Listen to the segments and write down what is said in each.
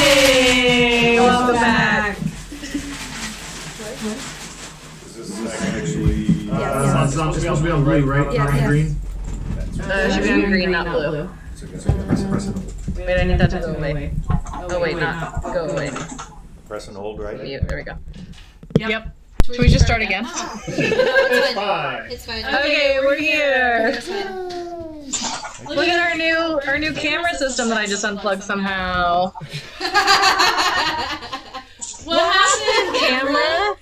Hey! Welcome back. Is this actually... It's supposed to be on blue, right? Not on green? It should be on green, not blue. Wait, I need that to go away. Oh wait, not go away. Press and hold, right? Yeah, there we go. Yep. Should we just start again? It's fine. It's fine. Okay, we're here. Look at our new camera system that I just unplugged somehow. What happened? Camera?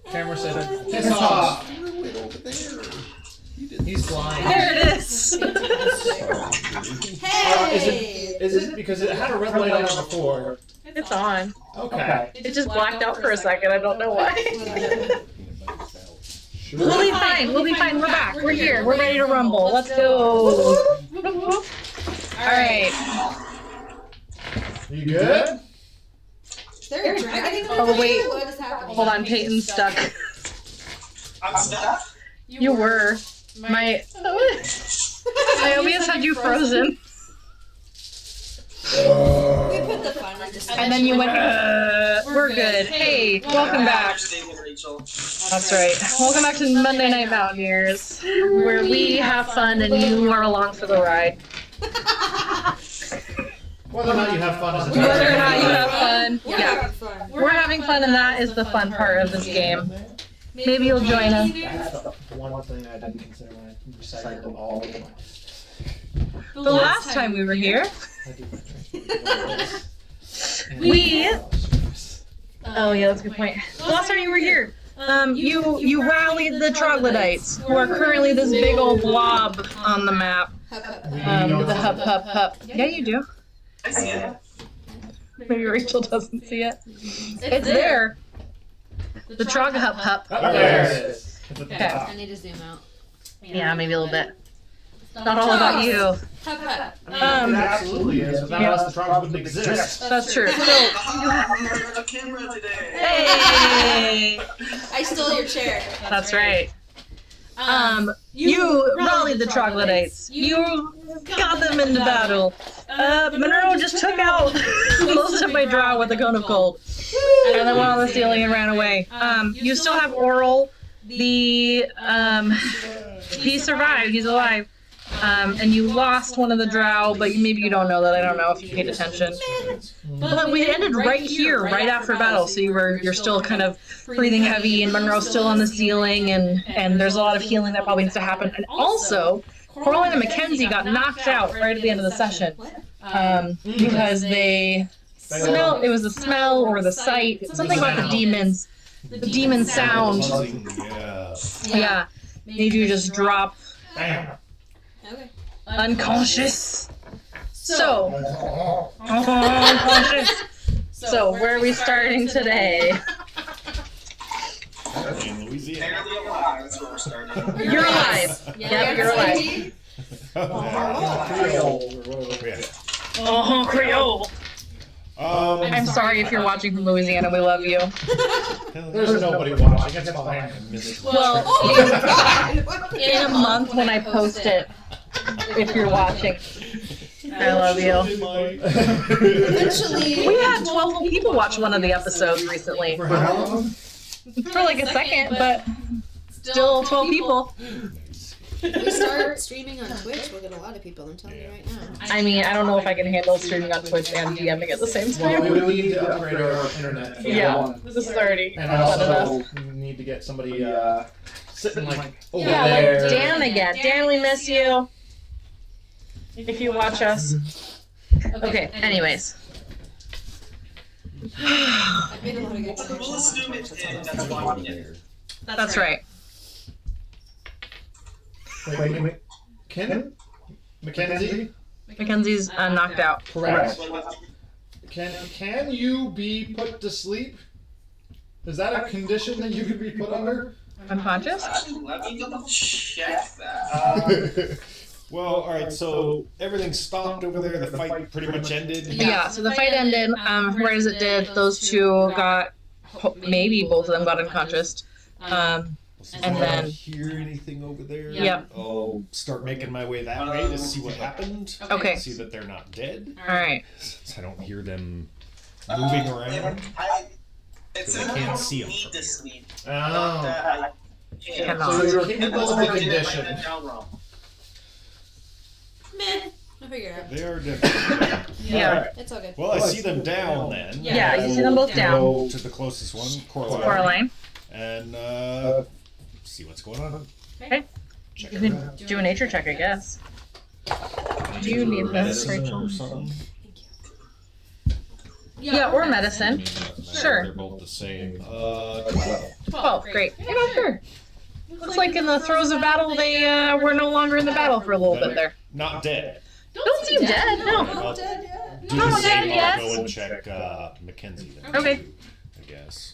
Camera said, piss off. He's flying. There it is. Hey! Is it because it had a red light on it before? It's on. Okay. It just blacked out for a second. I don't know why. We'll be fine. We'll be fine. We're back. We're here. We're ready to rumble. Let's go. All right. You good? Is there a dragon? Oh, wait. What is happening? Hold on. Peyton's stuck. I'm stuck? You were. Naomi has had you frozen. We put the fun into And then you went, we're good. Hey, welcome back. That's right. Welcome back to Monday Night Mountaineers, where we have fun and you are along for the ride. Whether or not you have fun is Whether or not you have fun, We're yeah. having fun. We're having fun and that is the fun part of this game. Maybe you'll join us. That's the one thing I didn't consider when I recycled all of my... The last time we were here, I do we... Oh yeah, that's a good point. The last time you were here, you rallied the troglodytes, who are currently this big old blob on the map. The hup. Yeah, you do. I see it. Maybe Rachel doesn't see it. It's there. The trog hup. There it is. Okay. I need to zoom out. Yeah, maybe a little bit. Not all about you. Hup, hup. It absolutely is. Without us, the frogs wouldn't exist. That's true. So, I'm on camera today. hey! I stole your chair. That's right. You rallied the troglodytes. You got them into battle. Monroe just took out most of my drow with a cone of cold. And then went on the ceiling and ran away. You still have Oral. He survived. He's alive. And you lost one of the drow, but maybe you don't know that. I don't know if you paid attention. But we ended right here, right after battle. So you're still kind of breathing heavy, and Monroe's still on the ceiling, and there's a lot of healing that probably needs to happen. And also, Coraline and Mackenzie got knocked out right at the end of the session because they smelled. It was the smell or the sight, something about the demons. The demon sound. Yeah, made you just drop. Bam. Okay. Unconscious. So, unconscious. So, where are we starting today? In Louisiana. Barely alive, that's where we're starting. You're alive. Yep, you're alive. Oh, Creole. I'm sorry if you're watching from Louisiana. We love you. There's nobody watching. It's fine. Well, Oh my god! in a month when I post it, if you're watching, I love you. Eventually. We had 12 people watch one of the episodes recently. For how long? For like a second, but still 12 people. If we start streaming on Twitch, we'll get a lot of people, I'm telling you right now. I mean, I don't know if I can handle streaming on Twitch and DMing at the same Well, time. we need to upgrade our internet. For Yeah, one. this is already And fun enough. also, we need to get somebody sitting like over Yeah, there. like Dan again. Dan, we miss you. If you watch us. Okay, anyways. I've made a lot of good We'll connections. assume it's that's one. That's right. Wait. Mackenzie? Mackenzie's knocked out. Correct. Can you be put to sleep? Is that a condition that you could be put under? Unconscious? Let me double check that. Well, alright, so everything stopped over there. The fight pretty much ended. Yeah, so the fight ended. Right as it did, those two got, maybe both of them got unconscious. And then hear anything over there? Yep. I'll start making my way that way to see what happened. Okay. See that they're not dead. All right. Since I don't hear them moving around? It's I can't see 'em need from to here. sleep. Oh. Cannot. So you're capable of the condition. Meh. I'll figure it out. They are different. Yeah. It's all good. Well, I see them down then. Yeah, you see them both down. Go to the closest one, Coraline. Coraline. And see what's going on. Okay. Check You it can out. do a nature check, I guess. Do you need this, Medicine Rachel? or something? Yeah, or medicine. Sure. They're both the same. 12, great. Yeah, no, sure. Looks like in the throes of battle, they were no longer in the battle for a little bit there. Not dead. Don't seem dead, no. Not dead yet. Do No, the dead same. yet. I'll go and check Mackenzie then. Okay. I guess.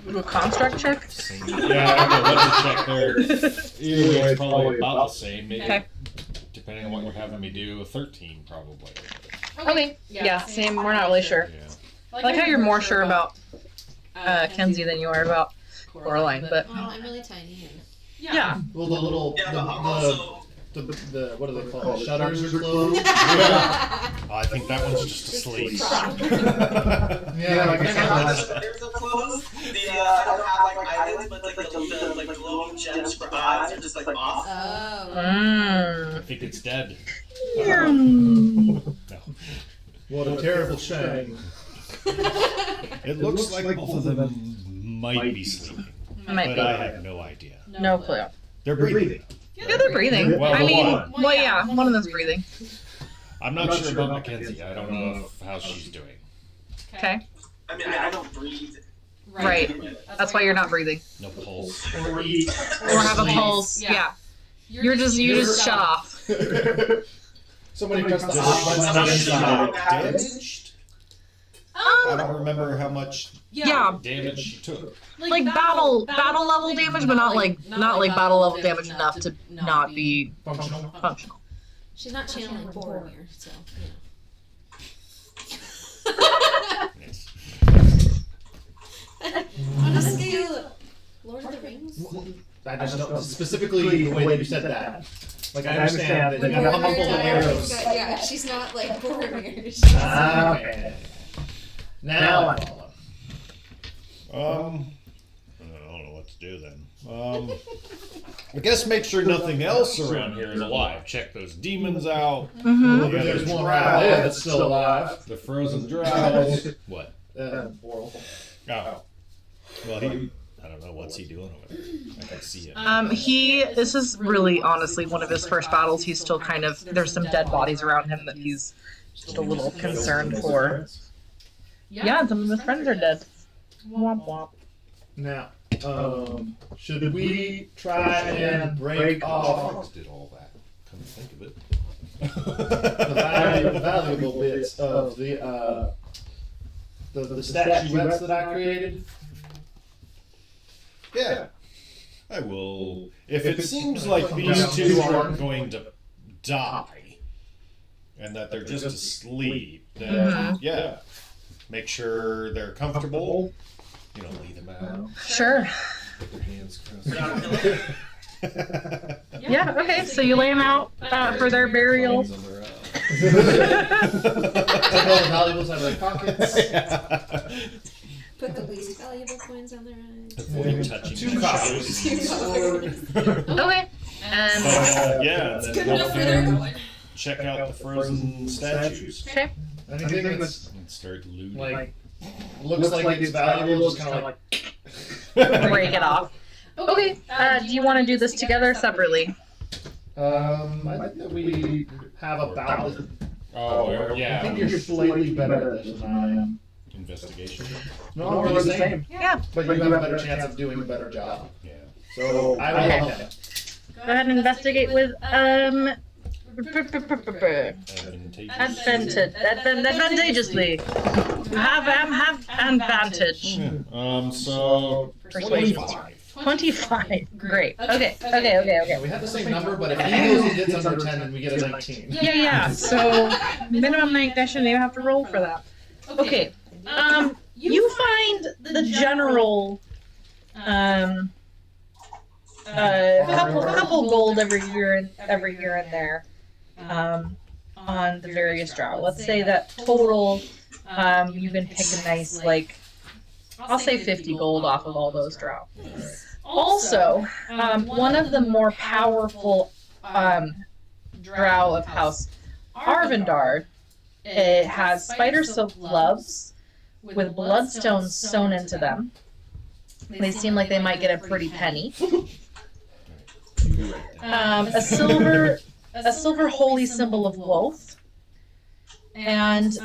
Do a construct check? Same. Yeah, I don't know what to check there. Either way, it's probably about the same. Maybe. Okay. Depending on what you're having me do, a 13 probably. Okay. Yeah, same. We're not really sure. Yeah. I like how you're more sure about Kenzie than you are about Coraline, but Well, I'm really tiny. And... yeah. Well, the little, Yeah, but I'm also. the what do they call it? Shutters are closed. I think that one's just asleep. Yeah, like There's a clothes. I don't have like eyelids, but like the glowing gems for eyes are just like off. Oh. I think it's dead. Mm. No. What a terrible shame. It looks like both of them might be sleeping, Might but I be. have no idea. No clue. They're breathing. Yeah, they're breathing. Well, I mean, one. well, yeah, one of them's breathing. I'm not sure about Mackenzie. I don't know how she's doing. Okay. I mean, I don't breathe. Right. That's why you're not breathing. No pulse. Or eat. Or have a pulse. Yeah. You just shut off. Somebody pressed the Does hot button on the she inside. look damaged? I don't remember how much Yeah. damage she took. Like battle level damage, but not like battle level damage enough to not be Functional. functional. She's not channeling Boromir, so Yes. on a scale, Lord of the Rings. I just don't specifically the way that you said that. Like I understand that you got a couple of arrows. Yeah, she's not like Boromir. Okay. Now I follow. I don't know what to do then. I guess make sure nothing else around here is alive. Check those demons out. Mm-hmm. The There's others one right there that's still alive. The frozen drows. What? Boral. Oh. Well, I don't know. What's he doing over there? I can see it. This is really honestly one of his first battles. He's still kind of, there's some dead bodies around him that he's just a little concerned for. Yeah, some of his friends are dead. Womp womp. Now, should we try and break off Frogs did all that. Come to think of it. the valuable bits of the statuettes that I created? Yeah. I will. If it seems like these two aren't going to die, and that they're just asleep, then yeah, make sure they're comfortable. You know, lay them out. Sure. Put their hands crossed. Yeah, okay, so you lay them out for their burial. Hands on their Take all the valuables out of their pockets. Put the least valuable coins on their eyes. Avoid touching Two the copies. shoes. Okay. And Yeah, and then Good go enough for their through, going. check out the frozen statues, okay. Anything that's and start looting. like looks like it's valuable is kind of like Break it off. Okay. Do you want to do this together or separately? I think that we have about. Oh, yeah. I think you're slightly better at this than I am. Investigation. No, we're the same. Yeah. But you have a better chance of doing a better job. Yeah. So I will help him. Go ahead and investigate with advantageously. Have advantage. So Persuasion. 25. 25. Great. Okay. We have the same number, but if he goes and gets under 10, then we get a 19. Yeah. So minimum 9. I shouldn't even have to roll for that. Okay. You find the general couple gold every here and there on the various drow. Let's say that total you can pick a nice, like, I'll say 50 gold off of all those drow. Also, one of the more powerful drow of House Arvindar, it has spider silk gloves with bloodstones sewn into them. They seem like they might get a pretty penny. A silver holy symbol of Wolf. And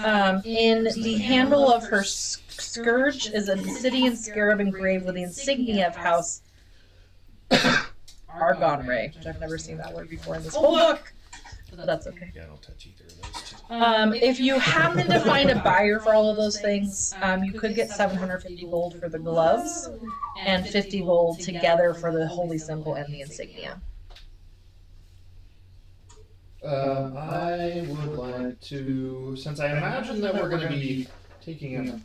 in the handle of her scourge is an obsidian scarab engraved with the insignia of House Argon Ray, which I've never seen that word before in this whole book. But that's okay. Yeah, I don't touch either of those two. If you happen to find a buyer for all of those things, you could get 750 gold for the gloves and 50 gold together for the holy symbol and the insignia. I would like to, since I imagine that we're going to be taking a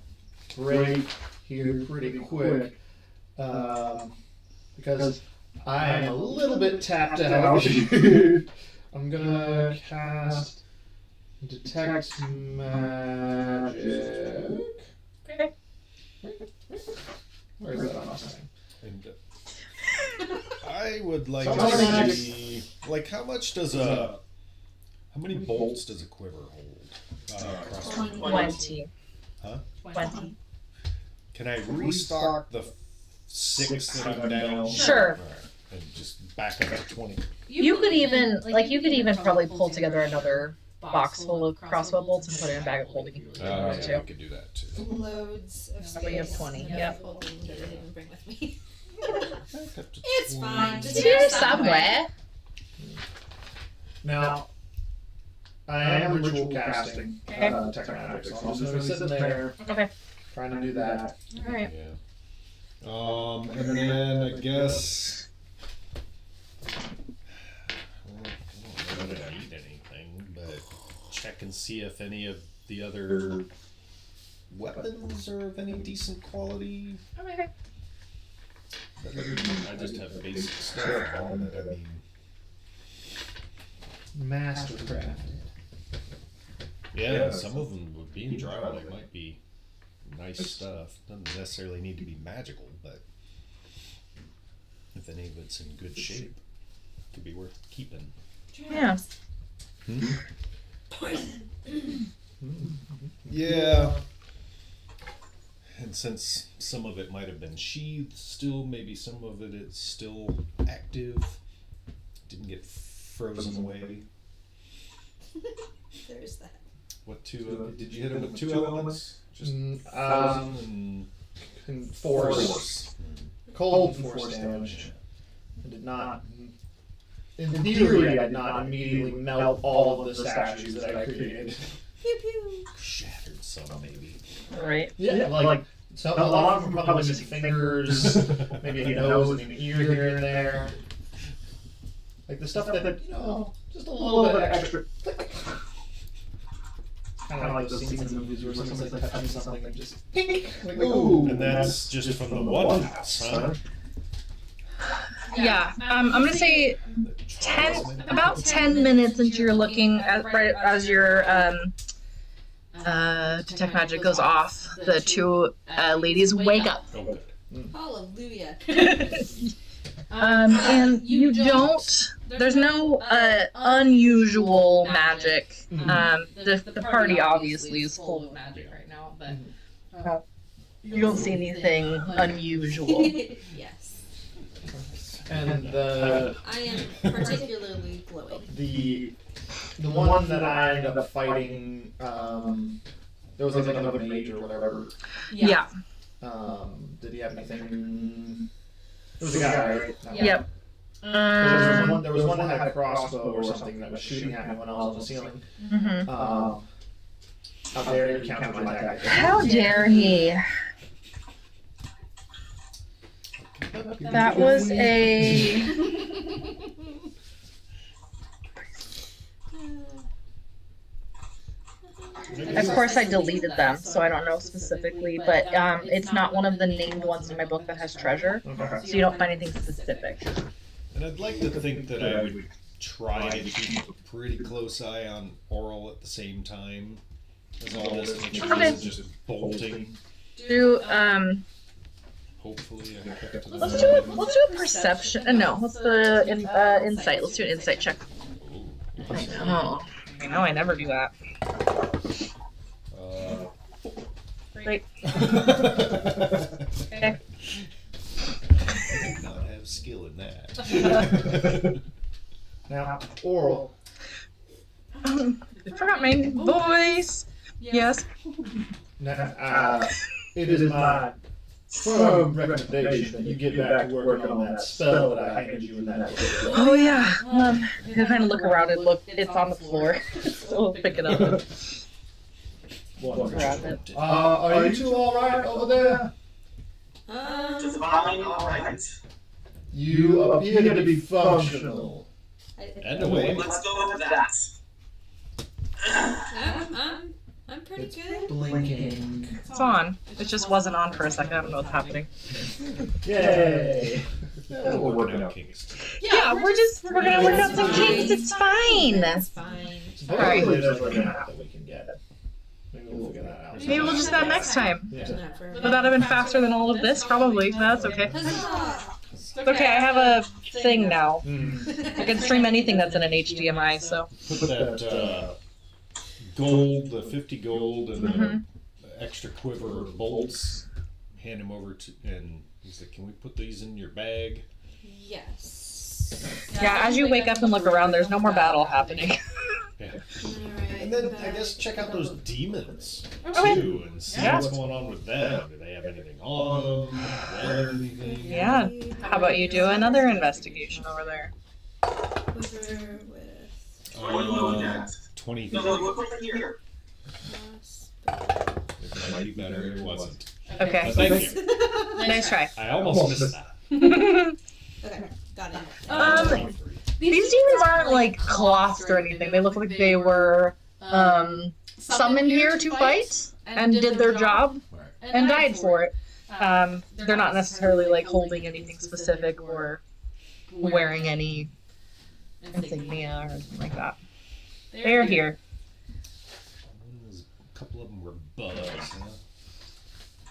break here pretty quick, because I am a little bit tapped out. I'm going to cast Detect Magic. Okay. Where is that on last time? And, I would like Something to see, like, how many bolts does a quiver hold? Crossbow? 20. Huh? 20. Can I restock the 6 that I'm down? Sure. Alright, and just back up to 20. You could even probably pull together another box full of crossbow bolts and put it in a bag of holding if you really wanted Yeah, to. we could do that too. Loads of That way you have space. 20, Yeah, yep. holding that I didn't bring with me. Back up to It's 20. fine. It's here somewhere. Now, I am ritual casting Detect Magic, so I'm just sitting there Okay. trying to do that. Alright. Yeah. And then I guess I don't know that I need anything, but check and see if any of the other weapons are of any decent quality. Okay. I just have basic stuff on it. I mean, Mastercraft. yeah, some of them would be in drow. They might be nice stuff. Doesn't necessarily need to be magical, but if any of it's in good shape, it could be worth keeping. Yeah. Yeah. And since some of it might have been sheathed still, maybe some of it is still active, didn't get frozen away. There's that. What two? Did you hit him with 2 elements? Just Um, and Force. Cold and force damage. I did not. In theory, I did not immediately melt all of the statues that I created. Pew pew. shattered some maybe. Right. Yeah, like so a lot of them are probably missing fingers, maybe a nose and an ear here and there. Like the stuff that just a little bit extra. Kind of like those scenes in movies where someone's like touching something and just like ooh. And that's just from the one house, huh? Yeah. I'm gonna say about 10 minutes into your looking at right as your detect magic goes off, the 2 ladies wake up. Oh, good. Hallelujah. And you don't. There's no unusual magic. The party obviously is full of magic right now, but you don't see anything unusual. Yes. And I am particularly glowing. the one that I ended up fighting, there was like another mage or whatever. Yeah. Did he have anything? It was a guy, right? Yep. There was one that had a crossbow or something that was shooting at me when I was on the ceiling. How dare he counter my attack? How dare he? That was a. Of course, I deleted them, so I don't know specifically, but it's not one of the named ones in my book that has treasure, Okay. so you don't find anything specific. And I'd like to think that I would try to keep a pretty close eye on Oral at the same time. As all this nature Okay. is just bolting. Do Hopefully, I kept to the let's do a perception. No, what's the insight? Let's do an insight check. Oh, I know I never do that. Great. Okay. I did not have skill in that. Now, oral. I forgot my voice. Yes. Now, it is my firm recommendation that you get back to working on that spell that I handed you in that book. Oh yeah. You can kind of look around and look. It's on the floor, so we'll pick it up. And grab it. Are you two all right over there? Just fine, alright. You appear to be functional. And away. Let's go with that. I'm pretty good. Blinking. It's on. It just wasn't on for a second. I don't know what's happening. Yay! We're working out kinks. Yeah, we're gonna work out some kinks. It's fine. That's fine. Alright. Hopefully there's like an app that we can get. Maybe we'll figure that out. Maybe we'll just do that next time. Yeah. Not for Would that have been faster than all of this? Probably. That's okay. Huzzah! It's okay. I have a thing now. Hmm. I can stream anything that's in an HDMI. So. Put that gold, the 50 gold, and the extra quiver of bolts. Hand him over to, and he's like, "Can we put these in your bag?" Yes. Yeah. As you wake up and look around, there's no more battle happening. Yeah. Alright. And then I guess check out those demons Okay. too, and see Yeah. what's going on with them. Do they have anything on them? Do they have anything? Yeah. How about you do another investigation over there? Quiver with 23. No, look over here. crossbow. It might be better. It wasn't. Okay. But thank you. Nice try. I almost missed that. Okay, got it. These demons aren't like clothed or anything. They look like they were summoned here to fight and did their job and died for it. They're not necessarily like holding anything specific or wearing any insignia or anything like that. They're here. A couple of them were bugs. Huh?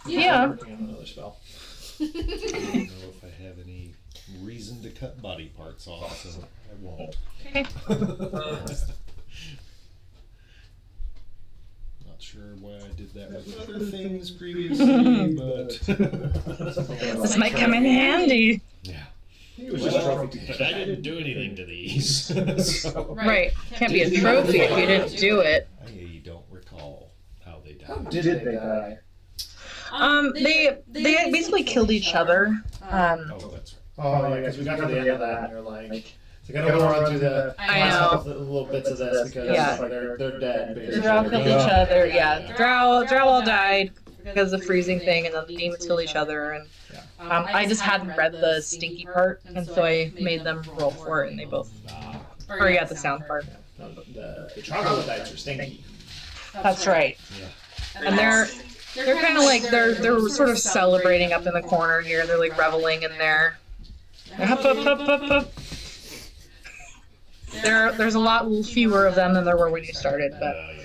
Yeah. Working on another spell. I don't know if I have any reason to cut body parts off, so I won't. Okay. Not sure why I did that with other things previously, but This might come in handy. yeah. It was just a trophy. But I didn't do anything to these. So Right. Can't be a trophy if you didn't do it. I don't recall how they How died. did they die? They basically killed each other. Oh, that's Oh, yeah, because we got to the end of that and you're like, so I gotta run through the I last know. couple of little bits of this because Yeah. like, they're dead. The Basically. drow killed each other. Yeah, drow all died because of the freezing thing, and then the demons killed each other. And I just hadn't read the stinky part, and so I made them roll for it, and they both. Or yeah, the sound part. No, the troglodytes are stinky. That's right. And they're kind of like they're sort of celebrating up in the corner here. They're like reveling in their. Up, up, up, up, up. There's a lot fewer of them than there were when you started, but yeah.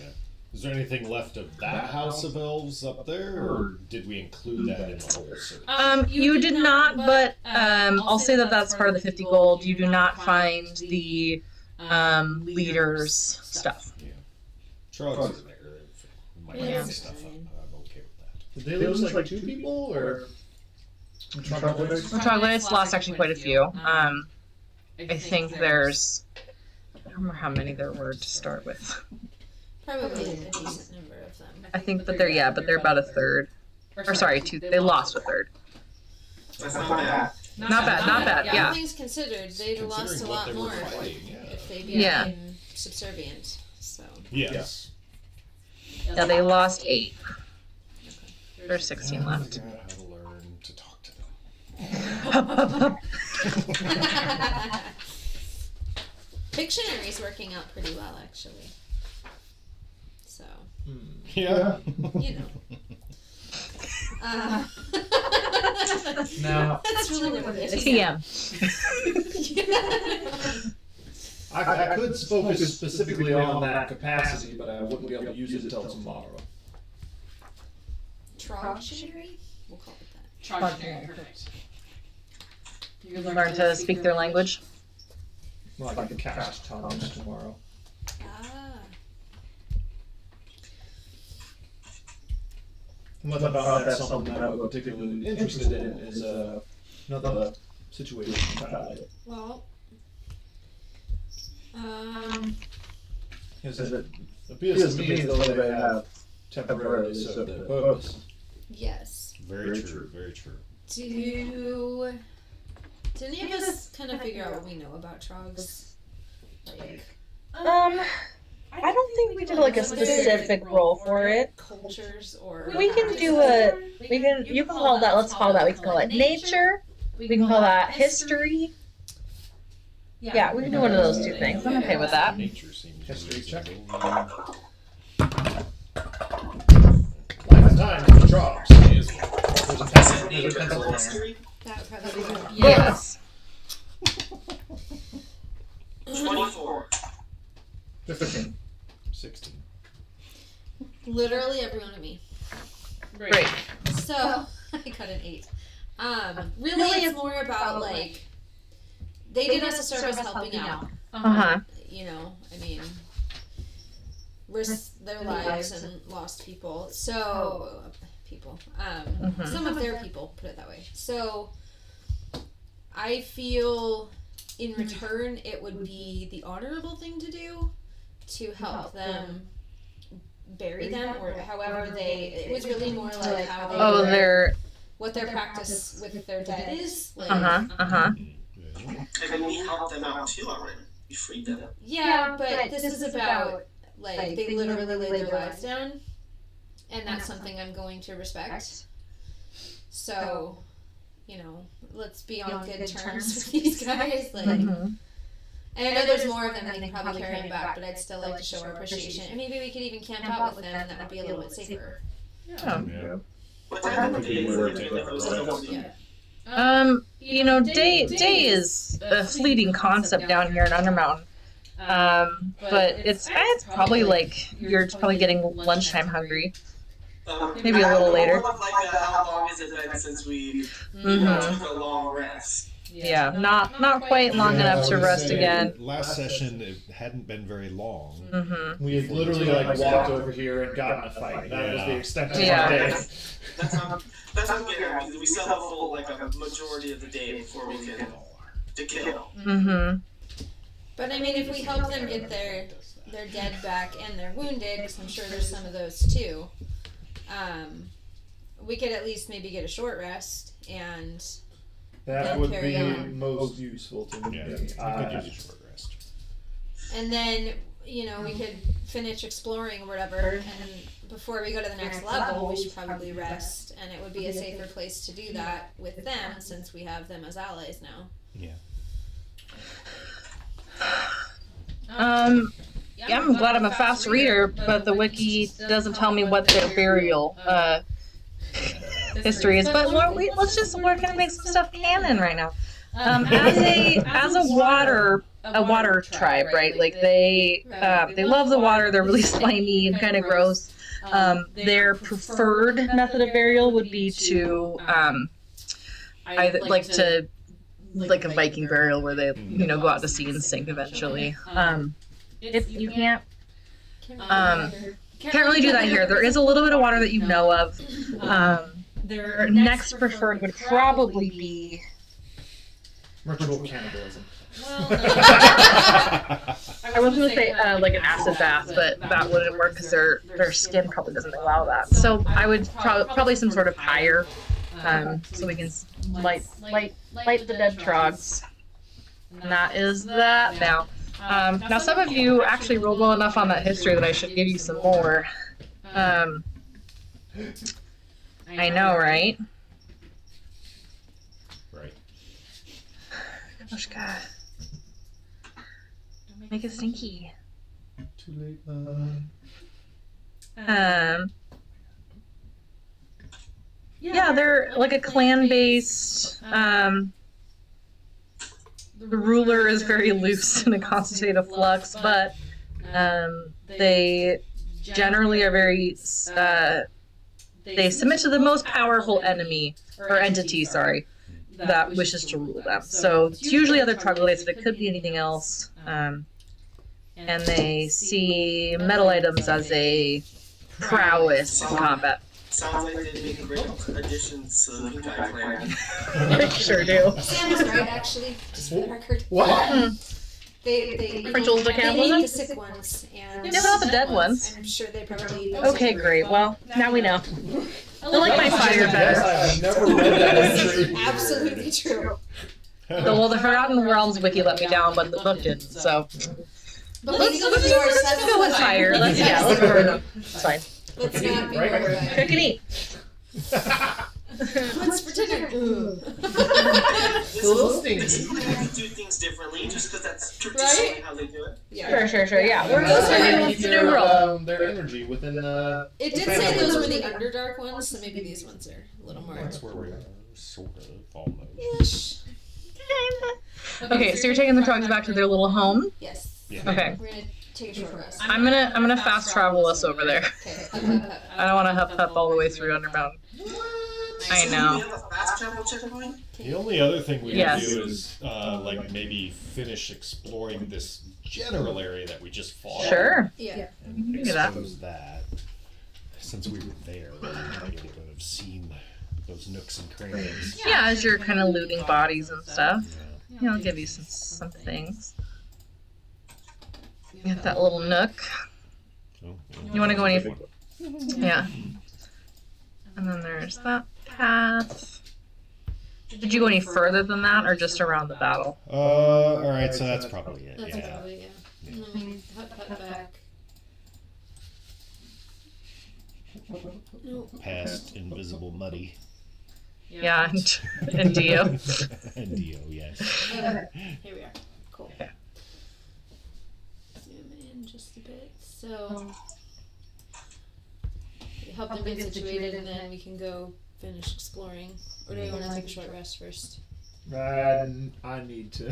Is there anything left of that house of elves up there, or did we include that in the whole search? you did not. But I'll say that that's part of the 50 gold. You do not find the leaders stuff. Yeah. Trogs are there. We might Yeah. make stuff up. I'm okay with that. Did they lose like 2 people or? Troglodytes? The troglodytes lost actually quite a few. I think there's. I don't remember how many there were to start with. Probably a decent number of them. I think that they're they're about a third. Or sorry, two. They lost a third. That's not bad. Not bad. All Yeah. things considered, they'd have lost a Considering what lot they more were fighting, yeah. if they'd Yeah. been subservient. So. Yes. Yeah, they lost 8. There's 16 left. Figure out how to learn to talk to them. Pictionary's working out pretty well, actually. So, Yeah. you know. Now, That's really what it is. TM. I could focus specifically on that capacity, but I wouldn't be able to use it until tomorrow. Trogtionary? We'll call it that. Trogtionary, perfect. You Learn to speak their language. Well, I can cast tongues tomorrow. Ah. What about that's something that I'm particularly interested in is another situation entirely. Well, Because it appears to me as though they have temporarily served their purpose. yes. Very true. Very true. Did any of us kind of figure out what we know about trogs? Like I don't think we did like a specific role for it. cultures or We can do you can call that, let's call that, we can call it nature. We can call that history. Yeah, we can do one of those two things. I'm okay with that. Nature seems History check. reasonable. Lifetime for jobs. There's a pencil there. History? that would probably be good. Yes. 24. 15. 16. Literally every one of me. Great. So I got an 8. Really, it's more about like they did us a service helping out. Uh-huh. You know, I mean, risked their lives and lost people. So some of their people, put it that way. So I feel in return it would be the honorable thing to do to help them bury them, or however it was really more like how they Oh, they're what their practice with their dead is. Like, And we helped them out too already. We freed them. yeah, but this is about like they literally laid their lives down, and that's something I'm going to respect. So, you know, let's be on good terms with these guys. Like, and I know there's more of them than they can probably carry back, but I'd still like to show our appreciation. And maybe we could even camp out with them, and that would be a little bit safer. Yeah. What time of day were we doing those? Yeah. You know, day is a fleeting concept down here in Undermountain. But it's probably like you're probably getting lunchtime hungry. Maybe a little later. Like, how long has it been since we took a long rest? Yeah, not quite long enough to rest again. Last session, it hadn't been very long. We had literally like walked over here and gotten a fight. That was the extent of Yeah. our day. That's not good, because we still have full, like, a majority of the day before we can to kill. But I mean, if we help them get their dead back and their wounded, because I'm sure there's some of those too, we could at least maybe get a short rest and That would carry be on. most useful to me. Yeah, we could use a short rest. and then you know we could finish exploring or whatever, and before we go to the next level, we should probably rest, and it would be a safer place to do that with them since we have them as allies now. Yeah. Yeah, I'm glad I'm a fast reader, but the wiki doesn't tell me what their burial history is. But we're gonna make some stuff canon right now. As a water tribe, right? Like they love the water. They're really slimy and kind of gross. Their preferred method of burial would be to either like a Viking burial where they go out to sea and sink eventually. If you can't really do that here. There is a little bit of water that you know of. Their next preferred would probably be Ritual cannibalism. I was going to say like an acid bath, but that wouldn't work because their skin probably doesn't allow that. So I would probably some sort of pyre, so we can light the dead trogs. And that is that now. Now some of you actually rolled well enough on that history that I should give you some more. I know, right? Right. Gosh, God. Don't make it stinky. Too late. Yeah, they're like a clan-based. the ruler is very loose in a constant state of flux, but they generally are very they submit to the most powerful enemy or entity, sorry, that wishes to rule them. So it's usually other troglodytes, but it could be anything else. And they see metal items as a prowess in combat. Sounds like they'd be great additions to the new diagram. They sure do. Sam was right, actually. Just for the record. What? They French old they decaf, need the was it? sick ones, and Yeah, not the dead ones. I'm sure they probably. Okay, great. Well, now we know. I like my fire Yes, better. I've never read that entry. Absolutely true. Well, the Forgotten Realms wiki let me down, but the book didn't. So But let's go with yours. let's go with fire. Let's go with them. It's fine. Let's not be Right. worried. Cook and eat. What's for dinner? Ooh. This little is stinky. this is where they do things differently, just because that's traditionally Right? how they do it. Yeah. Sure. Yeah, we're Those are it's a new world. Their energy within the. It did say those were the Underdark ones, so maybe these ones are a little more. That's where we are, sort of, almost. Ish. Okay, so you're taking the trucks back to their little home. Yes. Yeah. Okay, We're gonna take a short rest. I'm gonna fast travel us over there. Okay. I don't want to hup all the way through Undermountain. I know. We have a fast travel checkpoint. The only other thing we Yes. could do is, like, maybe finish exploring this general area that we just fought. Sure. Yeah. And do that. expose that. Since we were there, we might be able to have seen those nooks and crannies. Yeah, as you're kind of looting bodies and stuff, Yeah. you know, I'll give you some things. You got that little nook. So, You want to go any? big one. Yeah. And then there's that path. Did you go any further than that, or just around the battle? All right, so that's probably it. That's Yeah. probably, yeah. And then we hut back. Nope. Past invisible muddy. Yeah, and Dio. And Dio, yes. Okay, here we are. Cool. Okay. Zoom in just a bit. So we help them get situated, and then we can go finish exploring. Or do we want to take a short rest first? I need to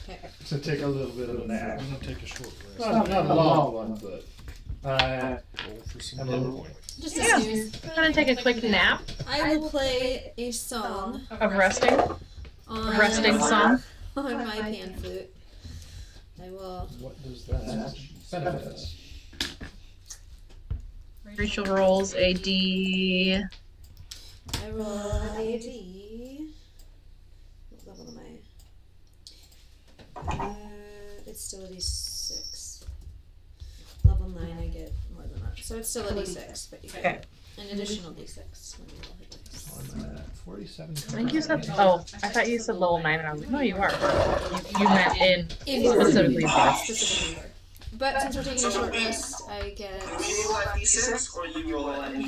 Okay. to take a little bit of a nap. I'm gonna take a short rest. Not a long one, but Roll for some I'm a hit little- points. Just a Yeah. snooze. I'm gonna take a quick nap. I will play a song Of resting. on Resting song. on my pan flute. I will. what does that benefit us? Rachel rolls a D. I roll a D. What level am I? It's still a D6. Level 9, I get more than that. So it's still a D6, but you get Okay. an additional D6 when you roll hit dice. I'm at 47. I think you said. Oh, I thought you said level 9, and I was like, no, you are. You meant in In specifically. Specifically for. But since we're taking a short rest, I get. Do we roll that d6 or you roll it? And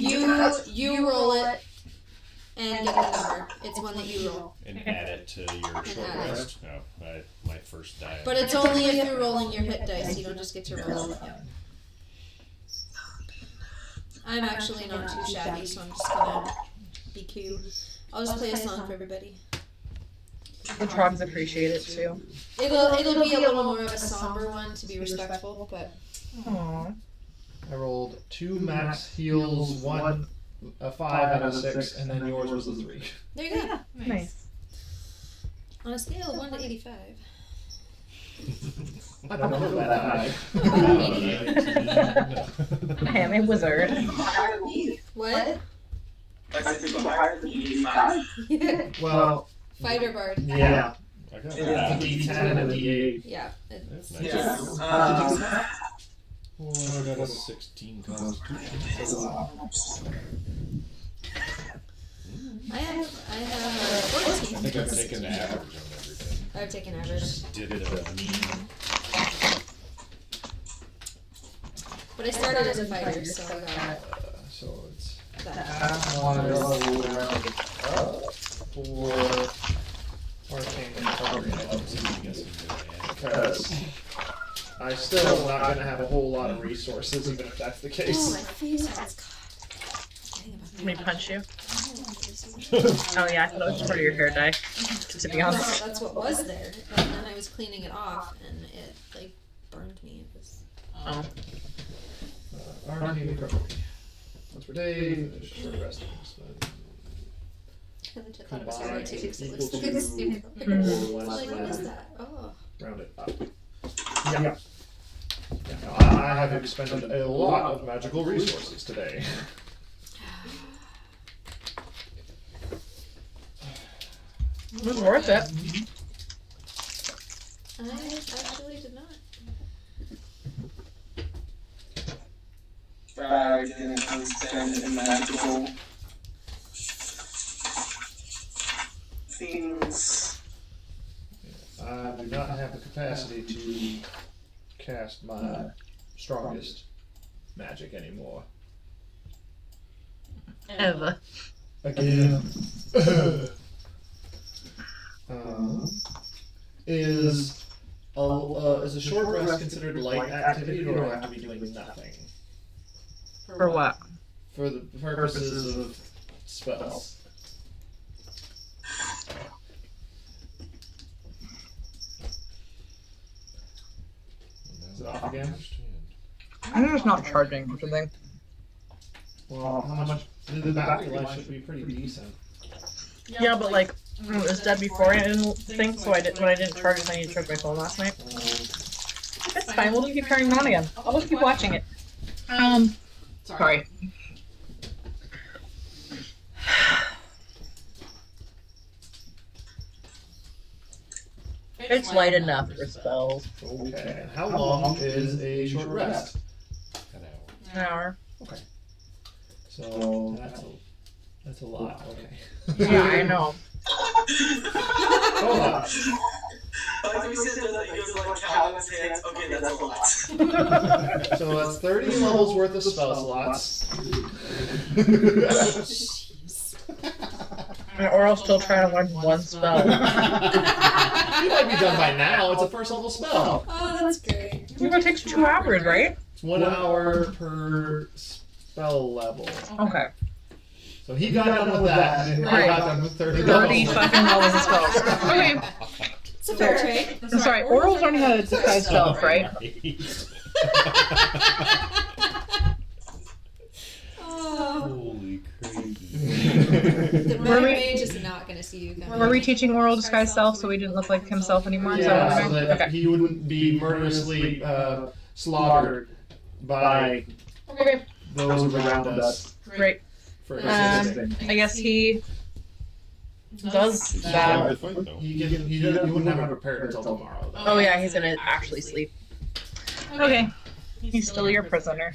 You roll it and get the number. It's one that you roll. And add it to your short add it. rest. Oh, my first die. But it's only if you're rolling your hit dice. You don't just get to roll it. I'm actually not too shabby, so I'm just gonna be cute. I'll just play a song for everybody. The Trogs appreciate it too. It'll be a little more of a somber one to be respectful, but Aww. I rolled 2 max heals, 1 a 5 out of 6, and then yours was a 3. there you go. Nice. On a scale of 1 to 85. I don't know that high. I am a wizard. higher than me. What? Like I think higher than 85. Well, Fighter bard. yeah. I got A that. D10 and a D8. Yeah. That's nice. Yeah. Oh, I got a 16 constitution. I have I 14. think I've taken the average on everything. I've taken average. Did it mean? But I started as a fighter, so I got So it's that. half 1 for arcane and covering items. Because I still am not going to have a whole lot of resources, even if that's the Oh, case. my face is God. Forgetting about Let me punch you. Oh yeah, I thought it was part of your hair dye. To be honest. That's what was there. And then I was cleaning it off and it like burned me. It was Oh. Arnie recovery. Once per day, finish short resting. I thought it was alright too because it Equal looks to like the same color. or Like, less what is than, that? Oh. round it up. Yeah. Yeah, no, I have expended a lot of magical resources today. It was worth it. I actually did not. I didn't understand the magical things. I do not have the capacity to cast my strongest magic anymore. Ever. Again. Is a short rest considered light activity, or do I have to be doing nothing? For what? For the purposes of spells. Is it off again? I'm just not charging or something. Well, how much? The battery life should be pretty decent. Yeah, but like, it was dead before I didn't think, so when I didn't charge it, I need to charge my phone last night. It's fine, we'll just keep turning it on again. I'll just keep watching it. Sorry. It's light enough for spells. Okay. And how long is a short rest? An hour. An hour. Okay. So that's a lot. Okay. Yeah, I know. Hold on. Like we said that he was like counting his hands. Okay, that's a lot. So that's 30 levels worth of spell slots. And Oral's still trying to learn one spell. You might be done by now. It's a first level spell. Oh, that's great. It takes 2 hours, right? It's 1 hour per spell level. Okay. So he got done with that, and I got done with 30 30 levels. fucking levels of spells. Okay. It's a fair trade. I'm sorry, Oral's learning how to disguise stealth, right? Oh. Holy crazy. The Were we- mage is not going to see you coming. Were we teaching Oral disguise self so he didn't look like himself anymore? Is that Yeah, what so we're doing? that Okay. he wouldn't be murderously slaughtered by Okay. those around us Great. for Um, I guess he does that. He wouldn't have it prepared until tomorrow. Though. Oh yeah, he's gonna actually sleep. Okay. He's still your prisoner.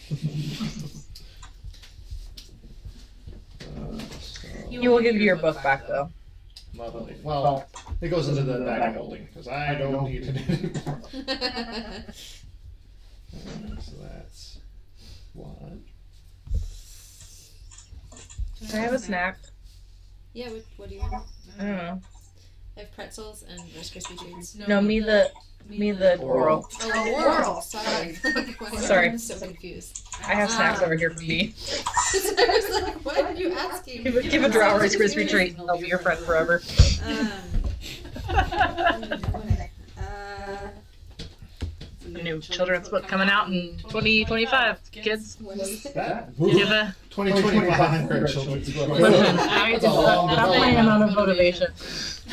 He will give you your book back though. Lovely. Well, it goes into the bag of holding because I don't need it anymore. So that's 1. Can I have a snack? Yeah, what do you want? I don't know. I have pretzels and Rice Krispie treats. No, me the Oral. Oh, oral. Sorry. Sorry. I'm so confused. I have snacks over here for me. I was like, what are you asking? Give a draw Rice Krispie treat. I'll be your friend forever. New children's book coming out in 2025, kids. What is it? That? Give a 2025 for a children's book. listen. That's a long That's my time. amount of motivation.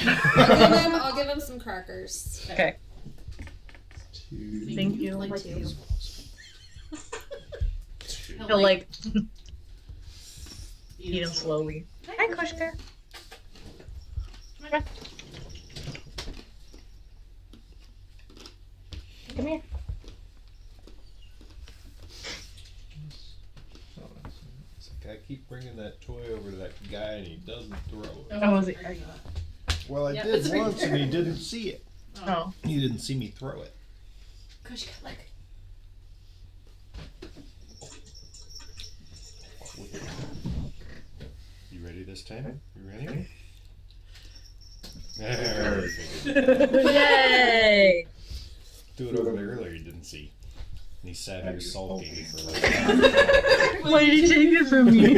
I'll give him some crackers. Okay. Thank you. Like 2. He'll like eat him slowly. Hi, Kushka. Come here. It's like I keep bringing that toy over to that guy and he doesn't throw it. Oh, was it? Well, I Yeah, did it's right once and he didn't see it. Oh. He didn't see me throw it. Kushka, look. You ready this time? You ready? There we go. Yay! Do it over there earlier you didn't see. he sat here sulking for like. Why did you take it from me?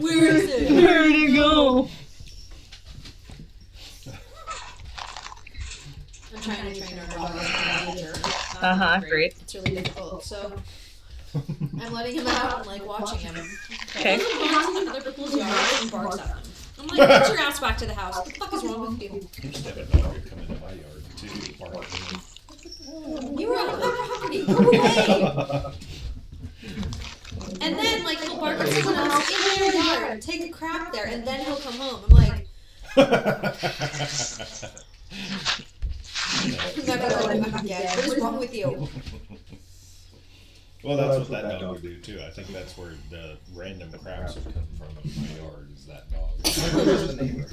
Where is it? Where did it go? I'm trying to train our dog as a nature. Great. It's really difficult, so I'm letting him out and like watching him. Okay. He runs into other people's yards and barks at them. I'm like, get your ass back to the house. What the fuck is wrong with you? I used to have a dog who'd come into my yard too, barking. You were on my property. Go away. And then like he'll bark at someone else in their yard, take a crap there, and then he'll come home. I'm like, I'm not gonna let him back yet. What is wrong with you? Well, that's what that dog would do too. I think that's where the random craps would come from in my yard. Is that dog? Where's the neighbor?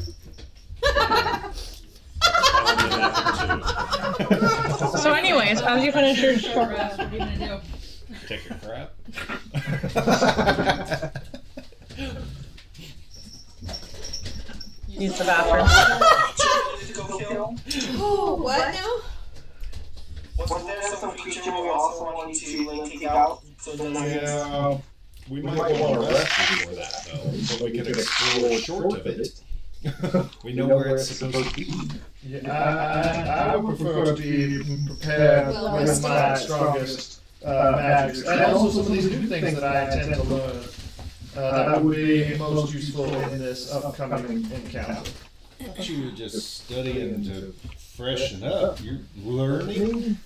So anyways, how did you finish your short rest? What are you gonna do? Take a crap. Use the bathroom. Oh, what now? Was there some creature we also wanted to like take out? So then Yeah, we might want to rest before that though, so we can explore short of it. We know where it's supposed to be. Yeah, I would prefer to be prepared Well, with rested. my strongest magics, and also some of these new things that I intend to learn that would be most useful in this upcoming encounter. I thought you were just studying to freshen up. You're learning?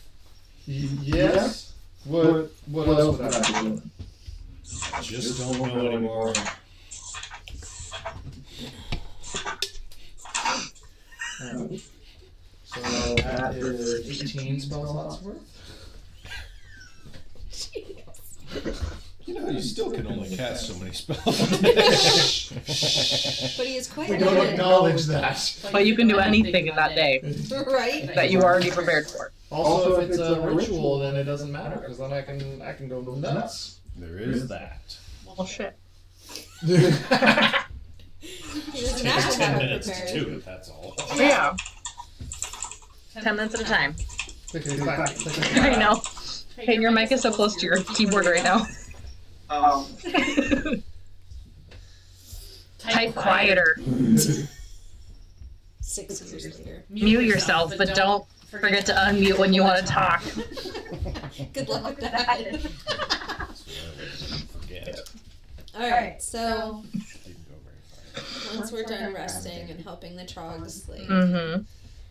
Yes. What else would I be doing? Just don't know anymore. So that is 18 spell slots worth. You know, you still can only cast so many spells. But he is quite We don't good. acknowledge that. But you can do anything in that day Right? that you already prepared for. Also, if it's a ritual, then it doesn't matter because then I can go nuts. There is that. Well, shit. He doesn't have to 10 have it minutes to prepared. do it, that's all. Yeah. 10 minutes at a time. I know. Hey, your mic is so close to your keyboard right now. Type quieter. 6 years later. Mute yourself, but don't forget to unmute when you want to talk. Good luck with that. Forget. Alright, so Didn't go very far. once we're done resting and helping the trogs like Mm-hmm.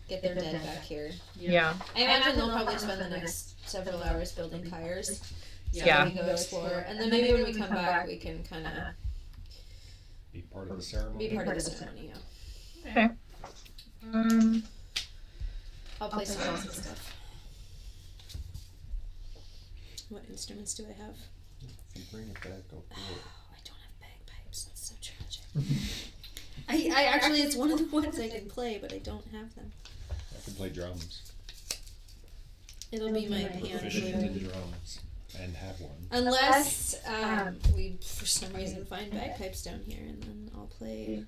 get their dead back here, Yeah. I imagine they'll probably spend the next several hours building fires. So Yeah. we go explore, and then maybe when we come back, we can kind of Be part of the ceremony. be part of the ceremony. Yeah. Okay. I'll play songs and stuff. What instruments do I have? If you bring it back, go for it. I don't have bagpipes. That's so tragic. I actually, it's one of the ones I can play, but I don't have them. I can play drums. It'll be my hand Proficient flute. in drums. And have one. Unless we, for some reason, find bagpipes down here, and then I'll play.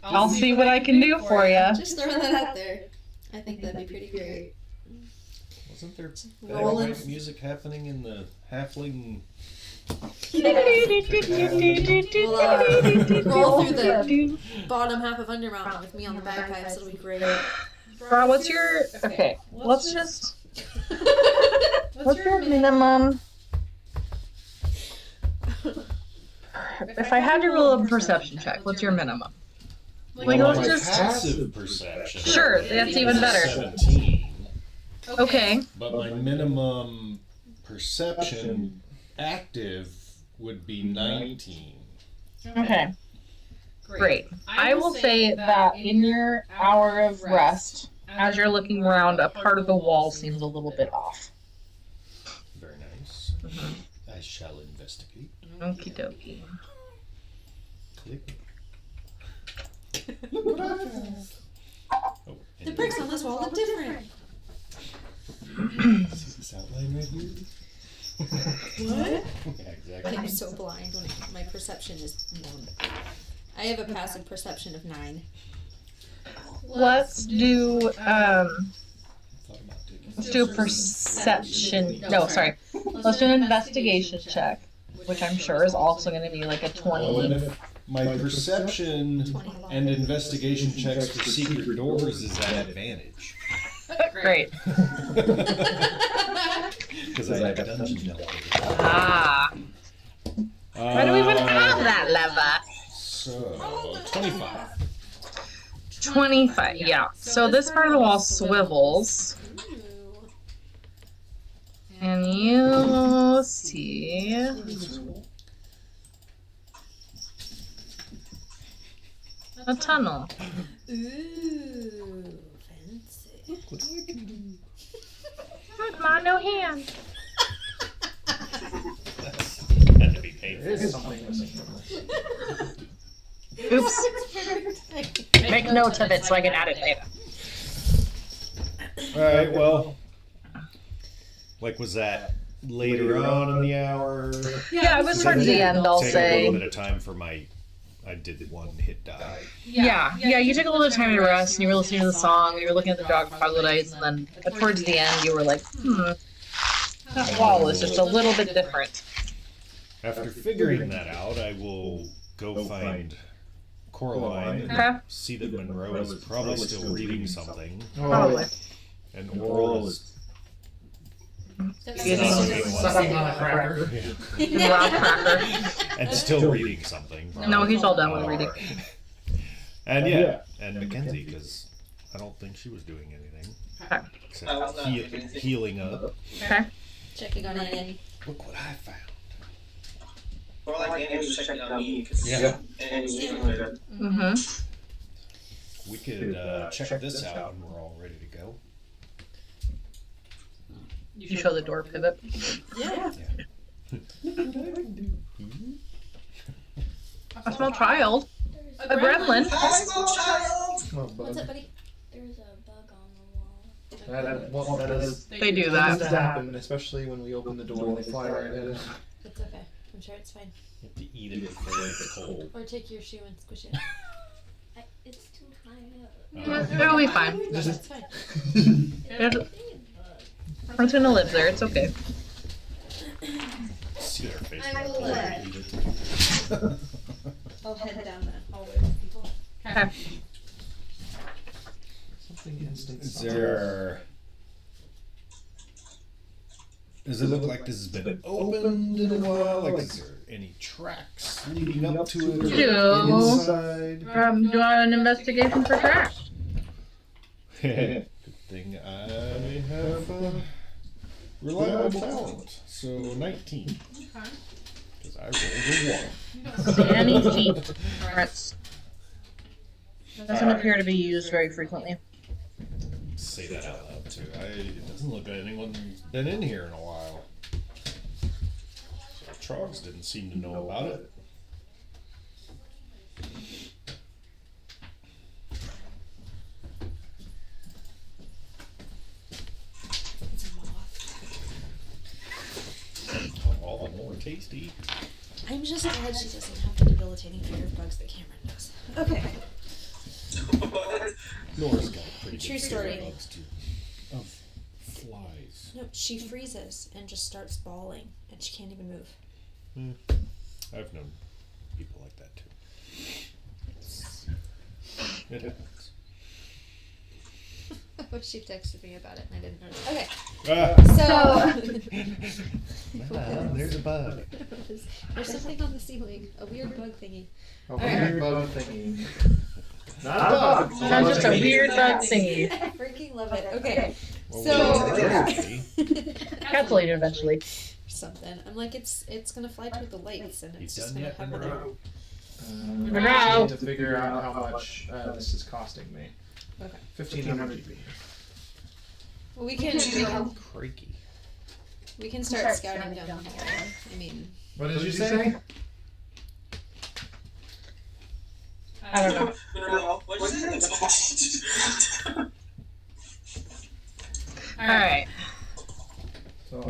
I'll see what I can do for you. Just throwing that out there. I think that'd be pretty great. Wasn't there Rolling. bagpipe music happening in the halfling? We'll roll through the bottom half of Undermountain with me on the bagpipes. It'll be great. Bro, what's your... Okay, let's just... What's your minimum... If I had to roll a perception check, what's your minimum? Like, Well, let's my just... passive perception. Sure, that's even better. 17. Okay. But my minimum perception active would be 19. Okay. Great. I will say that in your hour of rest, as you're looking around, a part of the wall seems a little bit off. Very nice. I shall investigate. Okie dokie. Click. Look what I found. Oh, The bricks on this wall look different. See this outline right here? What? Yeah, exactly. I'm so blind when my perception is 1. I have a passive perception of 9. Let's do, Thought about taking Let's do a perception. No, sorry. Let's do an investigation check, which I'm sure is also going to be like a 20. My perception and investigation checks for secret doors is at advantage. Great. Because I have dungeon delver. Ah. Why do we even have that lever? So, 25. 25, yeah. So this part of the wall swivels. And you see a tunnel. Ooh, fancy. Look what I can do. Look, Ma, no hand. Had to be painful. There is something missing. Oops. Make note of it so I can add it later. Alright, well. Like, was that later on in the hour? Yeah, it was towards the end, I'll Take a say. little bit of time for my. I did one hit die. Yeah, you took a little time to rest, and you were listening to the song, you were looking at the dog troglodytes, and then towards the end you were like, that wall is just a little bit different. After figuring that out, I will go find Coraline and Okay. see that Monroe is probably still reading something. Probably. And Oral is Sucking on a cracker. Rock cracker. and still reading something. No, he's all done with reading. And yeah, and Mackenzie, because I don't think she was doing anything Okay. except healing up. Okay. Checking on Annie. Look what I found. Or like Annie's just checking on me. 'Cause Yeah. Annie's doing good. Mm-hmm. We could check this out and we're all ready to go. You show the door pivot. Yeah. I smell child. A gremlin. High school child! Oh, What's bug. up, buddy? There's a bug on the wall. That does They do tends that. to happen, especially when we open the door and they fly right in. It's okay. I'm sure it's fine. You have to eat it before it's cold. Or take your shoe and squish it. It's too high up. It'll be fine. It's fine. It's gonna live there. It's okay. See their face. I when will cold let. and eat it. I'll head down that hallway with people. Okay. Something instant. Is there? Does it look like this has been opened in a while? Like, is there any tracks leading up to it? Or Do. inside? Do you want an investigation for trash? Good thing I have reliable talent. So 19. Because I rolled a 1. Any feet. Rats. Doesn't appear to be used very frequently. Say that out loud too. It doesn't look like anyone's been in here in a while. So Trogs didn't seem to know about it. It's a moth. All the more tasty. I'm just glad she doesn't have the debilitating fear of bugs that Cameron does. Okay. Nora's got a pretty True good fear story. of bugs too. Of flies. No, she freezes and just starts bawling, and she can't even move. I've known people like that too. It happens. I wish she texted me about it and I didn't notice. Okay, Ah, so there's a bug. there's something on the ceiling, a weird bug thingy. A weird bug thingy. Not a bug. Sounds just a weird bug thingy. I freaking love it. Okay, Well, so Cats will eat it eventually. something. I'm like, it's gonna fly toward the lights and You it's just done gonna yet, hover there. Monroe? Monroe. Need to figure out how much this is costing me. Okay. 1,500 GP. Well, we Crikey. can start scouting down here. I mean, What did you say? I don't know. No, what'd you say? Alright. So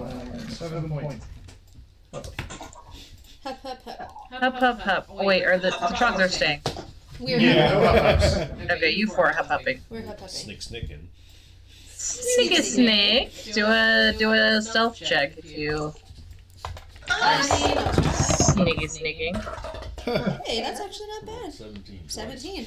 7 points. hup hup hup. Hup, hup, hup. Wait, are the Trogs are staying? We're Yeah. Okay, you four are hup hupping. We're hup hupping. Snicking. Sneaky snake. Do a stealth check if you sneaky sneaking. Hey, that's actually not bad. 17. 17.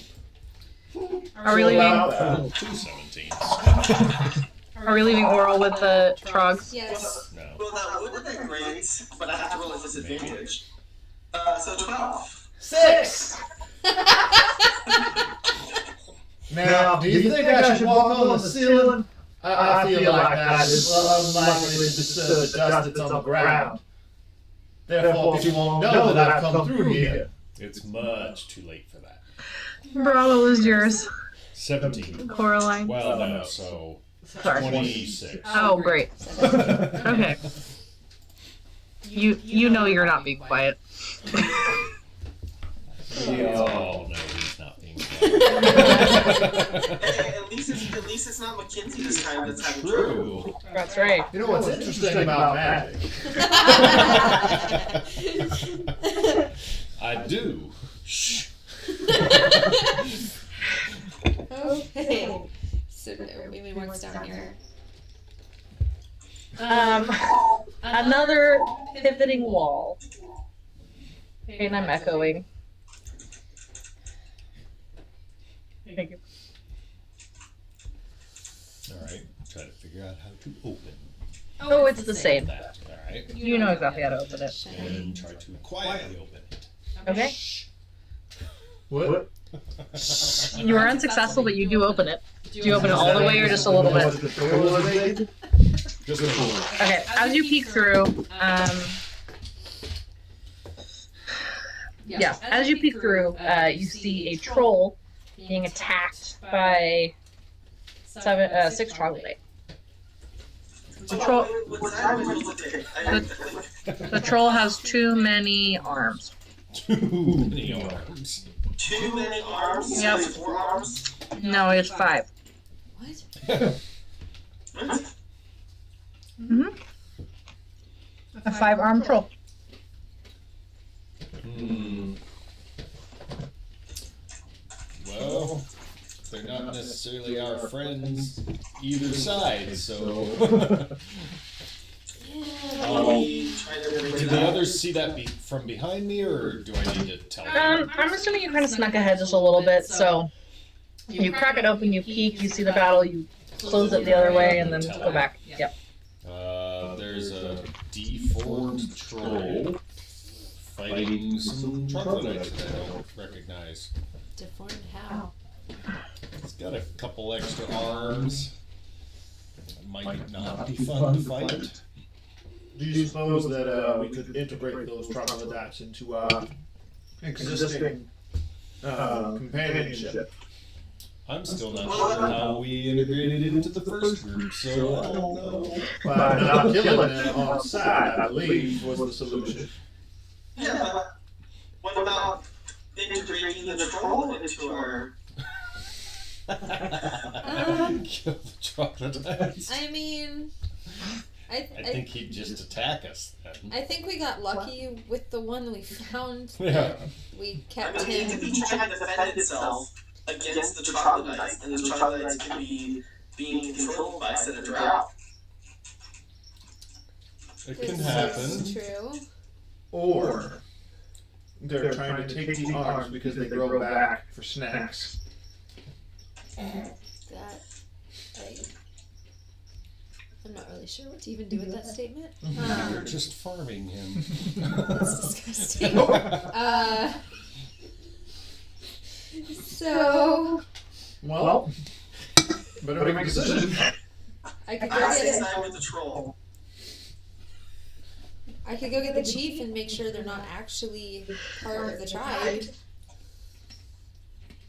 Are we leaving? Oh, 2 17s. Are we leaving Oral with the trogs? Yes. No. Well, that would have been great, but I have to roll a disadvantage. So 12. 6! Now, do you think I should walk on the ceiling? I feel like that is unlikely to disturb the dust that's on the ground. Therefore, people won't know that I've come through here. It's much too late for that. Bravo is yours. 17. Coraline. Well, no, so Sorry. 26. Oh, great. Okay. You know you're not being quiet. We all know he's not being quiet. Hey, at least it's not Mackenzie this time that's having trouble. True. That's right. You know what's interesting about magic? I do. Shh. Okay. So maybe marks down here. Another pivoting wall. Okay, and I'm echoing. Thank you. Alright, try to figure out how to open Oh, it's the same. that. Alright. You know exactly how to open it. And try to quietly open it. Okay? What? You are unsuccessful, but you do open it. Do you open it all the way or just a little bit? The door was vacant? Just a little. Okay, as you peek through, as you peek through, you see a troll being attacked by 6 troglodyte. The troll has too many arms. Too many arms. Too many arms? Yep. 4 arms? No, it's 5. What? What? A 5-arm troll. Well, they're not necessarily our friends either side, so. Do the others see that from behind me, or do I need to tell them? I'm assuming you kind of snuck ahead just a little bit, so you crack it open, you peek, you see the battle, you close it the other way, and then go back. Yep. There's a deformed troll fighting some troglodytes that I don't recognize. Deformed how? It's got a couple extra arms. Might not be fun to fight. Do you suppose that we could integrate those troglodytes into our existing companionship? I'm still not sure how we integrated it into the first group, so I don't know. By not killing them on sight, I believe, was the solution. Yeah, but what about integrating the troll into our... Kill the troglodytes. I mean, I think he'd just attack us then. I think we got lucky with the one we found. Yeah. We I kept mean, it could him. be trying to defend itself against the troglodytes, and the troglodytes could be being controlled by Senator Al. It can This happen. is true. Or they're trying to take the arms because they grow back for snacks. That I'm not really sure what to even do with that statement. You're just farming him. That's disgusting. So Well, better make a decision. I could go I say get side with the troll. the chief and make sure they're not actually part of the tribe.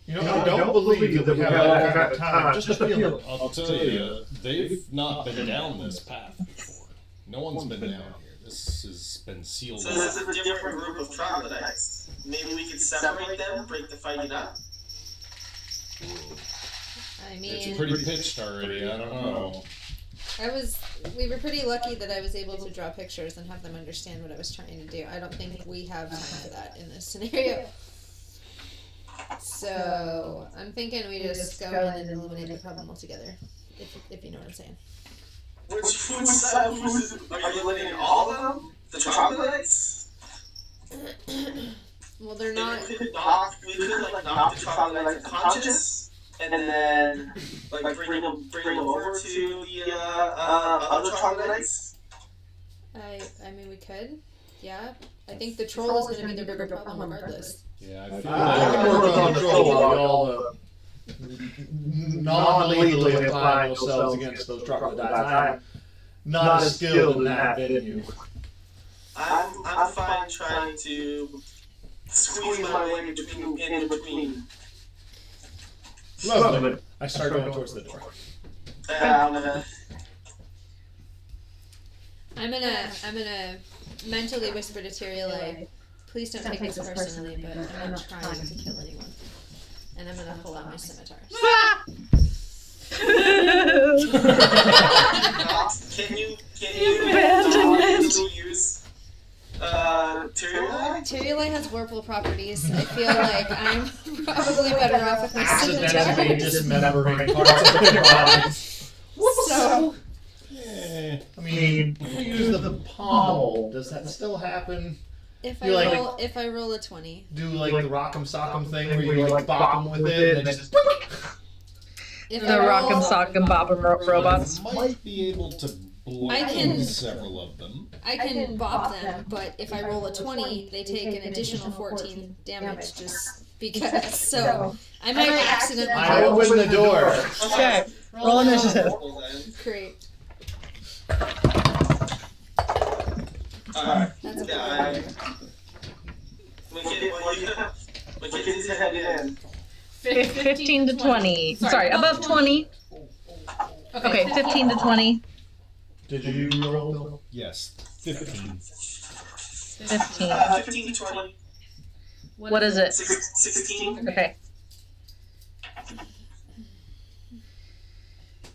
You know, I don't believe that we have that kind of time. Just a feeling. I'll tell you, they've not been down this path before. No one's been down here. This has been sealed So off. this is a different group of troglodytes. Maybe we could separate them, break the fighting up. I It's mean, pretty pitched already. I don't know. we were pretty lucky that I was able to draw pictures and have them understand what I was trying to do. I don't think we have time for that in this scenario. So I'm thinking we just go in and eliminate the problem altogether. if you know what I'm saying. Which foods are you eliminating all of them? The chocolates? Well, they're not. We could knock the chocolates unconscious, and then like bring them over to the other chocolates. I mean, we could. Yeah. I think the troll is going to be the bigger problem regardless. Yeah, I I feel can work on control while we all non-legally applying ourselves against those troglodytes. I am not as skilled in that venue. I'm fine trying to squeeze my way in between. Lovely. I start going towards the door. I'm gonna mentally whisper to Tyrion, please don't take this personally, but I'm not trying to kill anyone. And I'm gonna pull out my scimitar. Can you use Tyrion? Tyrion has Whirlpool properties. I feel like I'm probably better off with my Accidentally scimitar. dismembering parts of their bodies. So, I mean, if you use the pommel, does that still happen? if You like- I roll a 20. Do like the rock'em sock'em thing where you like bop them with it and then just... If The I rock'em roll, sock'em bop'em robots. might be able to blind can- several of them. I can bop them, but if I roll a 20, they take an additional 14 damage just because. So I might accidentally I open the door. Okay, roll initiative. create. Alright. That's a Yeah, Mackenzie's headed in. 15 to 20. Sorry, above 20. Okay, 15 to 20. Did you roll, Bill? Yes, 15. 15. 15 to 20. What is it? 16. Okay.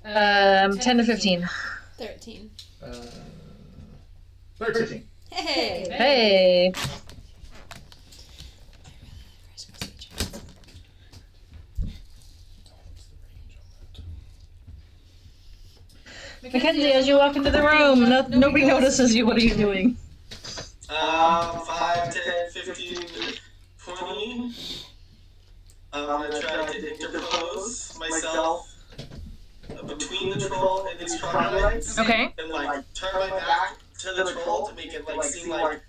10 to 15. 13. 13. Hey! Hey. Mackenzie, as you walk into the room, nobody notices you. What are you doing? 5, 10, 15, 20. I'm gonna try to interpose myself between the troll and these troglodytes. Okay. And like turn my back to the troll to make it like seem like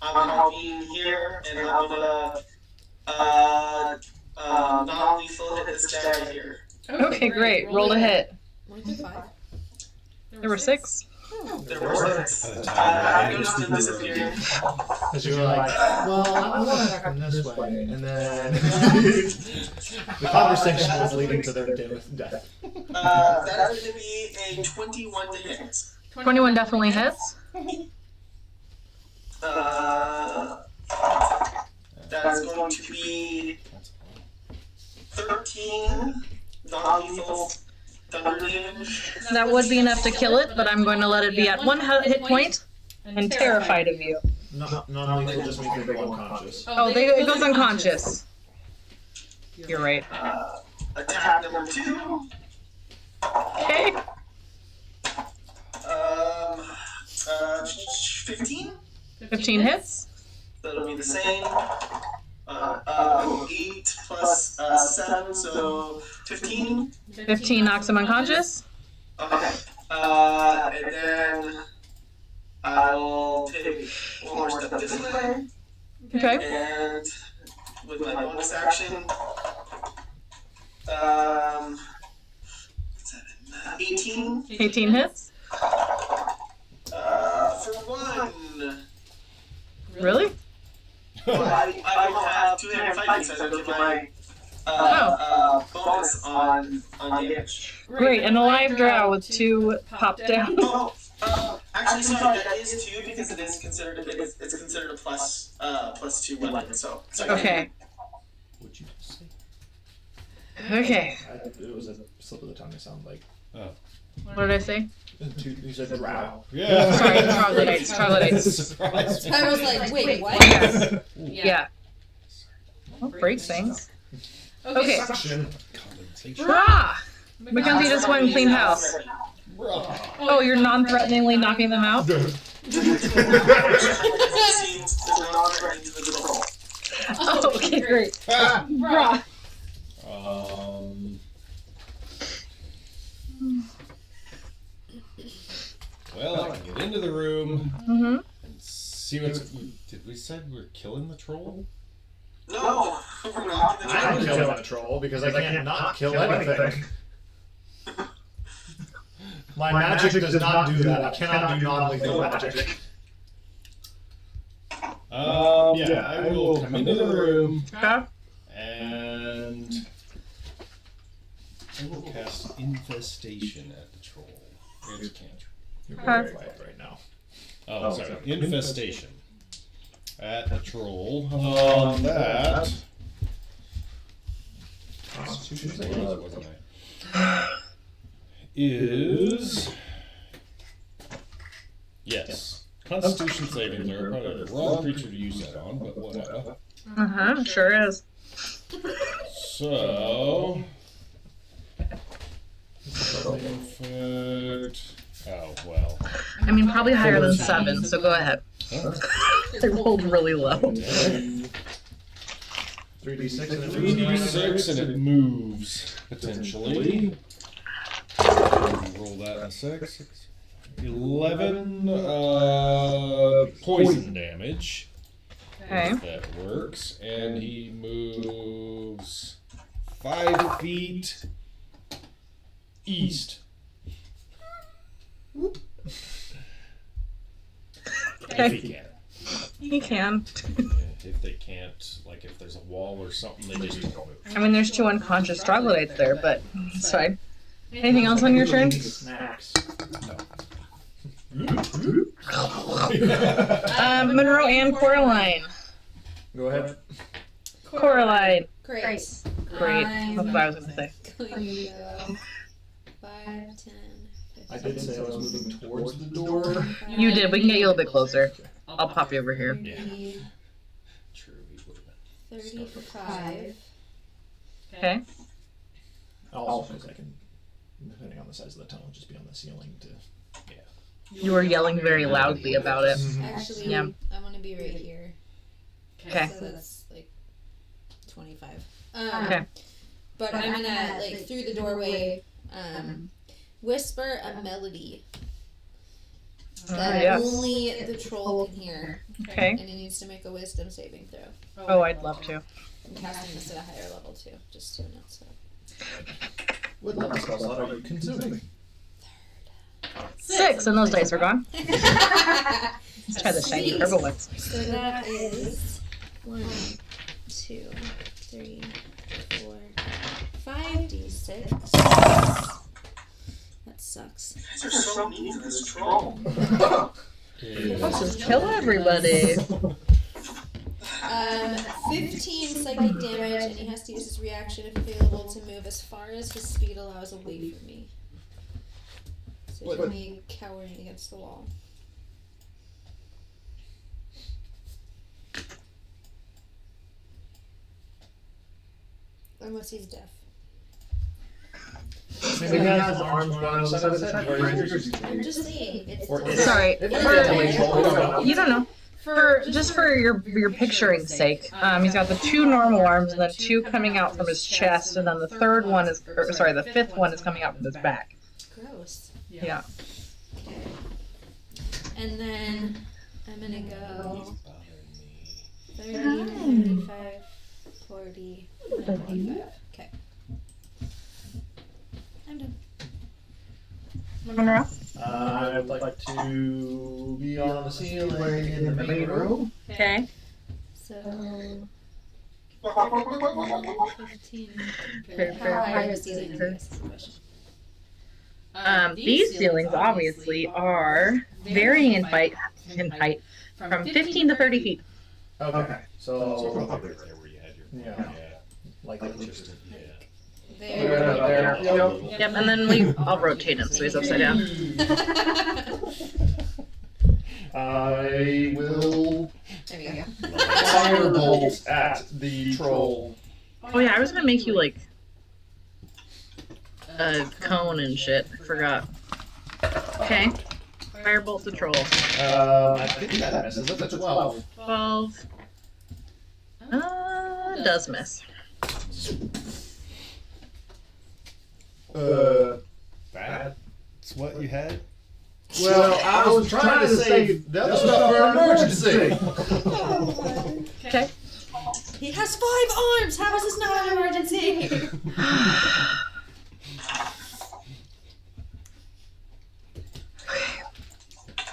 I'm helping here, and I'm gonna non-lethal hit this guy right here. Okay, great. Roll to hit. 1 through 5. There were 6. There were 6. I'm just disappearing. Because you were like, well, I'm going back in this way. And then the conversation was leading to their death. That is going to be a 21 to hit. 21 definitely hits. That's going to be 13 non-lethal thunder damage. That would be enough to kill it, but I'm going to let it be at 1 hit point and terrified of you. Non-lethal just means they go unconscious. Oh, it goes unconscious. You're right. Attack number 2. Okay. 15. 15 hits. That'll be the same. 8 plus 7, so 15. 15 knocks him unconscious. Okay. And then I'll take one more step this way. Okay. And with my bonus action, 18. 18 hits. For 1. Really? Well, I don't have two-handed fighting, so I don't get my bonus on damage. Great. An alive drow with 2 pop down. Actually, sorry, that is 2 because it's considered a plus 2 weapon. So Okay. What'd you just say? Okay. It was a slip of the tongue, it sounded like. What did I say? You said drow. Yeah. Sorry, troglodytes. Surprise. I was like, wait, what? Yeah. Don't break things. Okay. Suction. Condensation. Rah! Mackenzie just went and cleaned house. Oh, you're non-threateningly knocking them out? Oh, okay, great. Bruh. Well, I can get into the room Mm-hmm. and see what's. Did we said we're killing the troll? No, we're not. I'm killing a troll because I can't not kill anything. My magic does not do that. I cannot do non-lethal magic. Yeah, I will come into the room Okay. and I will cast infestation at the troll. It's a cantrip. You're very quiet right now. Oh, sorry. Infestation at the troll. On that. Wasn't I? Is. Yes. Constitution saving throw. Probably the wrong creature to use that on, but whatever. Uh-huh, sure is. So. Perfect. Oh, well. I mean, probably higher than 7, so go ahead. Huh? They rolled really low. 3d6 and it 3d6 and it moves, potentially. Roll that in a sec. 11 poison damage. Okay. If that works. And he moves 5 feet east. If he can. You can. If they can't, like if there's a wall or something, they just don't move. I mean, there's 2 unconscious troglodytes there, but it's fine. Anything else on your turn? Snacks. Monroe and Coraline. Go ahead. Coraline. Great. Great. That's what I was going to say. Going to go 5, 10, 15. I did say I was moving towards the door. You did. We can get you a little bit closer. I'll pop you over here. Yeah. True, he would have been. 35. Okay. Also, because I can, depending on the size of the tunnel, just be on the ceiling to. You were yelling very loudly about it. Actually, Yeah. I'm going to be right here. Okay. So that's like 25. Okay. But I'm going to, like, through the doorway, whisper a melody that yeah. only the troll can hear. Okay. And he needs to make a wisdom saving throw. Oh, I'd love to. I'm casting this at a higher level, too, just so you know. So. What level spell slot are you consuming? 6, and those dice are gone. Let's try the shiny Sweet. purple ones. So that is 1, 2, 3, 4, 5d6. That sucks. These are so mean to this troll. Let's just kill everybody. 15 psychic damage, and he has to use his reaction if available to move as far as his speed allows away from me. So he's only cowering against the wall. Unless he's deaf. Maybe he has arms going on the side of his head. I'm just saying. It's Sorry. For, You don't know. Just for your picturing sake, he's got the 2 normal arms and then 2 coming out from his chest, and then the 5th one is coming out from his back. gross. Yeah. Okay. And then I'm gonna go 30, 35, 40, 45. Okay. I'm done. Monroe? I would like to be on the ceiling in the main room. Okay. So 15. Fair, How fair, high fair. is the ceiling? I guess is the question. These ceilings obviously are varying in height from 15 to 30 feet. Okay, so Probably right there where you had your. Yeah. like Just, yeah. there. Yep, and then I'll rotate him so he's upside down. I will There we go. firebolt at the troll. Oh yeah, I was gonna make you like a cone and shit. I forgot. Okay. Firebolt the troll. I think that misses. That's a 12. 12. Does miss. That's what you had? Well, I was trying to save the other stuff for an emergency. Okay. He has 5 arms! How is this not an emergency?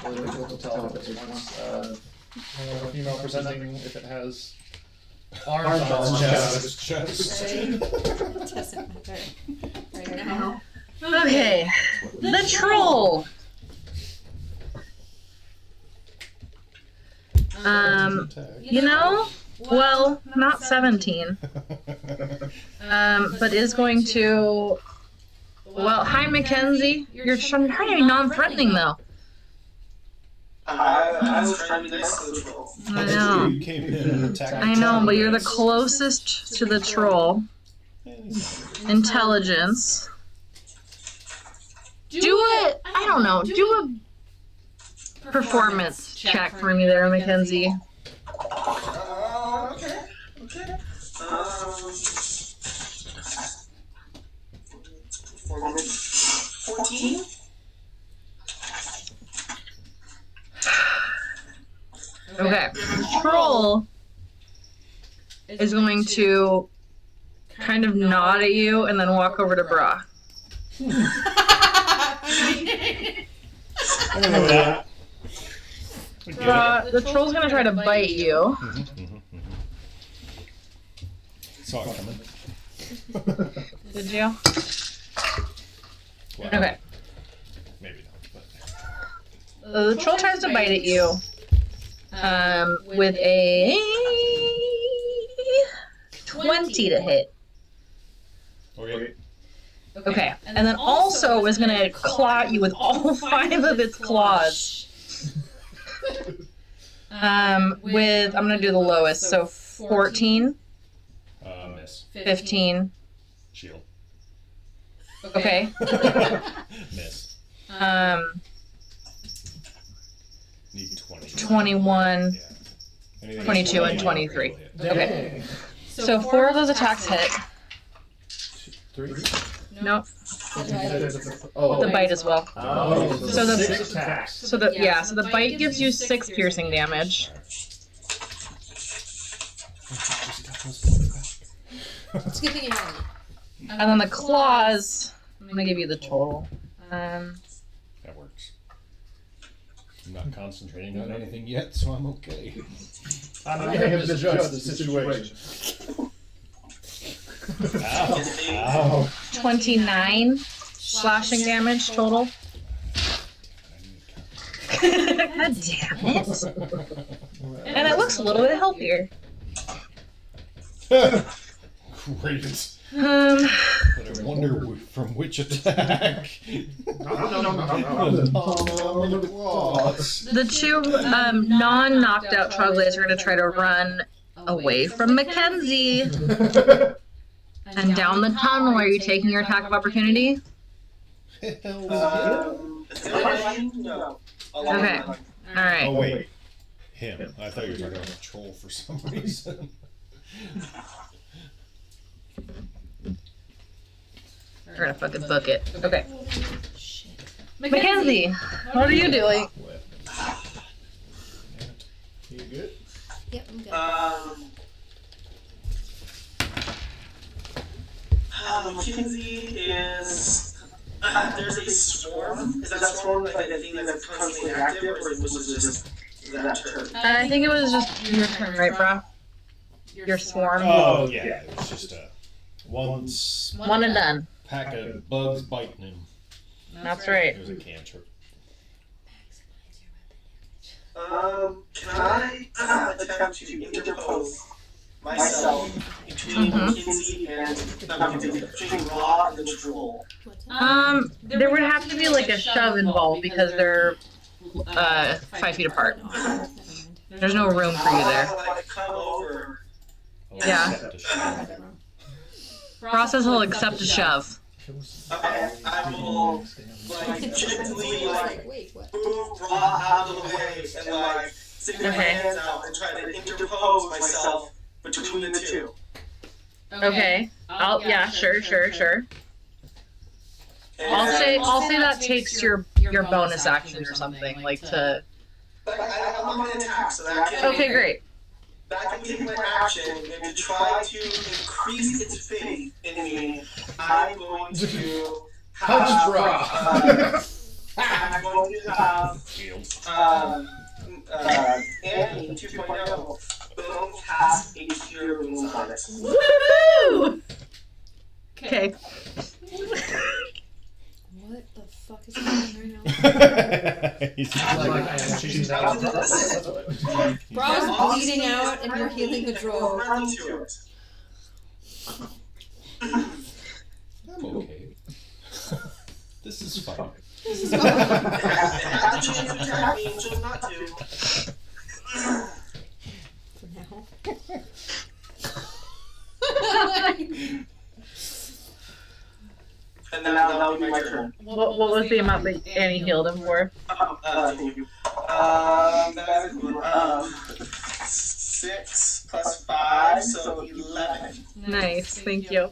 We'll tell if it wants female presenting if it has arms on its chest. It doesn't matter. Right now. Okay. The troll. You know, well, not 17. But is going to. Well, hi, Mackenzie. You're trying to be non-threatening, though. I was trying to be nice to the troll. I know. You came in and attacked I know, but you're the closest to the troll. Intelligence. Do it. I don't know. Do a performance check for me there, Mackenzie. Okay. 14? Okay. Troll is going to kind of nod at you and then walk over to Bra. I don't know that. Bra, the troll's going to try to bite you. Saw it coming. Did you? Well, Okay. maybe not, but The troll tries to bite at you with a 20 to hit. okay. Okay, and then also is going to claw at you with all 5 of its claws. I'm going to do the lowest, so 14, Miss. 15. Shield. Okay. Miss. Need 20. 21, Yeah. Anything 22, and 20 23. will hit. Okay. So 4 of those attacks hit. 3? Nope. Oh. The bite as well. Oh, So the- 6 attacks. So the bite gives you 6 piercing damage. It's a good thing you have me. And then the claws, I'm going to give you the total. That works. I'm not concentrating on anything yet, so I'm okay. I'm not going to judge the situation. Ow. 29 slashing damage total. God damn it. And it looks a little bit healthier. Great. But I wonder from which attack. The 2 non-knocked out troglodytes are going to try to run away from Mackenzie. And down the tunnel, are you taking your attack of opportunity? No. Okay. Alright. Oh wait, him. I thought you were talking about the troll for some reason. We're gonna fucking book it. Okay. Mackenzie, what are you doing? You good? Yep, I'm good. Mackenzie is. There's a swarm. Is that swarm like a thing that's constantly active, or was it just that turn? I think it was just your turn, right, bro? Your swarm. Oh yeah, it was just a one One and done. pack of bugs biting him. That's right. It was a cantrip. Can I attempt to interpose myself between Mackenzie and between Raw and the troll? There would have to be like a shove involved because they're 5 feet apart. There's no room for you there. Like come over. Yeah. Ross says he'll accept a shove. Okay, I will like gently like wait, what? move Bra out of the way and like stick my hands out and try to interpose myself between the two. Okay. Yeah, sure. And I'll say that takes your bonus action or something, like to. I'm not gonna attack, so that can Okay, great. that can take my action and to try to increase its faith in me. I'm going to Punch have Bra. I'm going to have Annie 2.0 boom cast a cure wounds on it. Woo! Okay. What the fuck is happening right now? He's She's I'll do this. Bra's bleeding out and you're healing the droll. Run to it. I'm okay. This is fun. It had the chance to attack me and chose not to. For now. And then that'll be my turn. What was the amount that Annie healed him for? Thank you. That is good. 6 plus 5, so 11. Nice, thank you.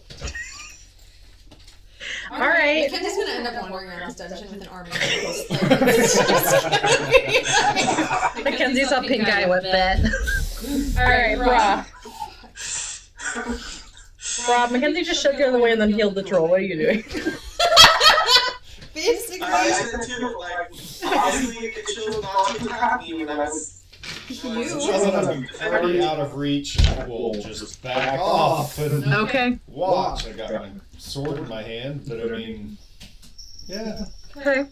All right. Mackenzie's gonna end up wandering around this dungeon with an army. Mackenzie's a pink guy with that. Alright, Bra. Bra, Mackenzie just shoved you out of the way and then healed the troll. What are you doing? Basically. I said too, like, obviously it chose not to attack me when I was. I'm very out of reach. I will just back off and Okay. watch. I got my sword in my hand, but I mean, yeah. Okay.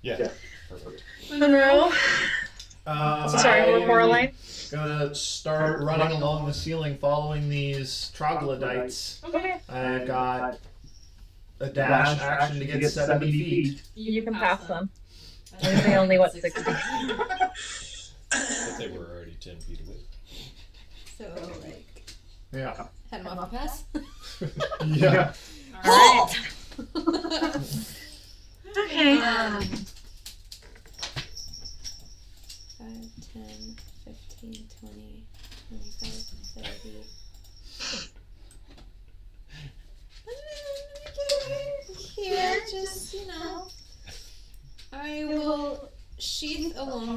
Yeah. Perfect. Monroe. Sorry, Coraline. Gonna start running along the ceiling following these troglodytes. Okay. I've got a dash action to get 70 feet. You can pass them. They only, 60? But they were already 10 feet away. So, like, Yeah. head him off a pass. Yeah. Alright. Okay. 5, 10, 15, 20, 25, 30. Here, just, I will sheath a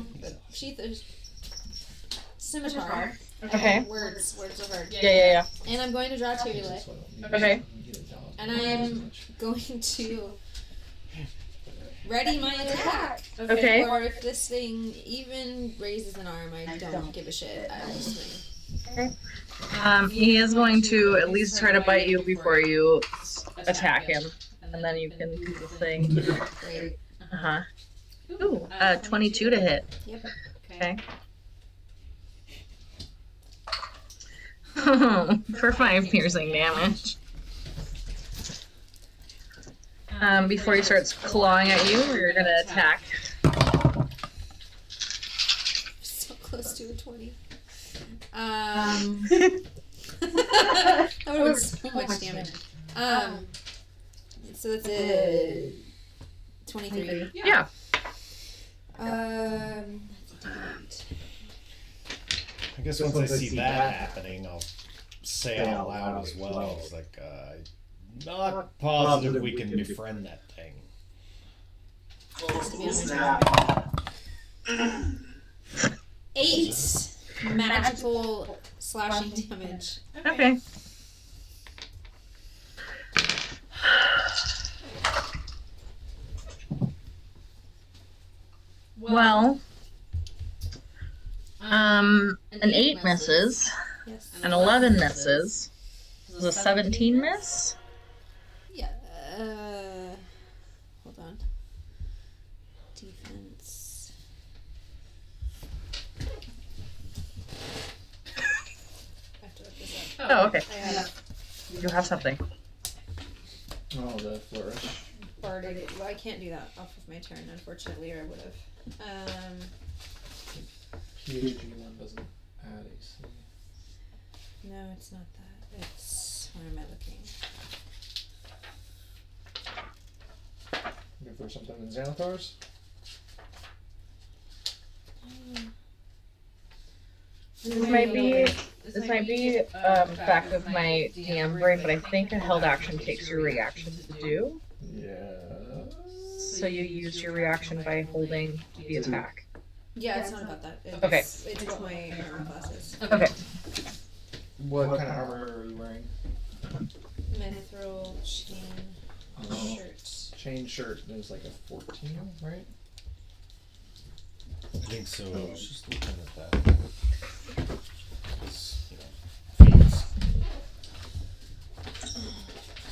scimitar. Okay. Words are hard. Yeah. And I'm going to draw to relay. Okay. And I'm going to ready my attack. Okay. Or if this thing even raises an arm, I don't give a shit. I will swing. He is going to at least try to bite you before you attack him. And then you can do the thing. Great. Uh-huh. Ooh, 22 to hit. Yep. Okay. For 5 piercing damage. Before he starts clawing at you, you're gonna attack. So close to a 20. That would have been so much damage. So that's a 23. Yeah. I guess once I see that happening, I'll say out loud as well. It's like, not positive we can befriend that thing. Who's that? 8 magical slashing damage. Okay. Well, an 8 misses, Yes. an 11 misses. Does a 17 miss? Yeah. Hold on. Defense. I have to look this up. Oh, okay. I have You have something. Oh, the flourish. bardic. Well, I can't do that off of my turn, unfortunately, or I would have. PhD one doesn't add AC. No, it's not that. It's where am I looking? If there's something in Xanathar's. This might be back of my DM brain, but I think a held action takes your reaction to do. Yeah. So you use your reaction by holding the attack. Yeah, it's not about that. It's, Okay. It's what my armor class is. Okay. What kind of armor are you wearing? Mithril, chain, shirts. Chain shirt is like a 14, right? I think so. I was just looking at that. It's, feats.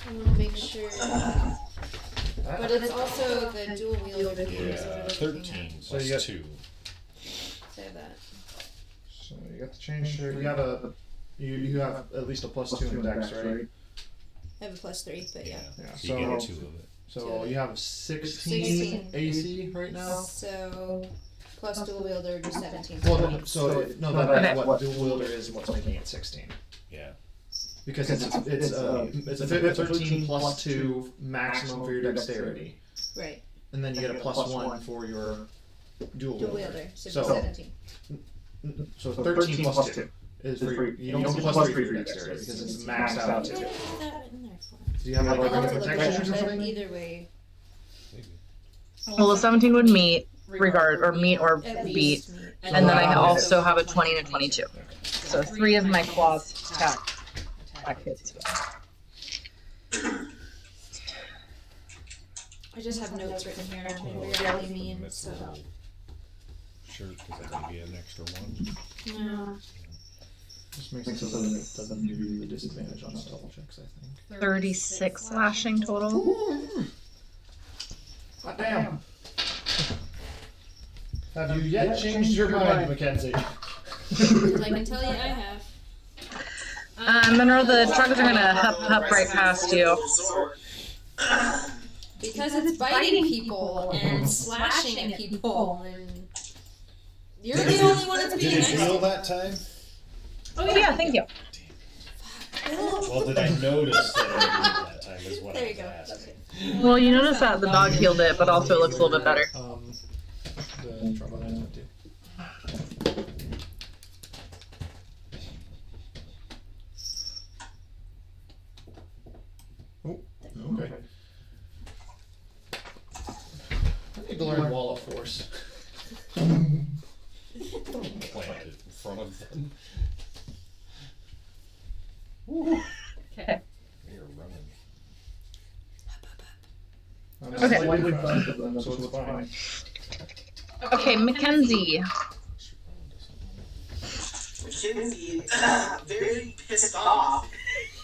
I want to make sure. But it's also the dual wielder piece. Yeah, 13 So plus you got- 2. Say that. So you got the chain shirt. You have you have at least a +2 in dex, right? I have a +3, but yeah. Yeah. So you get 2 of it. So you have 16 AC right now. So plus dual wielder do 17. Well, so no, that's what dual wielder is and what's making it 16. Yeah. Because it's a 13 plus 2 maximum for your dexterity, Right. and then you get a +1 for your dual Dual wielder. wielder. So, So- 17. So 13 plus 2 is for your, you don't get +3 for your dexterity because it's maxed out at What 2. did I have that written there for? Do you have like I'll a have to look protection it or up, but something? either way. Maybe. Well, the 17 would meet meet or At beat, least me. and then I also have a 20 and a 22. So 3 of my claws attack hits. I just have notes written here. They're really mean. That's So. a little shirt because that may be an extra 1. No. Just makes it so that it doesn't give you the disadvantage on stealth checks, I think. 36 slashing total. Hot damn! Have you yet changed your mind, Mackenzie? I can tell you I have. Monroe, the truckers are gonna hup right past you. Because it's biting people and slashing at people and you're the only one that's Did being it nice. heal that time? Oh yeah, thank you. Well, did I notice that I healed that time is what There I you was go. asking. Okay. Well, you notice that the dog healed it, but also it looks a little bit better. The trouble I went to. Oh, okay. I need to learn Wall of Force. Plant it in front of them. Okay. You're running. I'm Okay. slightly faster than them, so it's fine. Okay, Mackenzie. Mackenzie, very pissed off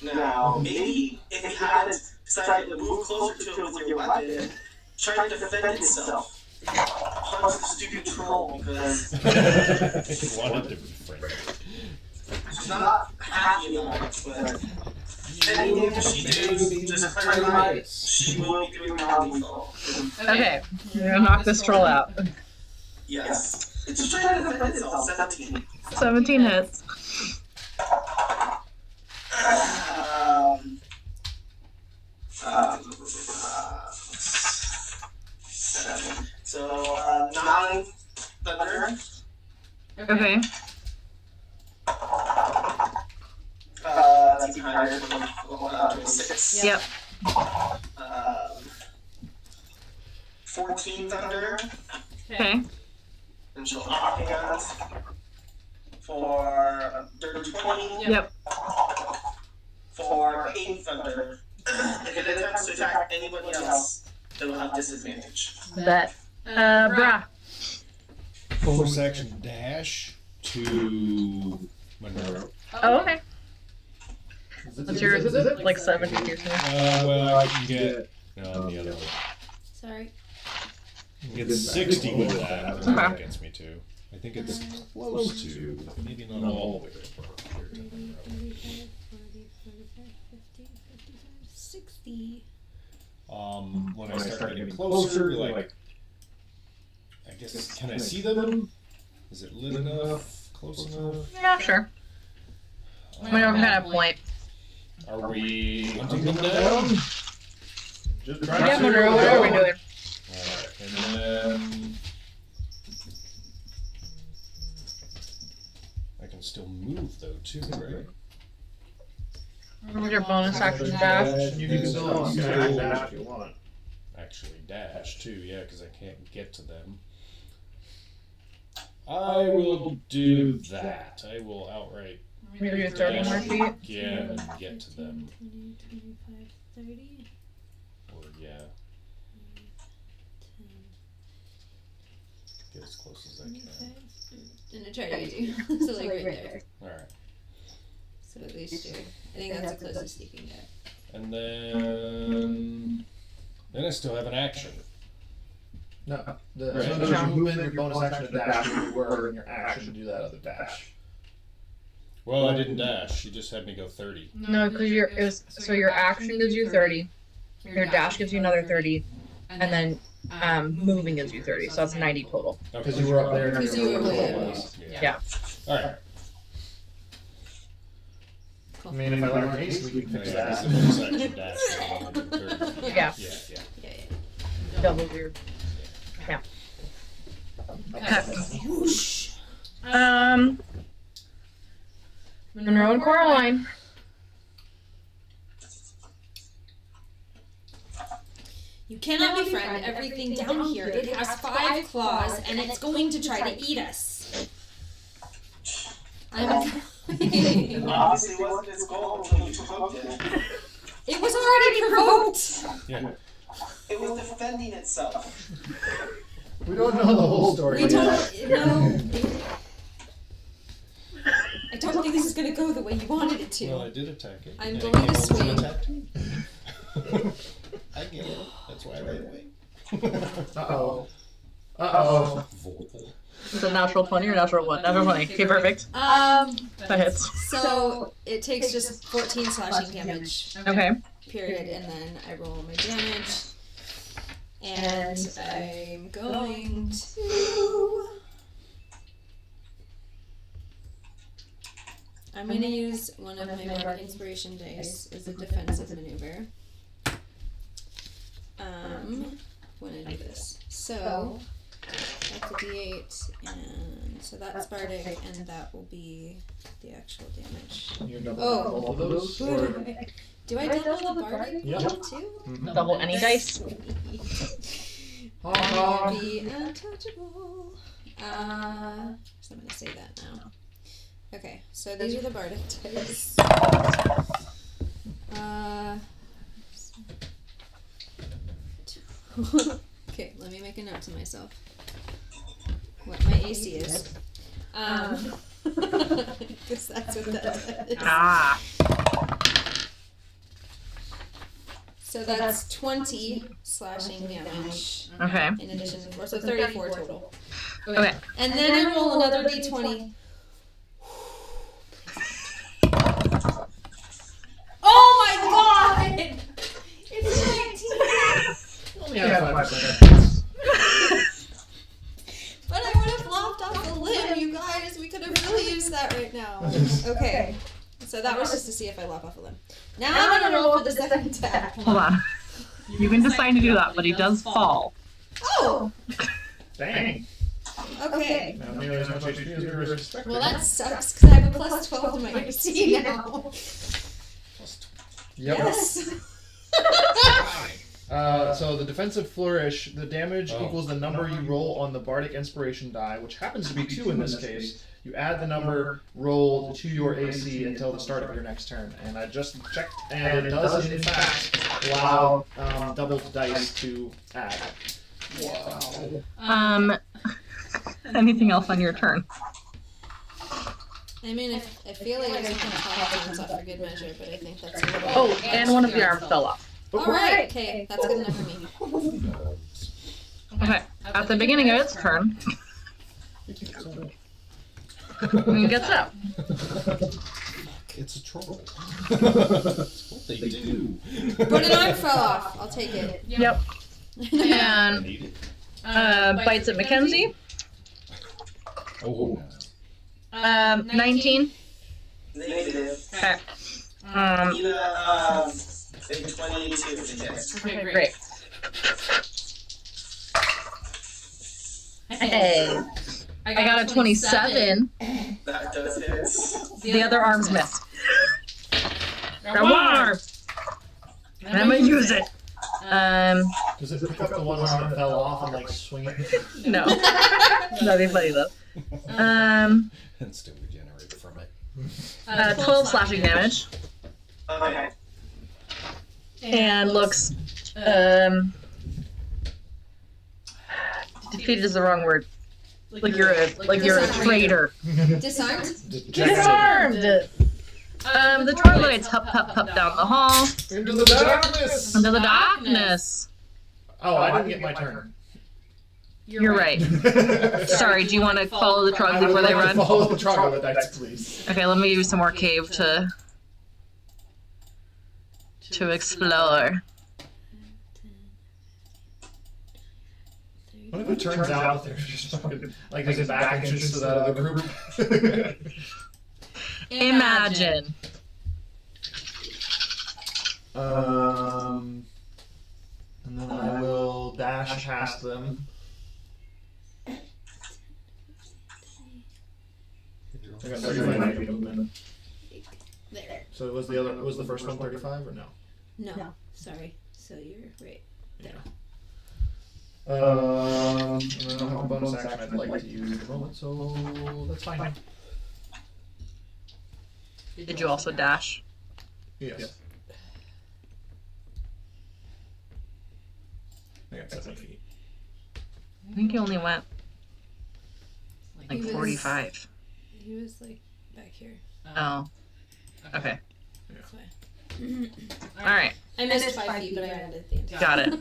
now. Maybe if you hadn't decided to move closer to it with your weapon, trying to defend itself. Punch the stupid troll because It wanted to be friendly. she's not happy about it, but any damage she does, just clarify, she will be doing non-lethal. Okay, you're gonna knock this troll out. Yes. It's just trying to defend itself. 17. 17 hits. Seven. So, 9 thunder. Okay. That's even higher than 26. Yep. 14 thunder. Okay. And she'll offhand for dirty 20. Yep. For 8 thunder. If it attempts to attack anybody else, it will have disadvantage. Bet. Brah. Full section dash to Monroe. Oh, okay. What's yours? Is it like 70 or something? Well, I can get no, the other one. Sorry. I can get 60 with that. That's what it gets me to. I think it's close to, maybe not all the way to Monroe. 60. When I start getting closer, like, I guess, can I see them? Is it lit enough? Close enough? Yeah, sure. Whatever kind of point. Are we hunting them down? Just Yeah, Monroe, what are we doing? can still move though too, right? What's your bonus action dash? You can still dash if you want. Actually, dash too, yeah, because I can't get to them. I will do that. I will outright Maybe you're 30 more feet. again and get to them. 20, 25, 30. Or yeah, get as close as I can. And I try to get you. So like right there. All right, So at least you're. I think that's the closest you can get. and then I still have an action. No, Right. so your movement, your bonus action to dash, you were in your action to do that other dash. Well, I didn't dash. She just had me go 30. No, because your action gives you 30, your dash gives you another 30, and then moving gives you 30. So that's 90 total. Because you were up there. Because you were way up. Yeah. All right. I mean, if I learn haste, we can Yeah, fix that's that. the bonus action dash. So I'm gonna do 30. Yeah. Yeah. Double your. Yeah. Monroe and Coraline. You cannot befriend everything down here. It has 5 claws and it's going to try to eat us. I'm Obviously, wasn't its goal until you provoked it. It was already provoked. Yeah. It was defending itself. We don't know the whole story We yet. don't know. I don't think this is going to go the way you wanted it Well, to. I did attack it. I'm and going it to came over swing. and attacked me. I get it. That's why I ran away. Uh-oh. Uh-oh. Vorpal. Is it natural 20 or natural what? Natural 20. Okay, perfect. That hits. So it takes just 14 slashing damage. Okay. Period, and then I roll my damage. And I'm going to. I'm going to use one of my Bardic Inspiration dice as a defensive maneuver. When I do this. So, that's a d8, and so that's Bardic, and that will be the actual damage. You're double Oh. both of those? Or... Do I double the Bardic Yep. one too? Double any dice. Be untouchable. So I'm gonna say that now. Okay, so these are the Bardic dice. Okay, let me make a note to myself. What my AC is. Because that's what that is. Ah. So that's 20 slashing damage. Okay. In addition to 4, so 34 total. Okay. And then I roll another d20. Oh my god! It's 19! Only have 5 seconds. But I would have lopped off a limb, you guys. We could have really used that right now. Okay. So that was just to see if I lop off a limb. Now I'm gonna roll for the second attack. Hold on. You can decide to do that, but he does fall. Oh! Dang. Okay. Now, nearly as much HP as your respect. Well, that sucks because I have a plus 12 to my AC now. Yep. Yes. So the defensive flourish, the damage equals the number you roll on the Bardic Inspiration die, which happens to be 2 in this case. You add the number rolled to your AC until the start of your next turn. And I just checked, and it does in fact allow doubled dice to add. Wow. Anything else on your turn? I mean, I feel like I can talk things up for good measure, but I think that's a little... Oh, and one of your arms fell off. Alright, okay, that's good enough for me. Okay. At the beginning of its turn, it gets up. It's a troll. That's what they do. But an arm fell off. I'll take it. Yep. And Need it. bites at Mackenzie. Oh, 19. Negative. Okay. Need a 22 to hit. Okay, great. Great. Hey. I got a 27. That does hit. The other arm's missed. Got one arm. And I'm gonna use it. Does it pick up the one arm that fell off and like swing it? No. That'd be funny though. And still regenerate from it. 12 slashing damage. Okay. And looks, defeated is the wrong word. Like you're a traitor. Disarmed? Disarmed! The troglodytes hup down the hall. Into the darkness! Into the darkness. Oh, I didn't get my turn. You're right. Sorry, do you want to follow the trog before they run? Follow the troglodytes, please. Okay, let me give you some more cave to explore. What if it turns out that there's just fucking, like, there's a back entrance to that other group? Imagine. And then I will dash past them. I got 35 feet movement. There. So was the first one 35 or no? No. Sorry. So you're right. There. And then I have a bonus action I'd like to use at the moment, so that's fine. Did you also dash? Yes. I got 7 feet. I think you only went like He was- 45. He was like back here. Oh. Okay. That's why. Alright. I missed 5 feet, but I added at the end. Got it.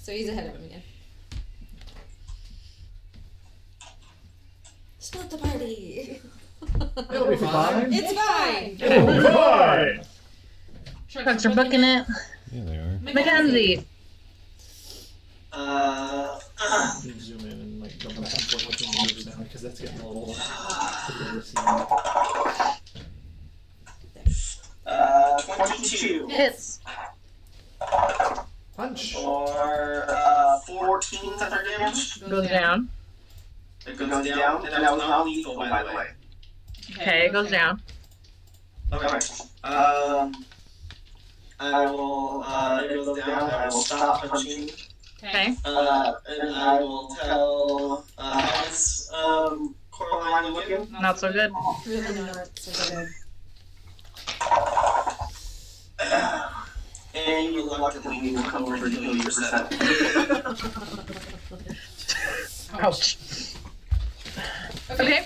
So he's ahead of him again. Split the party. It'll be fine. It's fine. It'll be fine. Trucks are booking it. Yeah, they are. Mackenzie. You can zoom in and like jump back and forth between the moves now because that's getting a little difficult to see. 22 Hits. Punch. or 14 thunder damage. Goes down. It goes down, and that was not lethal, by the way. Okay, it goes down. Okay. I will, it goes down, I will stop punching. Okay. And I will tell, Alice, Coraline looking. Not so good. Really not so good. And you reluctantly will come over to heal yourself. Ouch. Okay.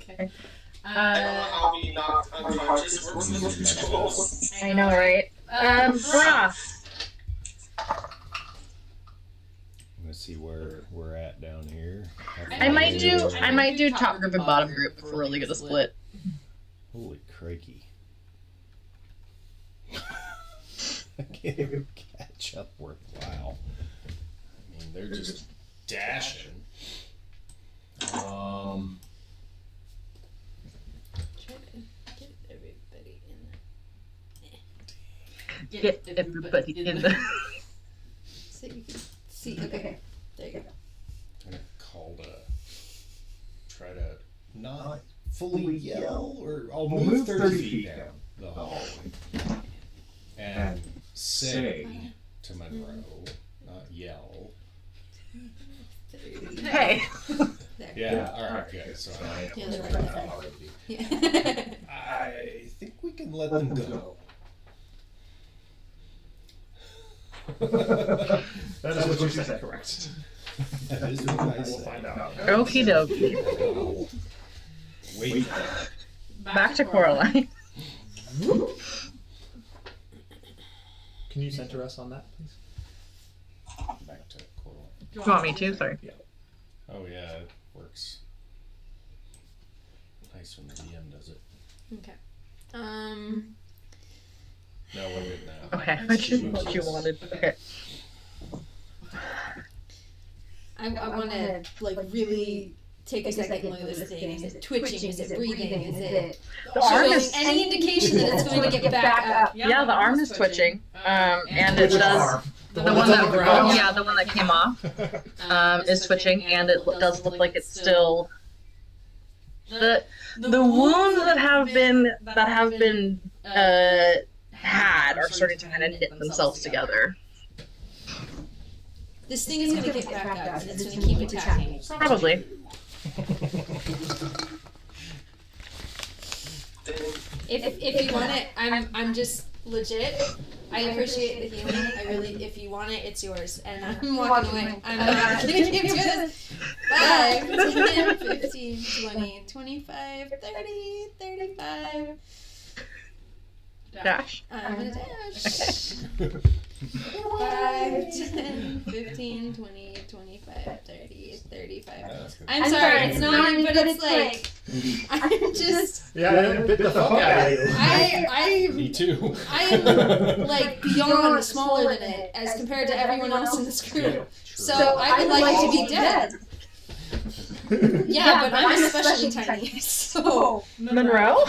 Okay. I don't know how we knocked unconscious works with controls. I know, right? Brah. I'm gonna see where we're at down here. I might do top group and bottom group if we're really gonna split. Holy crikey. I can't even catch up worthwhile. I mean, they're just dashing. Try to get everybody in there. Get everybody in the. So you can see. Okay. There you go. I'm gonna call to try to not fully yell, or I'll move 30 feet down the hallway and say to Monroe, not yell. Hey. There. Yeah, alright, good. So I Yeah, they're right there. already. Yeah. I think we can let them go. That is what you said, correct. That is what I We'll said. find out. Okie dokie. Wait. Back to Coraline. Can you center us on that, please? Back to Coraline. Do you want me to? Sorry. Oh yeah, it works. Nice when the DM does it. Okay. No, we're good now. Okay. What you wanted. Okay. I want to like really take a second look at this thing. Is it twitching? Is it breathing? Is it The arm showing is any indication that it's going to get back up? yeah, the arm is twitching. And it does The one one that's on the ground? yeah, the one that came off, is twitching, and it does look like it's still the wounds that have been had are starting to kind of knit themselves together. This thing is gonna get back up, and it's gonna keep attacking. Probably. If you want it, I'm just legit. I appreciate the healing. I really, if you want it, it's yours. And I'm walking away. I'm not gonna give you this. 5, 10, 15, 20, 25, 30, 35. Dash. I'm gonna dash. 5, 10, 15, 20, 25, 30, 35. I'm sorry, it's not, but it's like, I'm just, Yeah, it bit the fuck out of you. Me too. I am like beyond smaller than it as compared to everyone else in this crew. So I would like to be dead. Yeah, but I'm especially tiny. So Monroe?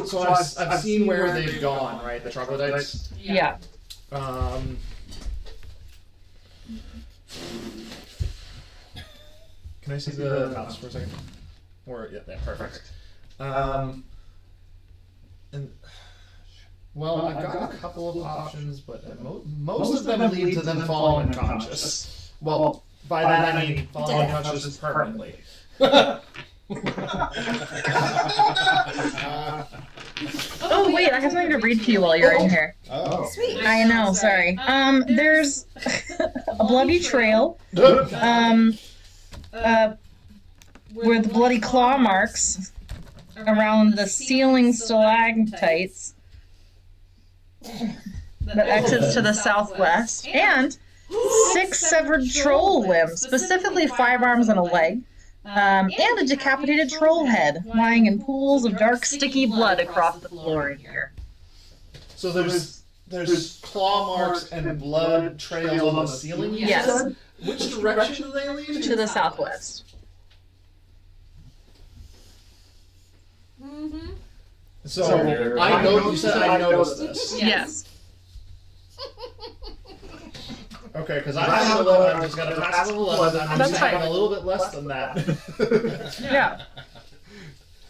So I've seen where they've gone, right? The troglodytes. Yeah. Can I see the mouse for a second? Or yeah, perfect. And well, I've got a couple of options, but most of them lead to them falling unconscious. Well, by that I mean falling unconscious permanently. Oh wait, I have something to read to you while you're in here. Oh. sweet. I know, sorry. There's a bloody trail, with bloody claw marks around the ceiling stalactites that exits to the southwest, and 6 severed troll limbs, specifically 5 arms and a leg. And a decapitated troll head lying in pools of dark, sticky blood across the floor in here. So there's claw marks and blood trails on the ceiling. you Yes. said? Which direction do they lead? To the southwest. Mm-hmm. So I know you said I noticed this. Yes. Okay, because I have 11. I'm just gonna pass with 11. I'm That's just fine. having a little bit less than that. Yeah.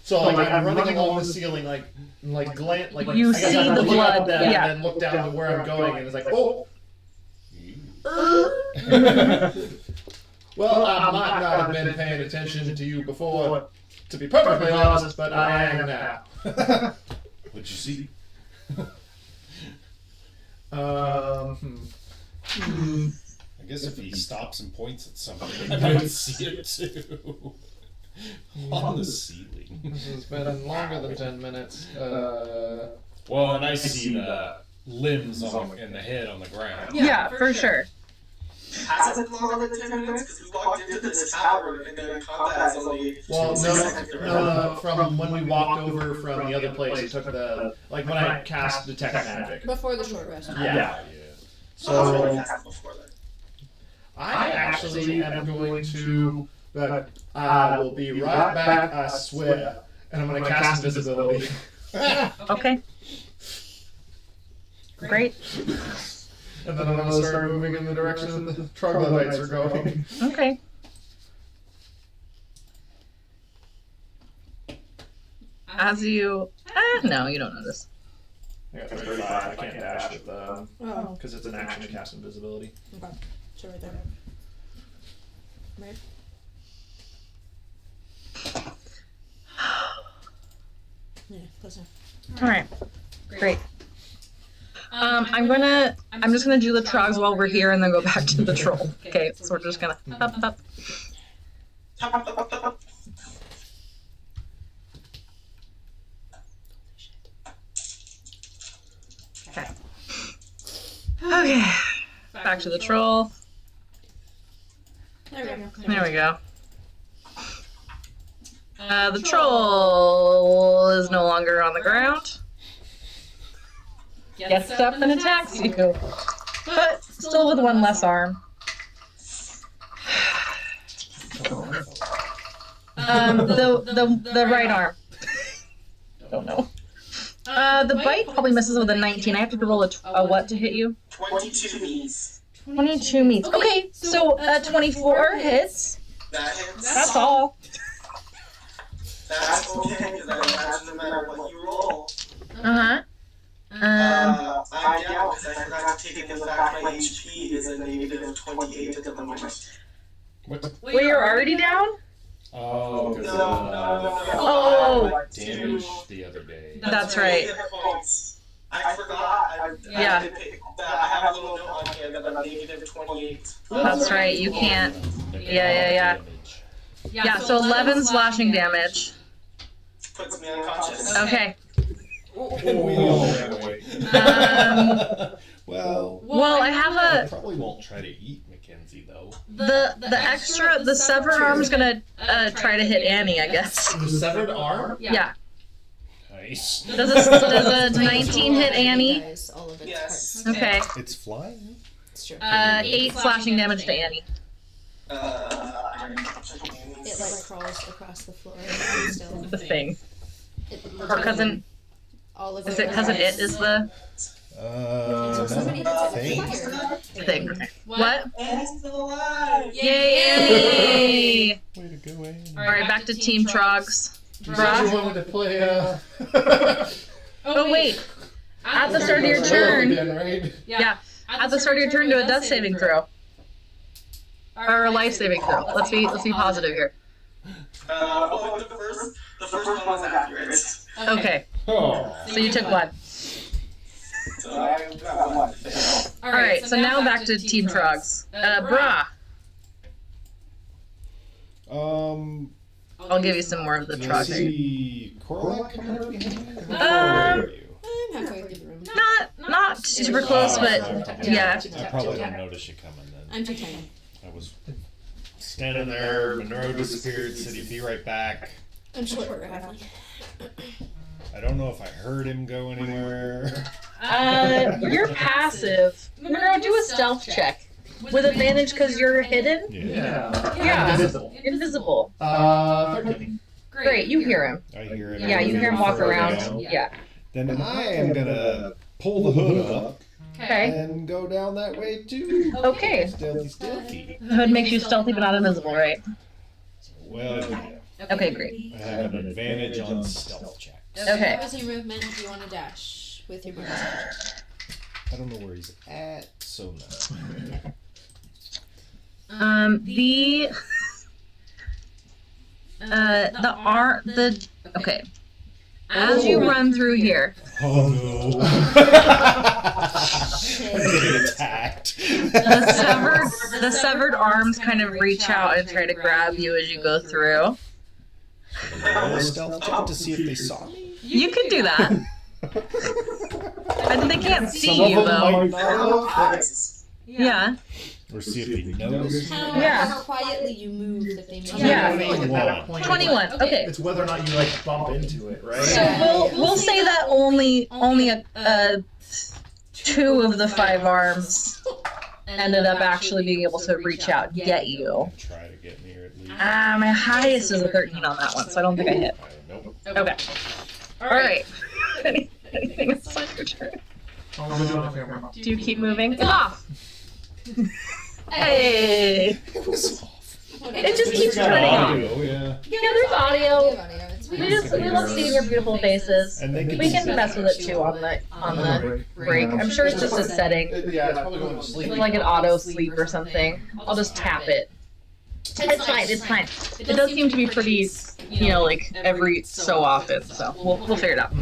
So like I'm running along the ceiling, like glance, like You I guess see I have to the look up blood, them yeah. and then look down to where I'm going, and it's like, oh. Well, I might not have been paying attention to you before, to be perfectly honest, but I am now. What'd you see? I guess if he stops and points at something, you would see it too. On the ceiling. This has been longer than 10 minutes. Well, and I see the limbs in the head on the ground. Yeah, for sure. Has it been longer than 10 minutes? Because we walked into this tower and then combat is only Well, 2 no, seconds around. no, from when we walked over from the other place, it took like when I cast Detect Magic. Before the short rest. Yeah. So, So before that. I actually am going to, but I will be right back, I swear, and I'm going to cast Invisibility. Okay. Great. And then I'm going to start moving in the direction that the troglodytes are going. Okay. As you... no, you don't notice. I got 35, I can't dash with Oh, because it's an action to cast Invisibility. okay. So right there. Right. Yeah, close enough. All right. Great. I'm just gonna do the trogs while we're here and then go back to the troll. Okay, so we're just gonna up. Okay. Okay. Back to the troll. There we go. There we go. The troll is no longer on the ground. Gets up and attacks you, but still with one less arm. The right arm. Don't know. The bite probably misses with a 19. I have to roll a what to hit you? 22 meets. 22 meets. Okay, so 24 hits. That hits. That's all. That's okay, because I imagine no matter what you roll. Uh-huh. I'm down because I forgot to take into fact my HP is a negative 28 at the moment. What? Well, you're already down? Oh, because No. Oh. damage the other day. That's right. I forgot. Yeah. I have a little note on here that I'm negative 28. That's right, you can't. Yeah. Yeah, so 11 slashing damage. Puts me unconscious. Okay. Well, I have I a probably won't try to eat Mackenzie though. the severed arm's gonna try to hit Annie, I guess. The severed arm? Yeah. Nice. Does a 19 hit Annie? All of its Yes. parts. Okay. It's flying. It's true. 8 slashing damage to Annie. It like crawls across the floor. Still. The thing. Her cousin. All of Is it cousin it is the Somebody hits it with fire. thing? What? Annie's still alive! Yay! Way to go, Annie. Alright, back to Team Trogs. You said you wanted to play Oh wait. At the start of your turn. Again, right? Yeah. At the start of your turn, do a death saving throw. Or a life saving throw. Let's be positive here. The first one was accurate. Okay. Oh. So you took 1. So I got one. Alright, so now back to Team Trogs. Brah. I'll give you some more of the Do I Trog. see Corlac coming up behind? Um, I'm halfway through the room. Not super close, but yeah. I probably didn't notice you coming then. I'm too tiny. I was standing there, Monroe disappeared, said he'd be right back. I'm short for a halfling. I don't know if I heard him go anywhere. You're passive. Monroe, do a stealth check. With advantage because you're hidden? Yeah. Invisible. 13. Great, you hear him. I hear him. Yeah, you hear him walk further around. down. Yeah. Then I am gonna pull the hood up Okay. and go down that way too. Okay. Stealthy. The hood makes you stealthy but not invisible, right? Well, yeah. Okay, great. I have an advantage on stealth checks. Okay. What was your movement? Do you want to dash with your bonus action? I don't know where he's at, so no. Okay. As you run through here, Oh no. I'm getting attacked. the severed arms kind of reach out and try to grab you as you go through. Roll a stealth check to see if they saw me. You can do that. They can't see Some you of them though. might not have. Eyes. Yeah. Or see if they notice. How quietly you move if they make Yeah. At that point, 21. Okay. It's whether or not you like bump into it, right? So we'll say that only a 2 of the 5 arms ended up actually being able to reach out and get you. Try to get near at least. My highest is a 13 on that one, so I don't think I hit. Nope. Okay. Alright. Anything else on your turn? Do you keep moving? It's off! Hey! It was off. It just keeps turning off. Audio, yeah. Yeah, there's audio. It's We love seeing your beautiful faces. And they We can mess with it too on the break. I'm sure it's just a setting, Yeah, it's probably going to sleep. like an auto sleep or something. I'll just tap it. It's fine. It does seem to be pretty, like every so often. So we'll figure it out.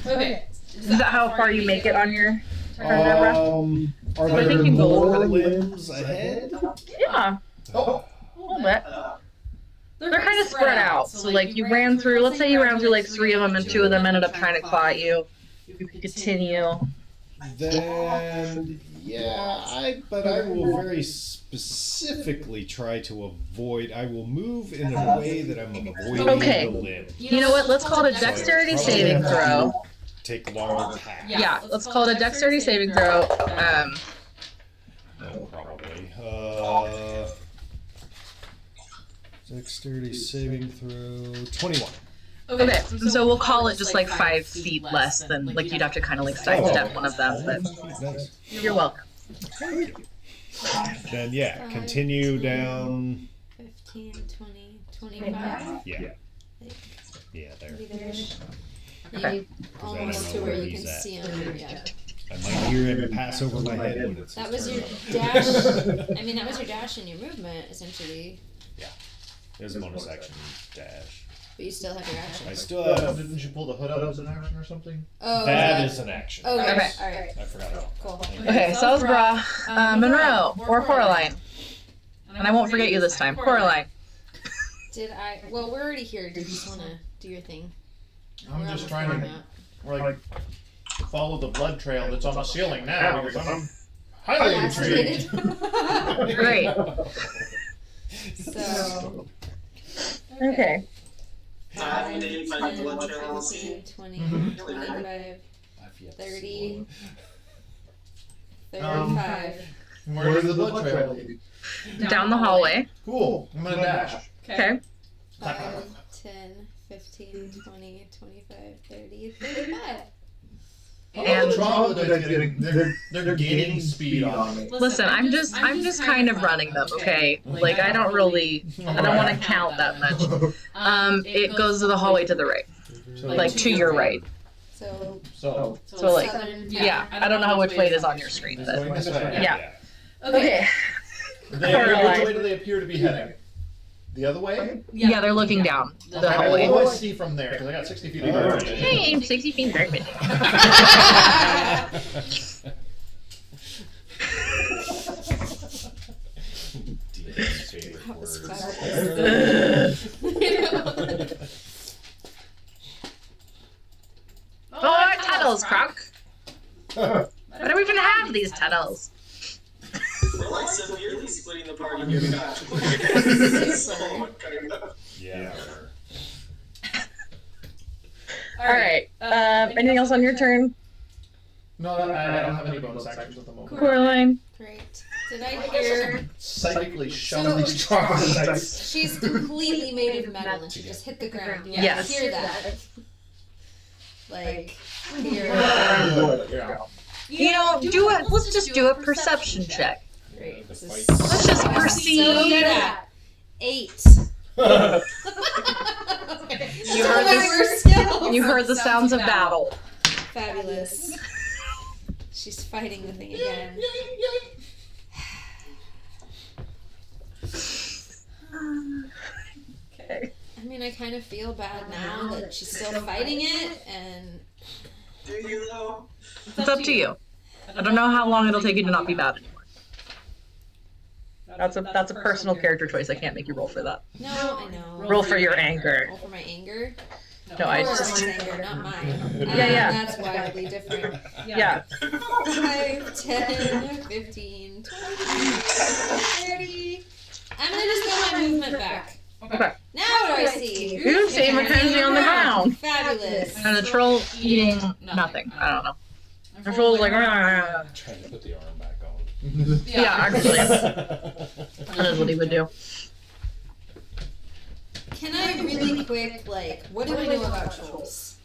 Okay. Is that how far you make it on your turn, Deborah? Are I there think you go more over the- limbs ahead? Yeah, a little bit. They're kind of spread out. So like you ran through. Let's say you ran through like 3 of them, and 2 of them ended up trying to claw at you. You could continue. Then, yeah, but I will very specifically try to avoid. I will move in a way that I'm avoiding Okay. the limb. You know what? Let's call it a dexterity saving throw. Take longer path. Yeah, let's call it a dexterity saving throw. No, probably. Dexterity saving throw 21. Okay, so we'll call it just like 5 feet less than, like, you'd have to kind of like sidestep one of them, but Nice. you're welcome. Then yeah, continue down. 15, 20, 25. Yeah. Yeah, there. Maybe there's Okay. almost to where you can see him. Yeah. I might hear him pass over my head when it's. That his was your turn. dash. I mean, that was your dash and your movement, essentially. There's a bonus action dash. But you still have your action. I still have. Didn't you pull the hood out as an action or something? Oh, That is an action. Okay. Okay. Alright. I forgot about Cool. Okay, Salzbra, Monroe, or Coraline. And I won't forget you this time. Coraline. Did I? Well, we're already here. Did you just want to do your thing? I'm We're just on the trying floor to now. like follow the blood trail that's on the ceiling now because I'm highly intrigued. Fascinated. Great. So, Okay. I didn't find the blood trail on the 15, scene. 20, Mhm. 25, I've yet to 30. see one. 35. Where does the blood trail lead? Down the hallway. Cool. I'm gonna dash. Okay. 5, 10, 15, 20, 25, 30, 35. And the troglodytes getting they're gaining speed on me. Listen, I'm just kind of running them, okay? Like I don't want to count that much. It goes to the hallway to the right, like to your right. So, So So like, southern. yeah, I don't know which way it is on your screen, it's but going this way. yeah. Okay. Which way do they appear to be heading? The other way? Yeah, they're looking down the What hallway. do I see from there? Because I got 60 feet of coverage. Hey, 60 feet very good. Dean's favorite That was words. Oh, tunnels, Croc. Why do we even have these tunnels? We're like severely splitting the party here, guys. So, kind of. Yeah. All right. Anything else on your turn, No, I don't have any bonus actions at the moment. Coraline? Great. Did I hear? Psychically shove these troglodytes. She's completely made of metal and she just hit the ground. You Yes. hear that? Like, hear. Yeah. You know, let's just do a perception check. Great. The This fight. is Let's just so perceive. good at. 8. You heard my this- worst skill. You heard the sounds of battle. Fabulous. She's fighting the thing again. Okay. I mean, I kind of feel bad now that she's still fighting it, and Do you though? It's up to you. I don't know how long it'll take you to not be bad anymore. That's a personal character choice. I can't make you roll for that. no, I know. Roll for your anger. Roll for my anger. No, I Yours just is anger, not mine. Yeah. That's wildly different. yeah. 5, 10, 15, 20, 30. I'm gonna just go my movement back. Okay. Now what do I see? You see Mackenzie on the ground, Fabulous. and the troll eating nothing. I don't know. The troll's like, "Rah." Trying to put the arm back on. Yeah, actually, that is what he would do. Can I really quick, like, what do I know about trolls?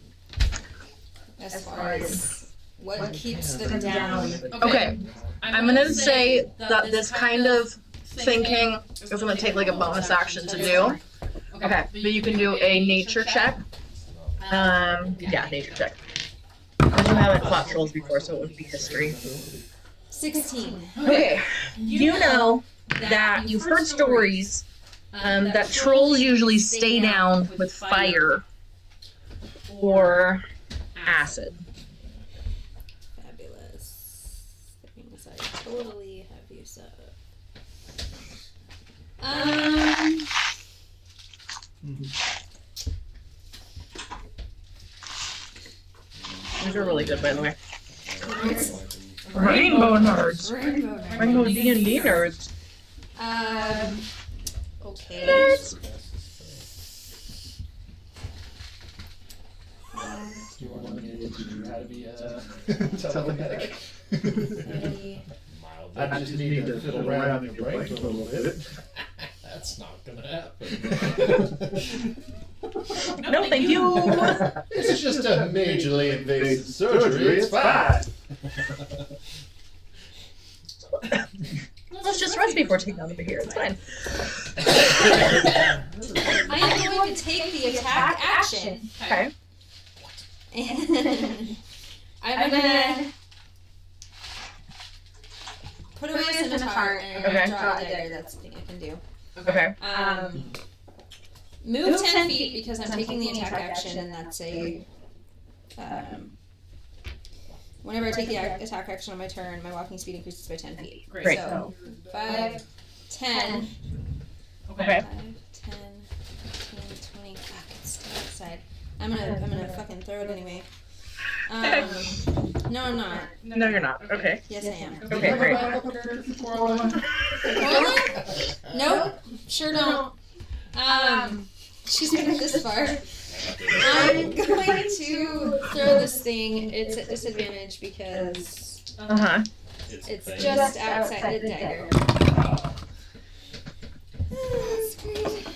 As far as what keeps them down. Okay, I'm gonna say that this kind of thinking is gonna take like a bonus action to do. Okay, but you can do a nature check. Yeah, nature check. You haven't fought trolls before, so it would be history. 16. Okay, you know that you've heard stories that trolls usually stay down with fire or acid. Fabulous. Things I totally have use of. These are really good, by the way. Nerds. Rainbow nerds. Rainbow nerds. Rainbow D&D nerds. Okay. Nerds. Do you want me to teach you how to be telekinetic? 30. Mildly. I just need to fiddle around in your brain for a little bit. That's not gonna happen. No, thank you. It's just a majorly invasive surgery. It's fine. Let's just rest before taking over here. It's fine. I am going to take the attack action. Okay. And I'm gonna put away a scimitar and Okay. draw a dagger. That's something I can do. Okay. Move 10 feet because I'm taking the attack action, and that's a. Whenever I take the attack action on my turn, my walking speed increases by 10 feet. Great. So 5, 10. Okay. 5, 10, 15, 20. Fuck, it's still outside. I'm gonna fucking throw it anyway. No, I'm not. No, you're not. Okay. Yes, I am. Okay, great. Orlin? Nope. Sure don't. She's made it this far. I'm going to throw this thing. It's at disadvantage because Uh-huh. it's just outside the dagger. That's great.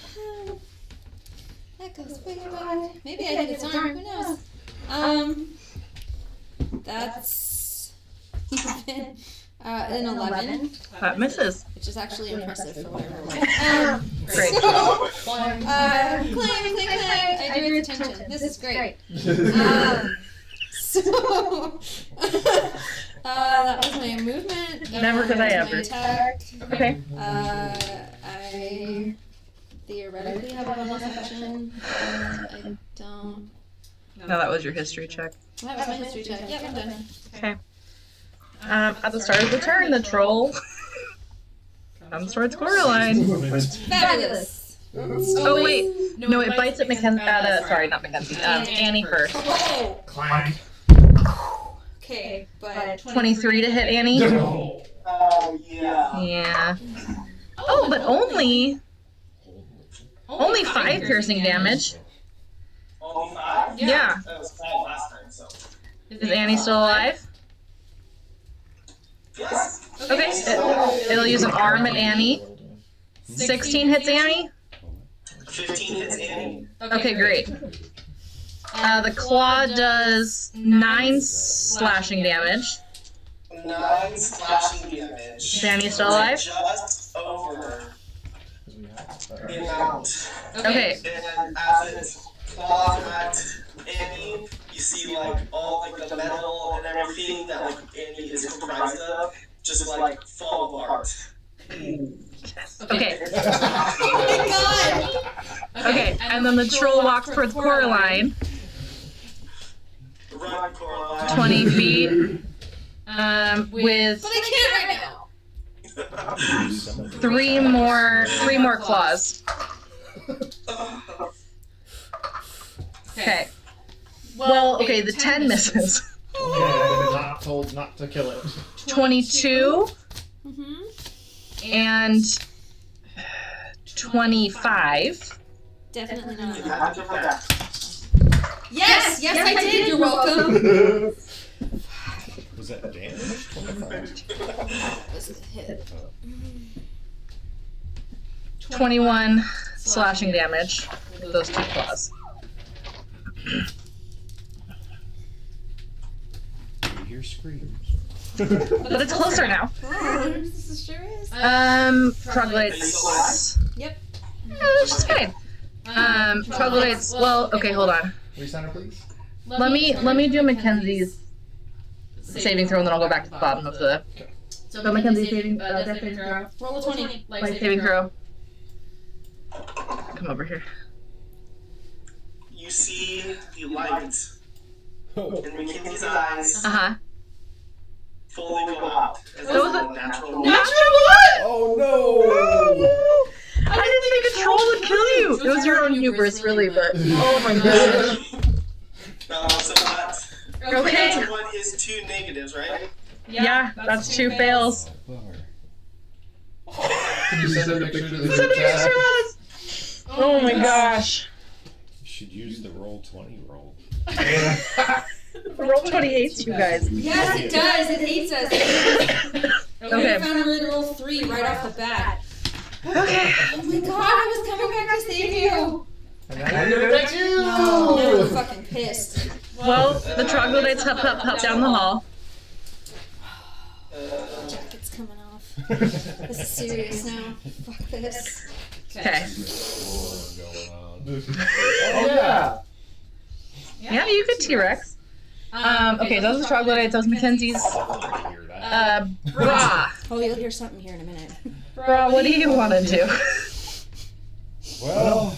That goes way wide. Maybe I hit its arm. Who knows? That's even an 11, That misses. which is actually impressive for whatever. Great. So, clang, clang, clang. I drew its attention. This is great. So, that was my movement. Never could I That was ever. my attack. Okay. I theoretically have a bonus action. I don't. No, that was your history check. That was my history check. Yep, I'm done. Okay. At the start of the turn, the troll comes towards Coraline. Fabulous. Oh wait, no, it bites at Mackenzie. Sorry, not Mackenzie. Annie first. Oh, Clank. okay, but 23 to hit Annie. Yeah. Yeah. Oh, but only 5 piercing damage. Only 5? Yeah. That was 5 last time, so. Is Annie still alive? Yes. Okay. It'll use an arm at Annie. 16 hits Annie. 15 hits Annie. Okay, great. The claw does 9 slashing damage. 9 slashing damage. Is Annie still alive? Just over the amount. Okay. And as it claws at Annie, you see like all like the metal and everything that like Annie is comprised of just like fall apart. Okay. oh my god! Okay. And then the troll walks towards Coraline. Run, Coraline. 20 feet. With But I can't right now. 3 more claws. Okay. Well, okay, the 10 misses. Okay, I've been not told not to kill it. 22 and 25. Definitely You not. have to come back. Yes, I did. You're welcome. Was that damage? 25. Was a hit. 21 slashing damage with those 2 claws. You hear screams. But it's closer now. This sure is. Troglodytes. Yep. She's fine. Troglodytes. Well, okay, hold on. Recenter, please. Let me do Mackenzie's saving throw, and then I'll go back to the bottom of the. So Mackenzie's saving throw. Roll a 20. Life saving throw. Come over here. You see the light Oh. in Mackenzie's eyes Uh-huh. fully go out. As That was a a- natural Natural what? Oh no! I didn't think a troll would kill you. It was your own hubris, really, but oh my gosh. So that Okay. that one is 2 negatives, right? Yeah, that's 2 fails. Can you send a picture to the Send group me a chat? service. Oh my gosh. You should use the roll 20 roll. Roll 20 hates you guys. Yes, it does. It hates us. Okay. I found a way to roll 3 right off the bat. Okay. Oh my god, I was coming back to save you. And now you're gonna attack you! Now I'm fucking pissed. Well, the troglodytes hop down the hall. Jacket's coming off. This is serious now. Fuck this. Okay. Oh yeah! Yeah, you could T-Rex. Okay, those are troglodytes, those Mackenzies. Hear that? Brah. Oh, you'll hear something here in a minute. Brah, what do you want to do? Well,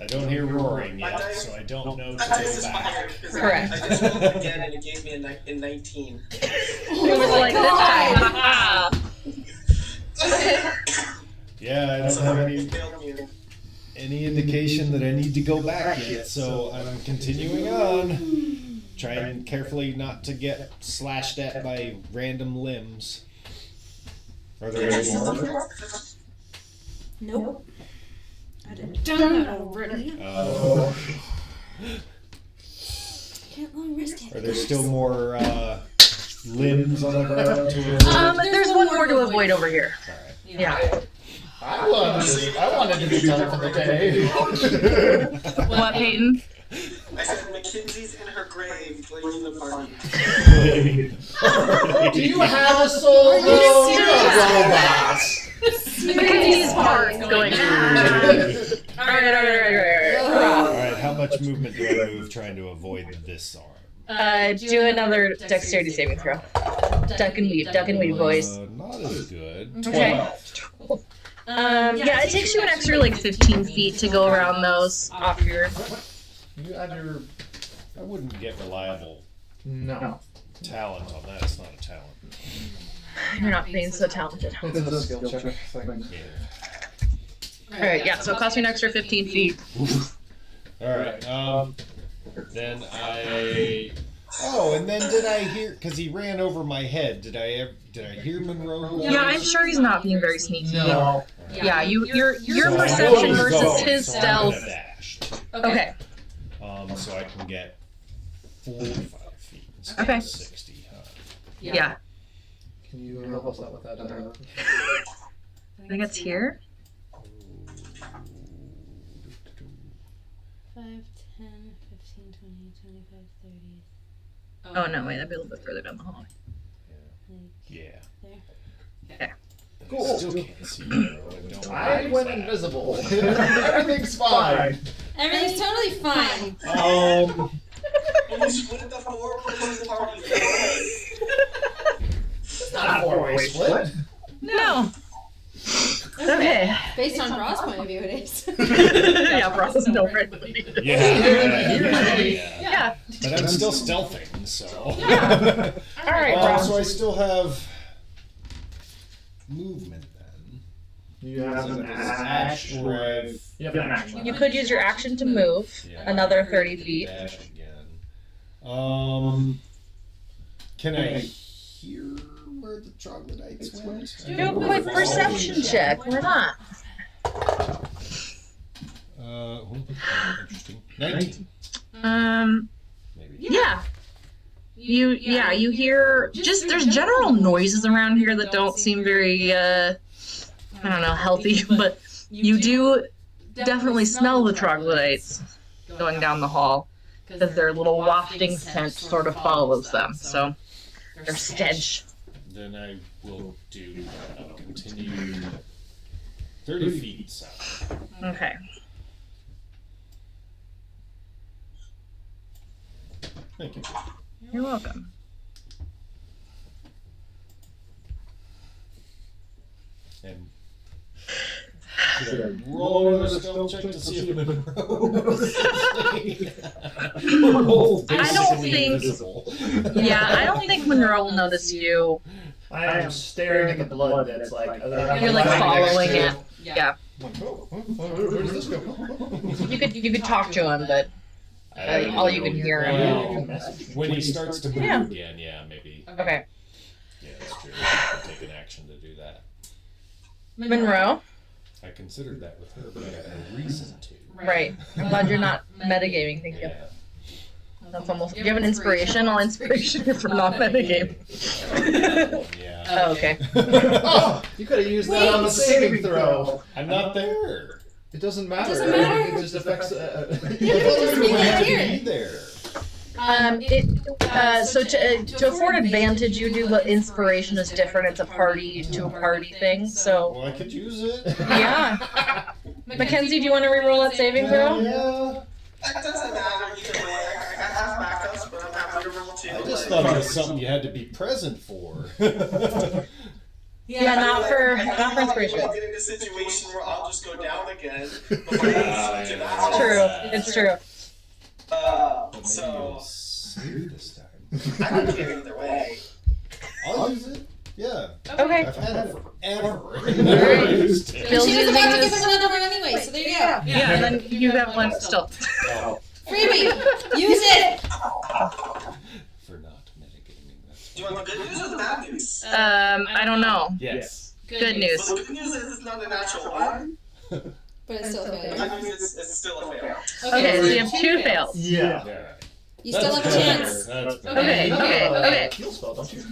I don't hear roaring yet, so I don't know to My dice go is back. fire. 'Cause Correct. I just rolled again and it gave me a 19. It was like this time. Ha Yeah, I don't So have it failed me. any indication that I need to go back yet, so I'm continuing on. Trying carefully not to get slashed at by random limbs. Are there any more? Nope. I'd have done that already. Can't long rest yet. Are there still more limbs on the ground to avoid? There's one more to avoid over here. Alright. Yeah. I wanted to be done for the day. What, Peyton? I said Mackenzie's in her grave, blaming the party. Do you have a soul? No, you're a robot. Mackenzie's heart going. Alright. Alright, how much movement do I move trying to avoid this arm? Do another dexterity saving throw. Duck and weave, boys. Not as good. Okay. Yeah, it takes you an extra like 15 feet to go around those off your. You add your I wouldn't get reliable no. talent on that. It's not a talent. You're not being so talented. It's a skill check thing. Yeah. Alright, yeah, so it costs you an extra 15 feet. Alright, then I... Oh, and then did I hear... Because he ran over my head. Did I hear Monroe? Yeah, I'm sure he's not being very sneaky. No. Yeah, your So I perception know he's versus going, his so I'm gonna stealth. dash. Okay. So I can get 45 feet instead Okay. of 60, huh? Yeah. Can you help us out with that? I think it's here. 5, 10, 15, 20, 25, 30. Oh no, wait, that'd be a little bit further down the hall. Yeah. Okay. Cool. I still can't see Monroe. and don't I realize went that. invisible. Everything's fine. Everything's totally fine. And you split the 4-person party. It's not a 4-way split. No. Okay. Based on Braw's point of view, it is. Yeah, Bros no friendly. Yeah. Yeah. But I'm still stealthing, so. Alright, So Bros. I still have movement then. You have an action. Or I've You have an action. You could use your action to move Yeah. another 30 feet. dash again. Can I hear where the troglodytes went? Do a quick perception check. Why not? Interesting. 19. Maybe. Yeah. You hear just there's general noises around here that don't seem very I don't know, healthy, but you do definitely smell the troglodytes going down the hall because their little wafting scent sort of follows them. So their stench. Then I will do. I'll continue 30 feet south. Okay. Thank you. You're welcome. And should I roll another stealth check to see if Monroe notices me? I don't think. Yeah, I don't think Monroe will notice you. I am staring at the blood that's like. You're like following it. Yeah. Where does this go? You could talk to him, but all you can hear him. Well, when he starts to move Yeah. again, yeah, maybe. Okay. Yeah, that's true. I'll take an action to do that. Monroe. I considered that with her, but I had no reason to. Right. I'm glad you're not metagaming. Thank you. Yeah. That's almost. Do you have an inspiration? I'll inspiration you for not metagaming. Yeah. Oh, okay. Oh, you could have used that on the saving throw. I'm not there. It doesn't matter. doesn't matter. It just affects. Yeah, but it doesn't make have it to here. be there. So to afford advantage, you do, but inspiration is different. It's a party to a party thing. So Well, I could use it. yeah. Mackenzie, do you want to reroll that saving throw? Yeah. That doesn't matter either way. I have backups, but I'm happy to roll too. I just thought it was something you had to be present for. Yeah, not for inspiration. I'll get in a situation where I'll just go down again. It's true. It's true. So Save this time. I don't care either way. I'll use it. Yeah. Okay. I've had it forever. Bill's She was using about to give this. him another one anyway, so there you go. Yeah, and then you have one still. Freebie! Use it! For not mitigating that. Do you want the good news or the bad news? I don't know. Yes. Good news. Well, the good news is it's not a natural one. But it's still a The failure. good news is it's still a fail. Okay, so you have 2 fails. Yeah. Yeah. You still have a That's chance. better. That's better. Okay, okay. Heal spell, don't you?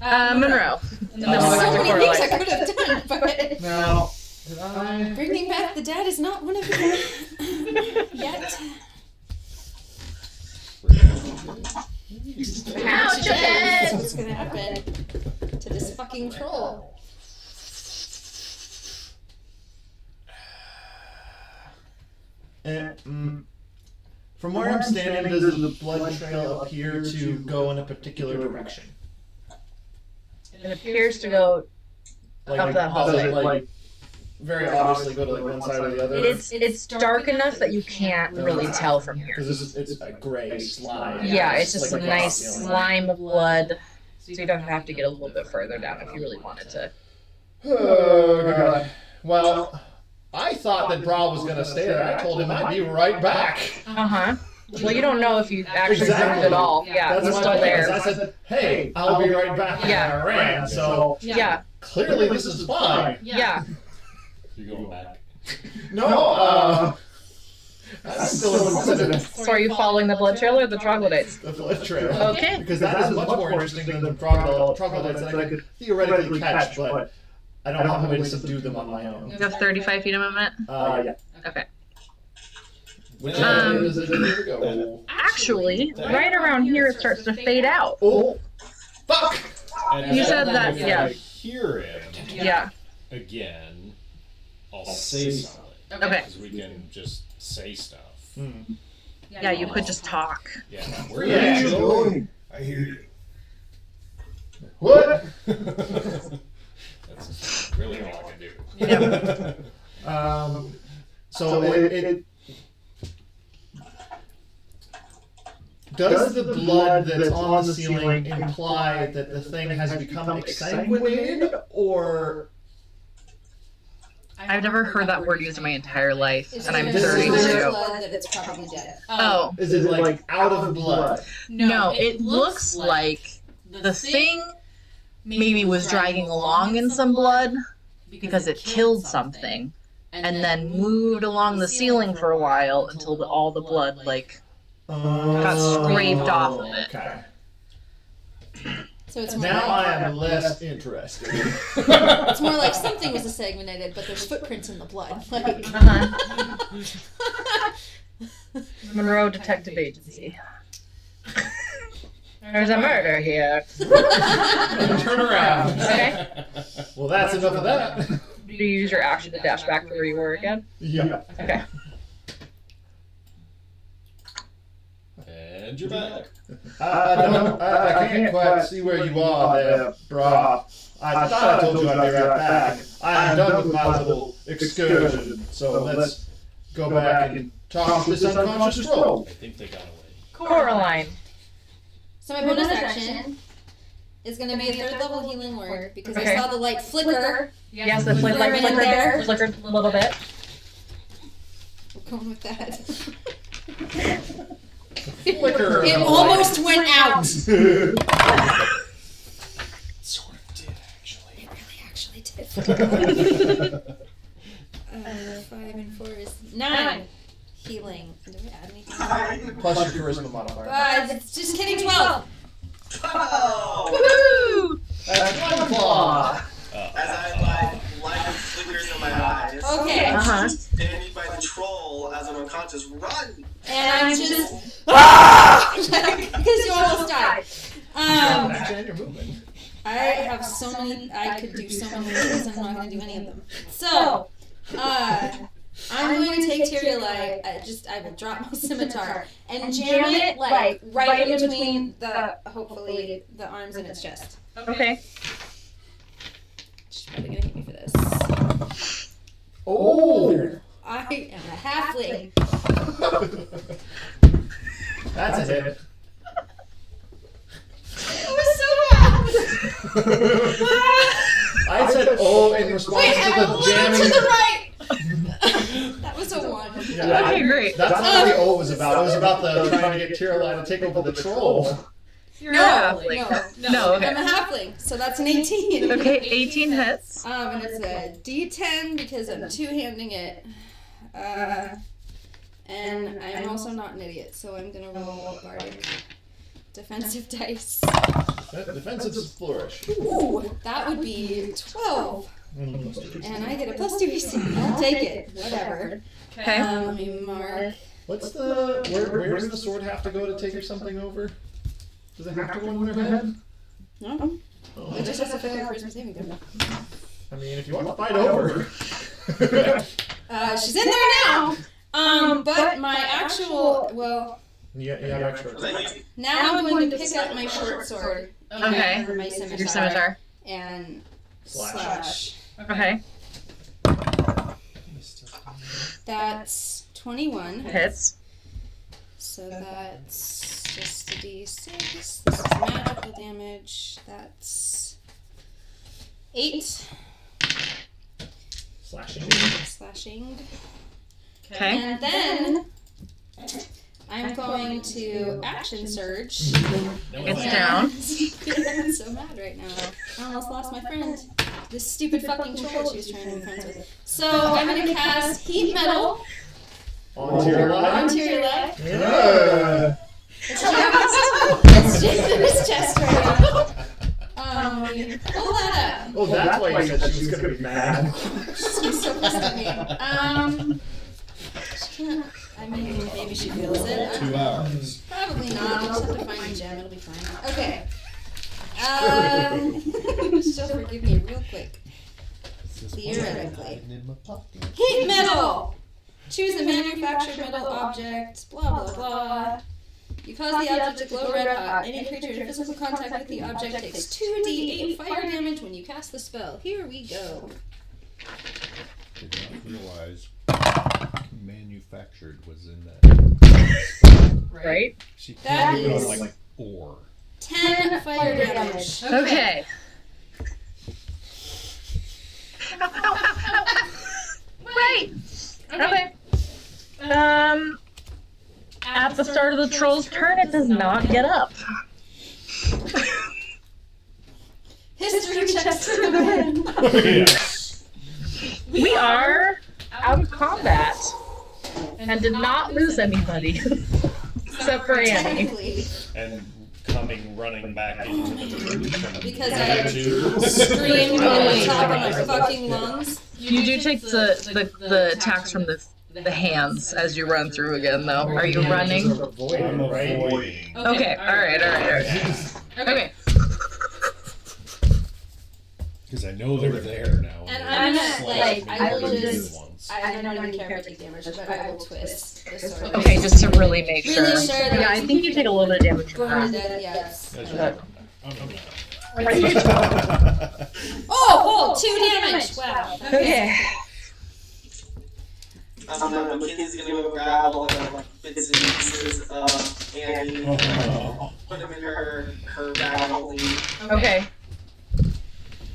Monroe. And then we'll go back So to many things I Coraline. could have done, but Now, did I? bringing back the dad is not one of them yet. Ouch, your That's head! what's gonna happen to this fucking troll. From where I'm standing, does the blood trail appear to go in a particular direction? It appears to go up that hallway. Does it, like, very obviously go to like one side or the other? It's dark enough that you can't really tell from here. Because it's a gray slime. Yeah, it's just like a a nice glass ceiling. slime of blood. So you don't have to get a little bit further down if you really wanted to. Oh god. Well, I thought that Bra was gonna stay there. I told him I'd be right back. Uh-huh. Well, you don't know if you actually Exactly. moved at all. Yeah, That's it's my still point, is there. I said, hey, I'll be right back. Yeah. And I ran. So Yeah, clearly this is fine. yeah. You going back? No, I'm still in So are you following the blood trail or the troglodytes? the blood trail. Okay. Because that is much more interesting than the troglodytes that I could theoretically catch, but I don't have a way to subdue them on my own. You have 35 feet of movement? Yeah. Okay. Which Um, is here we go. Actually, right around here it starts to fade out. Oh, fuck! And You said then that, if yeah. I hear him Yeah. again, I'll say something. Okay. Because we can just say stuff. Yeah, you could just talk. Yeah. Where Yeah. are you going? I hear you. What? That's really all I can do. So it does the blood that's on the ceiling imply that the thing has become exsanguinated, or I've never heard that word used in my entire life, If and I'm there's so much 32. blood that it's probably dead. Oh, is it like out of blood? no, it looks like the thing maybe was dragging along in some blood because it killed something and then moved along the ceiling for a while until all the blood, like, got scraped off of it. Okay. So it's more, Now like, I am less interested. it's more like something was segmented, but there's footprints in the blood. Like, Uh-huh. Monroe Detective Agency. There's a murder here. Turn around. Okay. Well, that's enough of that. Do you use your action to dash back to where you were again? Yeah. Okay. And you're back. I can't quite see where you are there, brah. I thought I told you I'd be right back. I am done with my little excursion, so let's go back and talk to this unconscious troll. I think they got away. Coraline. so my bonus action is going to be a third level healing word because Okay. I saw the light flicker. Yes, the flick, like, For a minute there. flickered a little bit. We're going with that. Flicker. It almost went out. Sort of did, actually. It really actually did. 5 and 4 is 9 healing. Did we add anything? Plus your charisma modifier. It's just kidding. 12. Oh! Woohoo! That's one claw. As I light Okay. Danny by the troll as an unconscious run. And I'm just because you almost died. And you're moving. I have so many. I could do so many things. I'm not going to do any of them. So, I'm going to take Tyrielai. I will drop my scimitar and jam it like right in between hopefully the arms and its chest. Okay. She's probably going to hit me for this. Oh! I am a halfling. That's a hit. It was so bad. I said oh in response Wait, to I'm a the little jamming. to the right. That was a 1. Yeah, Okay, great. That's not what the O was about. It was about the trying to get Tyrielai to take over the troll. You're No, a halfling. No, okay. I'm a halfling, so that's an 18. Okay, 18 hits. And it's a D10 because I'm two-handing it. And I'm also not an idiot, so I'm gonna roll bardic defensive dice. Defensive flourish. Ooh, that would be 12. And I get a +2 AC. I'll take it. Whatever. Okay. Let me mark. What's the where does the sword have to go to take something over? Does it have to go in their head? No. Oh. It just has to fit in charisma saving throw. I mean, if you want to fight over. She's in there now. But my actual You have extra. now I'm going to pick up my short sword. Okay. Or my scimitar. Your scimitar. And Slash. Okay. That's 21. Hits. So that's just a d6. This is magical damage. That's 8 slashing. Okay. And then I'm going to action surge. It's down. I'm so mad right now. I almost lost my friend. This stupid fucking troll that she was trying to be friends with. So I'm going to cast Heat Metal Onto your on line. Tyrielai. Yeah. It's just in his chest right now. Pull that up. Oh, that's why you said she was going to be mad. She's so pissed at me. I mean, maybe she feels it. 2 hours. Probably not. I'll just have to find a gem. It'll be fine. Okay. She'll forgive me real quick. Theoretically. Heat metal! Choose a manufactured metal object. Blah, blah, blah. You cause the object to glow red hot. Any creature in physical contact with the object takes 2d8 fire damage when you cast the spell. Here we go. Did not realize manufactured was in that. Right? She That can't is- go like ore. 10 fire damage. Okay. Right. Okay. At the start of the troll's turn, it does not get up. History checks to the win. Yes. We are out of combat and did not lose anybody except for Annie. Technically, And coming running back into the room. because I Two. screamed at the top of my fucking lungs. You do take the attacks from the hands as you run through again, though. Are you running? I'm avoiding. Okay. All right. Okay. Because I know they're there now. And they're I'm slicing not, like, I will the just- good ones. I don't even care if I take damage, but I will twist the sword. Okay, just to really make sure. Really sure that Yeah, I think you take a little bit of damage from Burn to that. death, yes. That's right. Oh, 2 damage! Wow. Okay. Mackenzie's gonna go grab all the bits and pieces of Annie, put them in her bag only. Okay.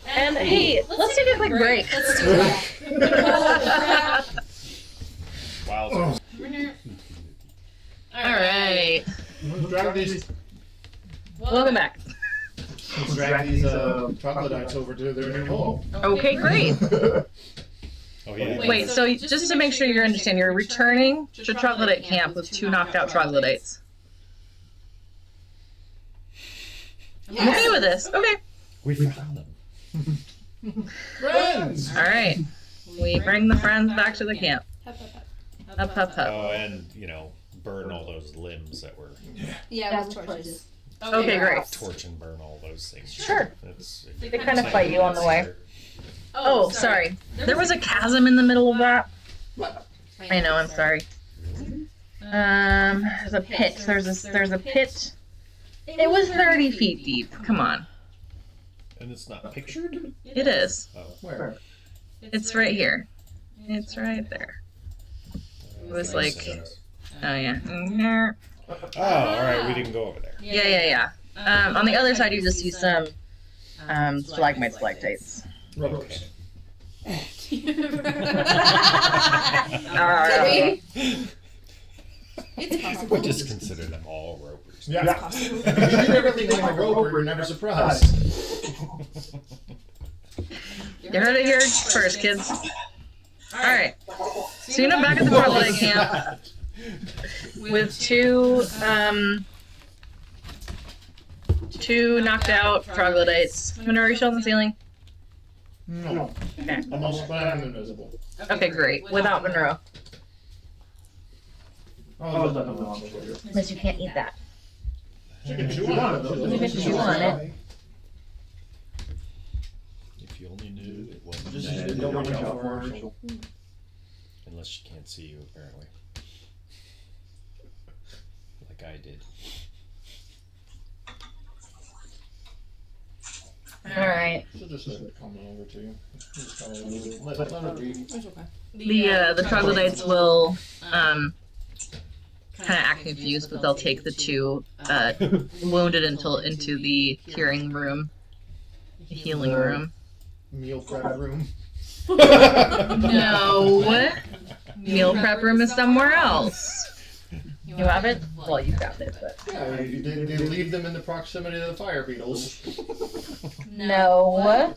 And hey, let's take a quick break. Let's do that. Holy crap. Wow. All right. Drag these Welcome back. troglodytes over to their new home. Okay, great. Oh yeah. Wait, so just to make sure you understand, you're returning to Troglodyte Camp with 2 knocked out Troglodytes. I'm okay with this. Okay. We found them. Friends! All right. We bring the friends back to the camp. Hup, hup, hup. Up, up, up. Oh, and burn all those limbs that were Yeah, with torches. Okay, great. torch and burn all those things. Sure. That's, They kind of fight you on the way. Oh, sorry. There was a chasm in the middle of that. I know, I'm sorry. There's a pit. There's a pit. It was 30 feet deep. Come on. And it's not pictured? It is. Oh. Where? It's right here. It's right there. It was like, oh yeah. Oh, alright, we didn't go over there. Yeah. On the other side, you just see some stalagmites, stalactites. Ropers. It's possible. We just consider them all ropers. Yeah. You did everything like a roper, never surprised. You heard it here first, kids. Alright. So you know back at the troglodyte camp with two knocked out troglodytes. Monroe, are you still on the ceiling? No. Okay. Almost, but I'm invisible. Okay, great. Without Monroe. Oh, there's nothing wrong with you. Unless you can't eat that. You can chew on it, though. You can chew on it. If you only knew it wasn't Just bad. don't watch out for her. Unless she can't see you, apparently. Like I did. Alright. She'll just let it come over to you. Just kind of let her be. It's okay. The troglodytes will kind of act confused, but they'll take the two wounded into the healing room. Meal prep room. No. Meal prep room is somewhere else. You have it? Well, you got it, but. Yeah, they leave them in the proximity of the fire beetles. No.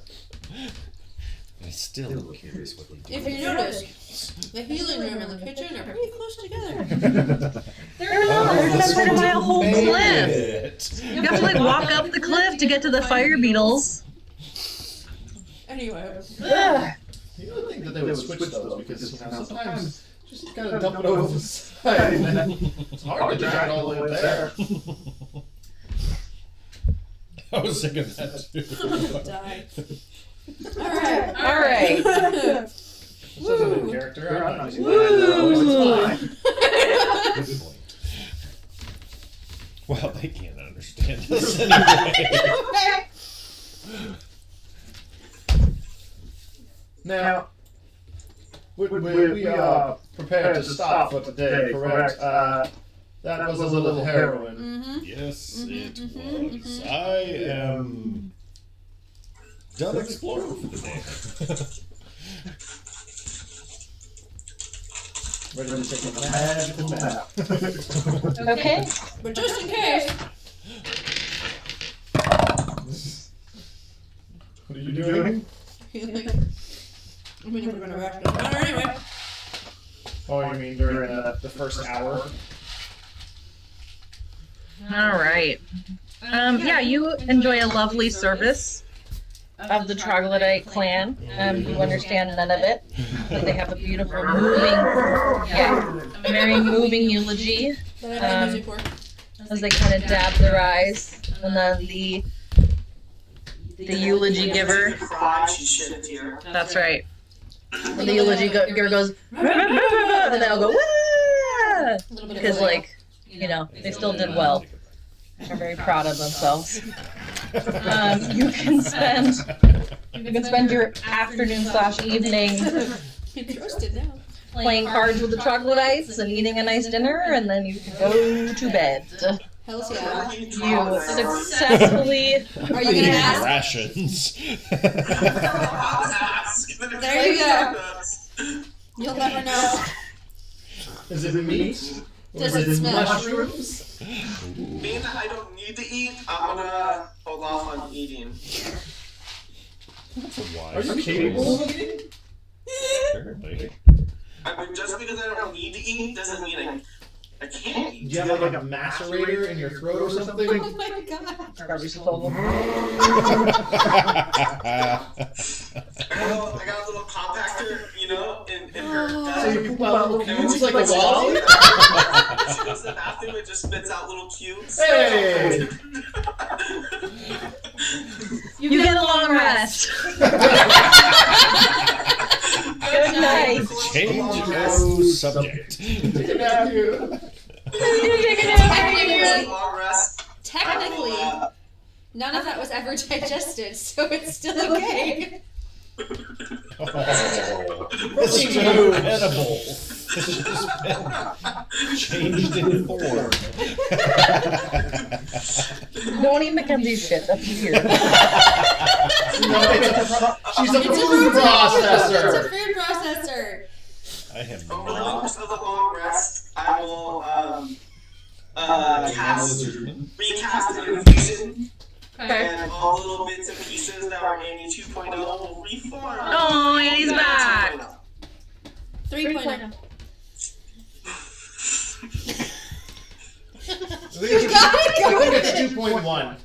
I still am curious what they do. If you notice, the healing room and the kitchen are pretty close together. They're not. They're separated by a whole cliff. It. You have to like walk up the cliff to get to the fire beetles. Anyway. Ugh. You would think that they would switch those because sometimes just kind of dump it over the side and then it's hard to drag it all the way up there. I was thinking that too. Die. Alright. This isn't in character. I'm not using that. It's fine. Good point. Well, they can't understand this anyway. Now, we prepared to stop for today, correct? That was a little heroin. Mm-hmm. Yes, it was. I am done exploring for the day. Ready to take a magical nap. Okay. But just in case. What are you doing? Healing. I mean, if we're gonna rush it. Anyway. Oh, you mean during the first hour? Alright. Yeah, you enjoy a lovely service of the troglodyte clan. You understand none of it. But they have a beautiful very moving eulogy. That I have music for. As they kind of dab their eyes. And then the eulogy giver. Fried, she shed a tear. That's right. And the eulogy giver goes, and then they all go, wah! Because, like, you know, they still did well. They're very proud of themselves. You can spend your afternoon/evening It's roasted now. playing cards with the troglodytes and eating a nice dinner, and then you can go to bed. Hells yeah. You successfully. Are you gonna ask? Rations. There you go. You'll never know. Is it meat? Or Does is it it smell? mushrooms? Being that I don't need to eat, I'm gonna hold off on eating. Are you capable of eating? Apparently. I mean, just because I don't need to eat doesn't mean I can't Do eat. you have like a macerator in your throat or something? Oh my god. Probably just told them. I got a little compactor, poop out little cubes like a She wall? goes to the bathroom and just spits out little cubes. Hey! You get a long rest. Good night. Change subject. Take a nap here. Long rest. Technically, none of that was ever digested, so it's still okay. Oh, This is edible. It's just been changed in form. Don't eat Mackenzie's shit. That's weird. No, she's a It's a food food processor. It's a food processor. I have Over the not. course of the long rest, I will recast an infusion, and all little bits and pieces that are Annie 2.0 will reform. Oh, Annie's back. 3.0. I think it's 2.1.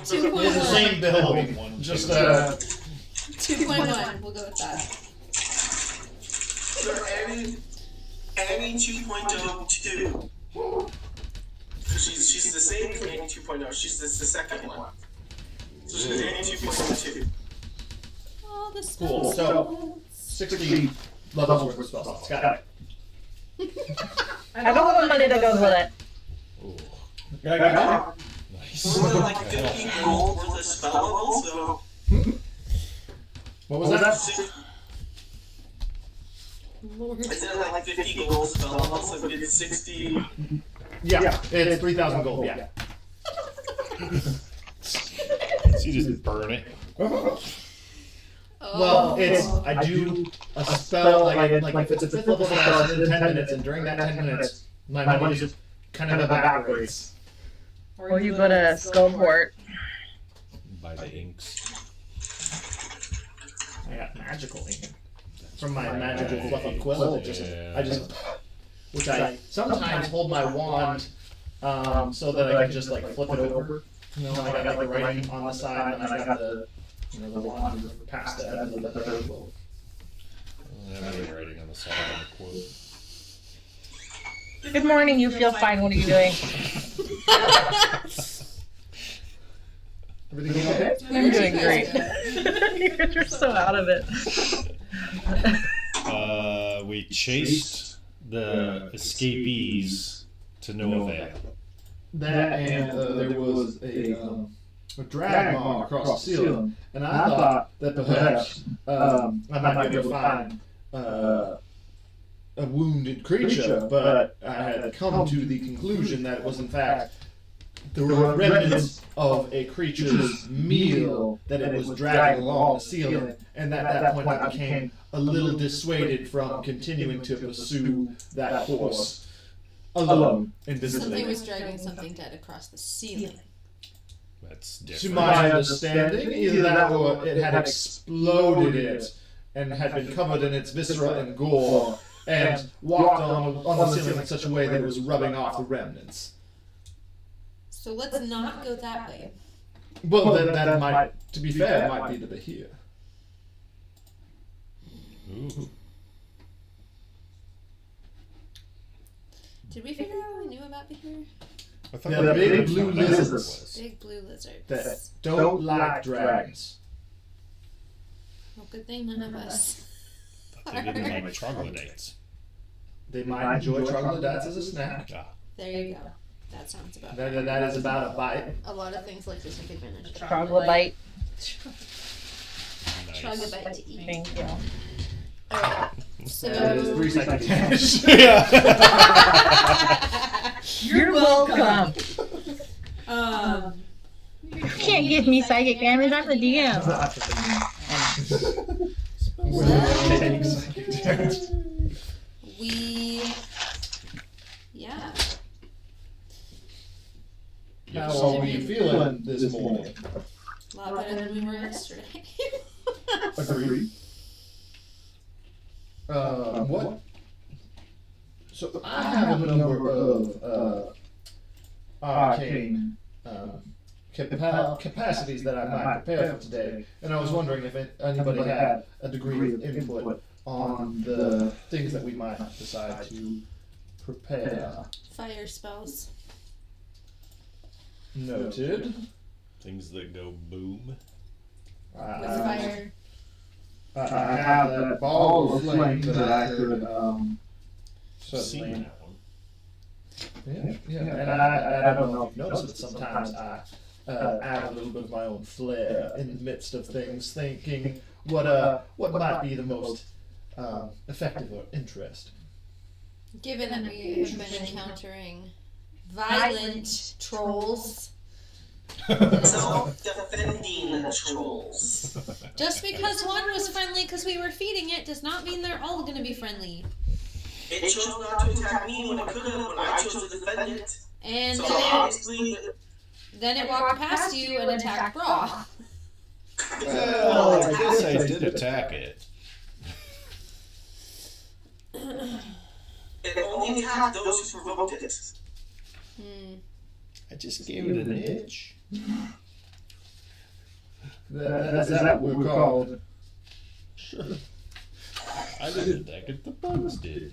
It's the 2.1. same build. Just 2.1. We'll go with that. So Annie 2.02. She's the same as Annie 2.0. She's the second one. So she's Annie 2.02. Oh, the cool. So 60 levels worth of spell slots. Got it. I don't want money that goes with it. Nice. Those are like 50 gold worth of spell levels, so What was that? instead of like 50 gold spell levels, so it's 60. Yeah, it's 3,000 gold. Yeah. So you just burn it. Well, it's I do a spell like if it's a 5th level spell, it's in 10 minutes, and during that 10 minutes, my money just kind of evaporates. Or you go to Skullport. By the inks. I got magical ink from my magical fluffy quill. Which I sometimes hold my wand so that I can just like flip it over. You know, I got like the writing on the side, and I got the the wand past the end of the third quill. I'm writing on the side of the quote. Good morning. You feel fine. What are you doing? Everything okay? I'm doing great. You're so out of it. We chased the escapees to no avail. That and there was a drag maw across the ceiling, and I thought that perhaps I might be able to find a wounded creature, but I had come to the conclusion that it was in fact the remnants of a creature's meal that it was dragging along the ceiling, and at that point I became a little dissuaded from continuing to pursue that course alone, invisibly. Something was dragging something dead across the ceiling. That's To different. my understanding, either that or it had exploded it and had been covered in its viscera and gore and walked on the ceiling in such a way that it was rubbing off the remnants. So let's not go that way. Well, then that might, to be fair, might be the Bahir. Ooh. Did we figure out what we knew about Bahir? I thought They're that big was blue what it lizards. was. Big blue lizards. That don't like dragons. Well, good thing none of us. They didn't like troglodytes. They might enjoy troglodytes as a snack. Ah, There you go. That sounds about That right. is about a bite. A lot of things like to take advantage of. Troglodyte. nice. Troglodyte to eat. Thank you. Alright. So That is 3 psychic damage. You're welcome. you You can't give me psychic damage. I'm the DM. Taking psychic damage. yeah. How are we feeling this morning? A lot better than we were yesterday. Agreed. What? So I have a number of arcane capacities that I might prepare for today, and I was wondering if anybody had a degree of input on the things that we might decide to prepare. Fire spells. Noted. Things that go boom. With fire. I have that ball of flame that I could Seen certainly. that one. Yeah, and I don't know if you've noticed, but sometimes I add a little bit of my own flair in the midst of things, thinking what might be the most effective or interesting. Given that we have been encountering violent trolls, Self-defending trolls. just because one was friendly because we were feeding it does not mean they're all going to be friendly. It chose not to attack me when it could have, when I chose to defend it. And So obviously, then it walked past you and attacked Bra. Well, I guess I did attack it. it only attacked those who provoked it. I just gave it an itch. Is that what we're called? Sure. I didn't attack it, the bugs did.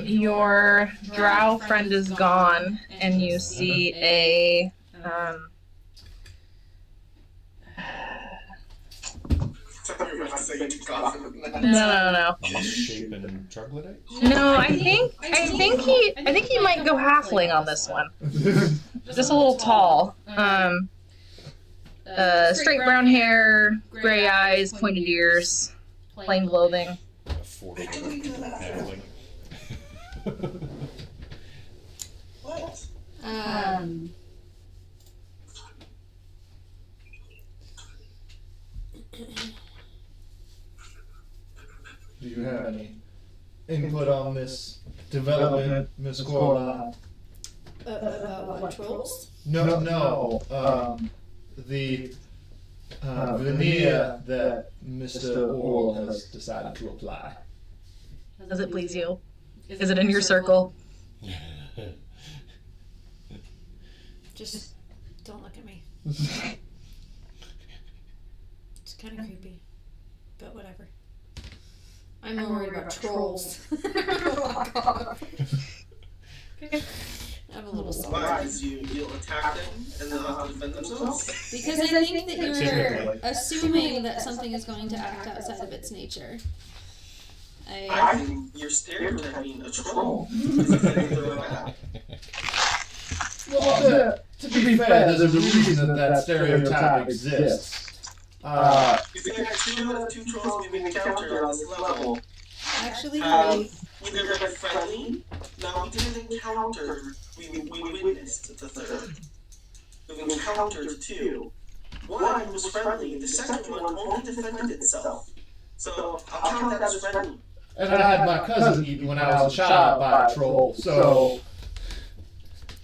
Your drow friend is gone, and you see a no. Misshapen troglodyte? No, I think he might go halfling on this one. Just a little tall. Straight brown hair, gray eyes, pointed ears, plain clothing. A 4-foot halfling. What? Do you have any input on this development, Miss Corla? What trolls? No. The veneer that Mr. Orl has decided to apply. Does it please you? Is it in your circle? Just don't look at me. It's kind of creepy, but whatever. I'm more worried about trolls. I'm a little Why? salty. Because you'll attack them and they'll have to defend themselves? Because I think that you're Typically. assuming that something is going to act outside of its nature. I think you're stereotyping a troll. Because if they throw it back. Well, to be fair, there's a reason that stereotype exists. If we had two trolls we've encountered on this level, Actually, either they're friendly, no, we didn't encounter, we witnessed the third. We've encountered two. One was friendly, the second one only defended itself. So I'll count that as friendly. And I had my cousin eaten when I was a child by a troll, so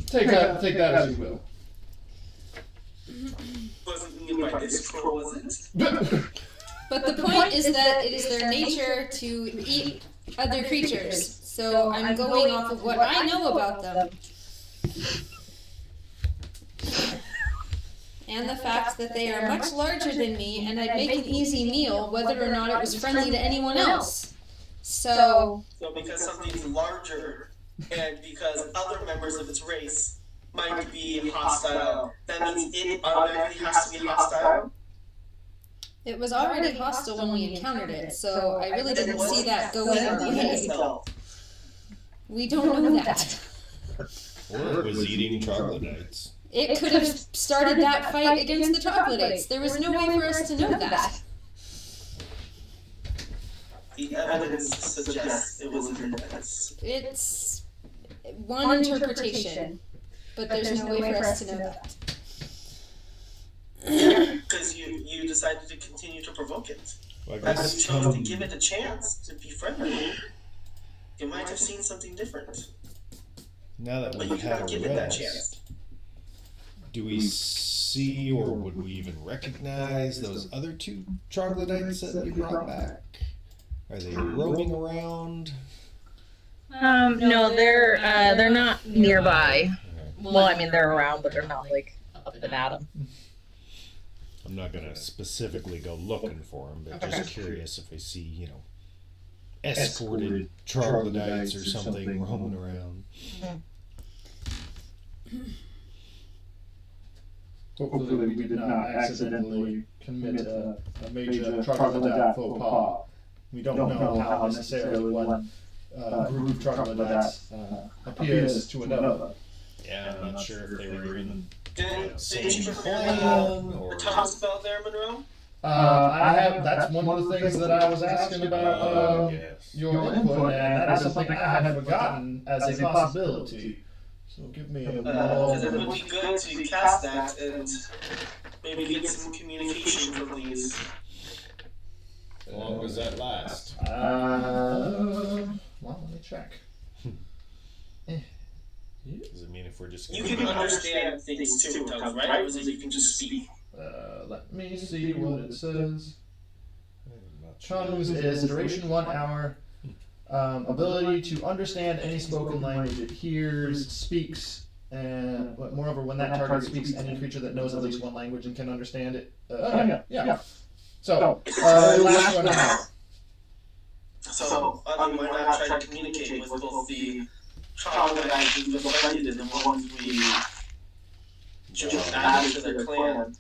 take that as you will. Wasn't me by this troll, was it? but the point is that it is their nature to eat other creatures. So I'm going off of what I know about them. And the fact that they are much larger than me, and I'd make an easy meal whether or not it was friendly to anyone else. So So because something's larger, and because other members of its race might be hostile, that means it automatically has to be hostile? it was already hostile when we encountered it, so I really didn't see that going our way. We don't know that. Or it was eating troglodytes. It could have started that fight against the troglodytes. There was no way for us to know that. The evidence suggests it was an offense. It's one interpretation, but there's no way for us to know that. Because you decided to continue to provoke it. Well, I As you guess, chose to give it a chance to be friendly, you might have seen something different. now that But you we've did had not a give it that rest, chance. do we see or would we even recognize those other two troglodytes that we brought back? Are they roaming around? No, they're not nearby. Well, I mean they're around, but they're not like up and at 'em. I'm not gonna specifically go looking for them, but just curious if I see, escorted troglodytes or something roaming around. Hopefully we did not accidentally commit a major troglodyte faux pas. We don't know how necessarily one group of troglodytes appears to another. Yeah, I'm not sure if they were in Did you plan the or. tongue spell there, Monroe? That's one of the things that I was asking about Yes. your input, and that is something I had forgotten as a possibility. So give me a Because it would moment. be good to cast that and maybe get some communication from these. How long does that last? Well, let me check. Does it mean if we're just You gonna can understand things too, Doug, right? Or is it you can just speak? Let me see what it says. I'm not sure. Tongues is duration 1 hour. Ability to understand any spoken language it hears, speaks, and moreover, when that target speaks, any creature that knows at least one language and can understand it. Yeah. So, last 1 hour. So, why not try to communicate with both the troglodytes we've befriended and the ones we just added to their clan?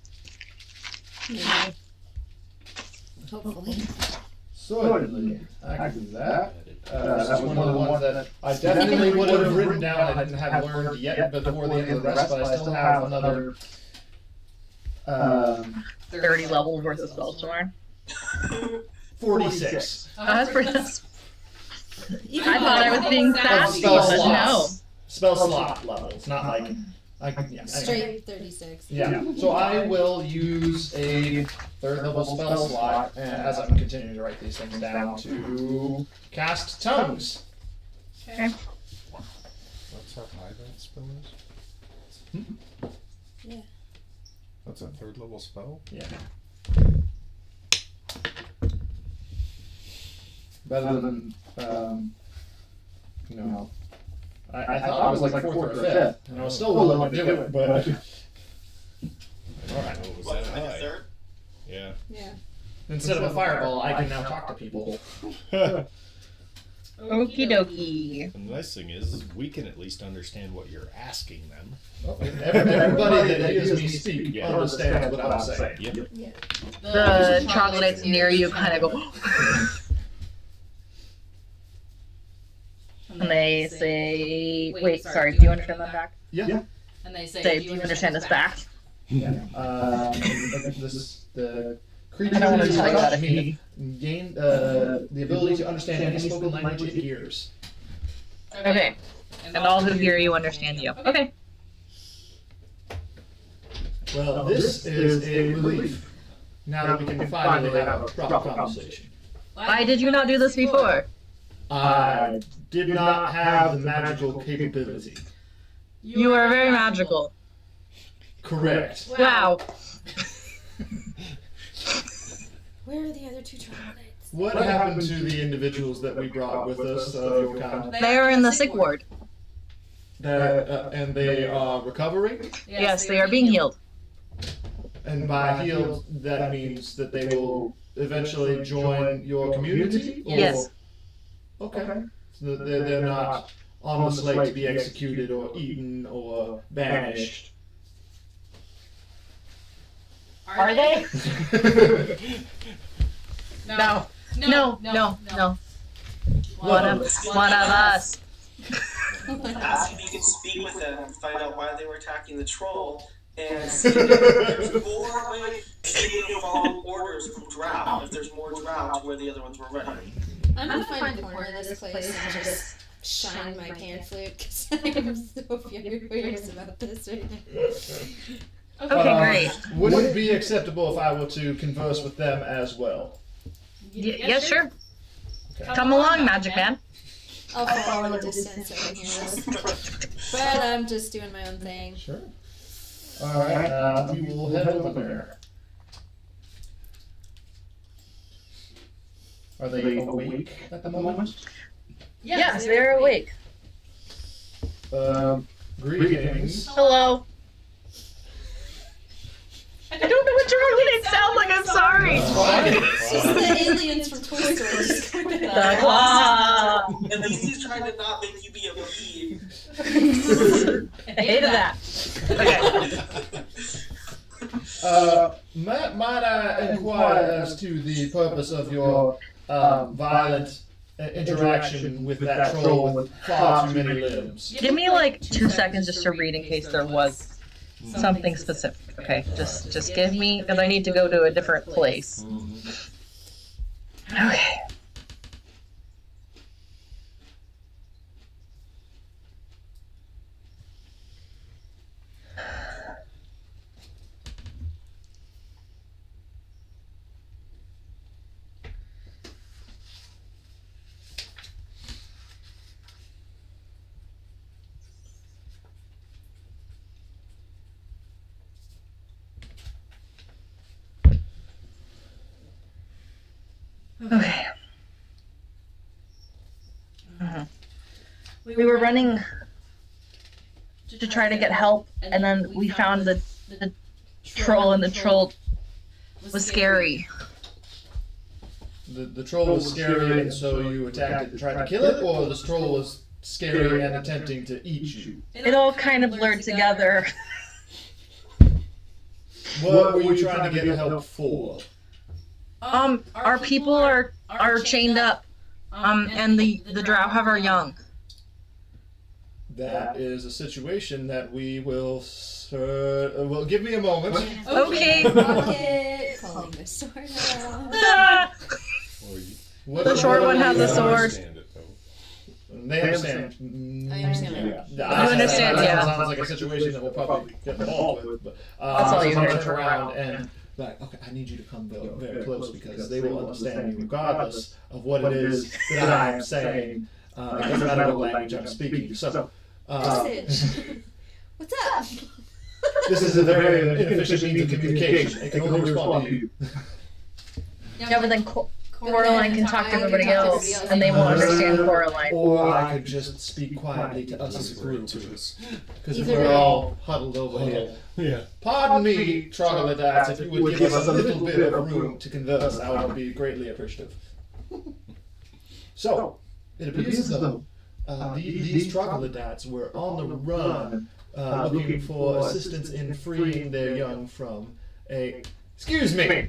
Maybe. Hopefully. Certainly, I can do that. That's one of the ones that I definitely would have written down. I didn't have learned yet before the end of the rest, but I still have another 30 levels worth of spells to learn. 46. Oh, that's pretty. I thought I was being sassy, Spell but no. slots. Spell slot levels, not like. Anyway. Straight 36. Yeah. So I will use a 3rd level spell slot, and as I'm continuing to write these things down, to cast tongues. Okay. That's how high that spell is? Yeah. That's a 3rd level spell? Yeah. Better than, I thought I was like 4th or 5th, and I was still willing to do it, but. Alright, what was What, that like a high? third? Yeah. Yeah. Instead of a fireball, I can now talk to people. The Okie dokie. nice thing is, we can at least understand what you're asking them. Everybody that hears me speak Yeah. understands what I'm saying. Yep. The troglodytes near you kind of go, and they say, wait, sorry, do you understand that back? Yeah. And they say, Say, do you understand this back? The creature I don't wanna who tell you that touched if you me gained the ability to understand any spoken language it hears. Okay. And all who hear you understand you. Okay. Well, this is a relief. Now that we can finally have a proper conversation. Why did you not do this before? I did not have the magical capability. You are very magical. Correct. Wow. Where are the other 2 troglodytes? What happened to the individuals that we brought with us of your kind? They are in the sick ward. And they are recovering? Yes, they are being healed. And by healed, that means that they will eventually join your community? Or- Yes. Okay. So they're not on the slate to be executed or eaten or banished. Are they? No. No. One of us. Ask if you can speak with them, find out why they were attacking the troll, and see if there's more way to follow orders from Drow, if there's more Drow to where the other ones were running. I'm gonna find a corner of this place and just shine my pan flute because I'm so furious about this right now. Okay, great. Would it be acceptable if I were to converse with them as well? Yeah, sure. Come along, Magic Man. I'll follow a distance so I can hear this. But I'm just doing my own thing. Sure. Alright, we will head over there. Are they awake at the moment? Yes, they're awake. Greetings. Hello. I don't know what's wrong with it. Sounds like I'm sorry. It's just the aliens from Toy Story. Just coming in. At least he's trying to not make you be a bee. I hated that. Okay. Might I inquire as to the purpose of your violent interaction with that troll with far too many limbs? Give me like 2 seconds just to read in case there was something specific. Okay, just give me, because I need to go to a different place. Okay. Okay. We were running to try to get help, and then we found the troll, and the troll was scary. The troll was scary, and so you attacked it and tried to kill it, or the troll was scary and attempting to eat you? It all kind of blurred together. What were you trying to get help for? Our people are chained up, and the drow have our young. That is a situation that we will. Well, give me a moment. Okay. Rocket, pulling the sword out. Ah! The short one has a sword. They understand. I understand. Yeah. You understand, That yeah. sounds like a situation that we'll probably get involved with. But, That's all you so hear. I'll turn around and like, okay, I need you to come very close because they will understand you regardless of what it is that I am saying. It doesn't matter what language I'm speaking. So, Message. What's up? this is a very inefficient means of communication. It can only respond to you. Yeah, but then Coraline can talk to everybody else, and they won't understand Coraline. Or I could just speak quietly to us as a group. Because Either we're way. all huddled over here. Yeah. Pardon me, troglodytes, if you would give us a little bit of room to converse, I would be greatly appreciative. So, it appears as though these troglodytes were on the run, looking for assistance in freeing their young from a... Excuse me!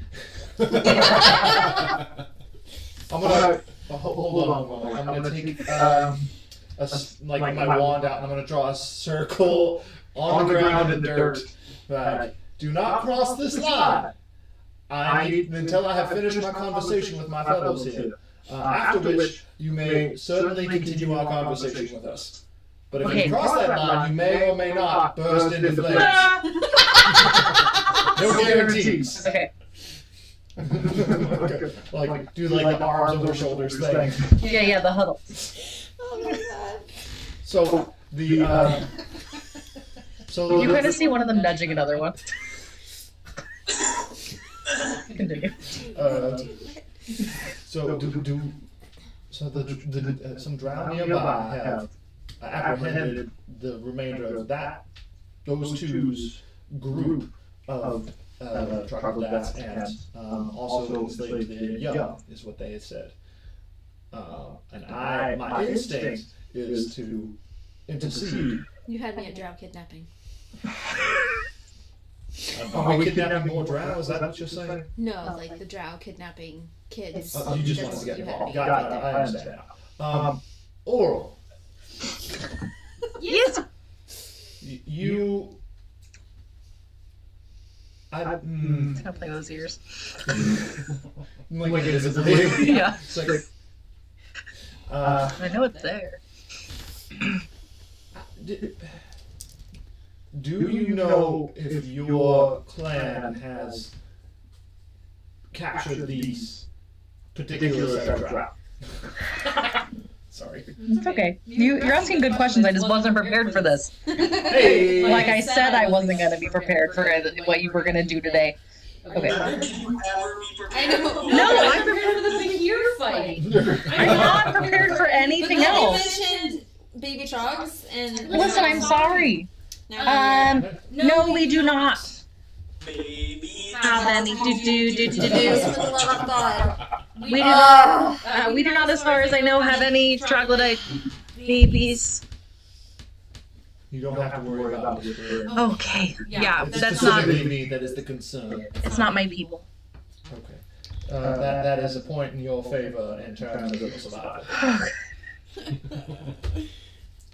I'm gonna... hold on one moment. I'm gonna take my wand out and I'm gonna draw a circle on the ground in the dirt. Right. Do not cross this line. I need until I have finished my conversation with my fellows here. After which, you may certainly continue our conversation with us. But if you cross that line, you may or may not burst into flames. No guarantees. Okay. Like do like the arms over shoulders thing. Yeah, the huddle. Oh my god. So the so You kind of see one of them nudging another one. Continue. So some drow nearby have apprehended the remainder of those two's group of troglodytes and also enslaved their young, is what they had said. And my instinct is to intercede. You had me at drow kidnapping. Are we kidnapping more drow? Is that what you're saying? No, like the drow kidnapping kids. You just That's- want to get you had involved. me Got it. right I there. understand now. Oral. Yes. You. I'll play those ears. Like invisibly. Yeah. It's like, I know it's there. do you know if your clan has captured these particular set of drow? Sorry. It's okay. You're asking good questions. I just wasn't prepared for this. Hey! Like I said, I wasn't going to be prepared for what you were going to do today. Okay. When can you ever be prepared? I know. No, I'm prepared for the big ear fight. I'm not prepared for anything But then you else. mentioned baby trogs and. Listen, I'm sorry. Now No, we do not. Baby How many? Do. For the love of God. We do not, as far as I know, have any troglodyte babies. You don't have to worry about it. Okay. Yeah, It's that's not. specifically me that is the concern. It's not my people. Okay. That is a point in your favor in terms of survival.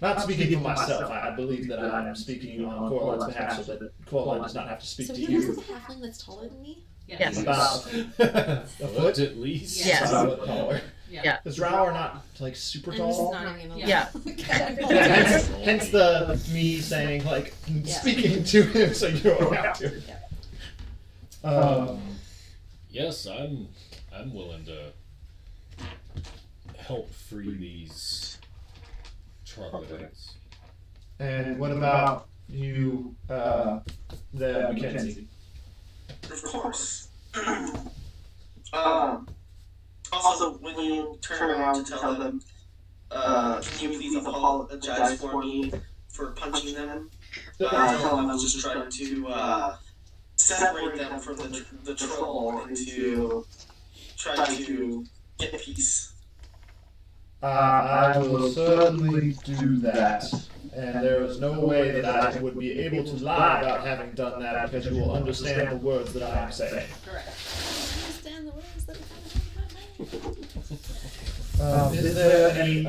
Not speaking for myself, I believe that I am speaking on Coraline's behalf so that Coraline does not have to speak So to he has a you. halfling that's taller than me? Yes. About a foot at least. Yes. about a foot taller. Yeah. Is Drow not like super I'm just tall? nodding in a Yeah. hence the me saying like speaking to him so you don't have to. Yes, I'm willing to help free these troglodytes. And what about you, the Mackenzie? Of course. Also, when you turn around to tell them, can you please apologize for me for punching them? Tell them I was just trying to separate them from the troll and to try to get peace. I will certainly do that. And there is no way that I would be able to lie about having done that because you will understand the words that I am saying. Understand the words that Is there any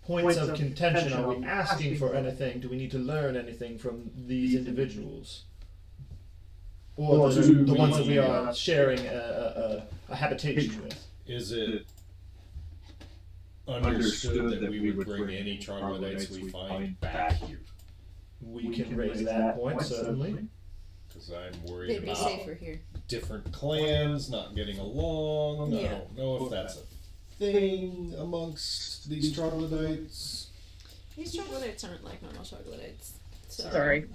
points of contention? Are we asking for anything? Do we need to learn anything from these individuals? Or the ones that we are sharing a habitation with? Is it understood that we would bring any troglodytes we find back here? We can raise that point, certainly. Because I'm worried they'd be about safer here. different clans not getting along. I don't know if that's a thing amongst these troglodytes. These troglodytes aren't like normal troglodytes. So. Sorry.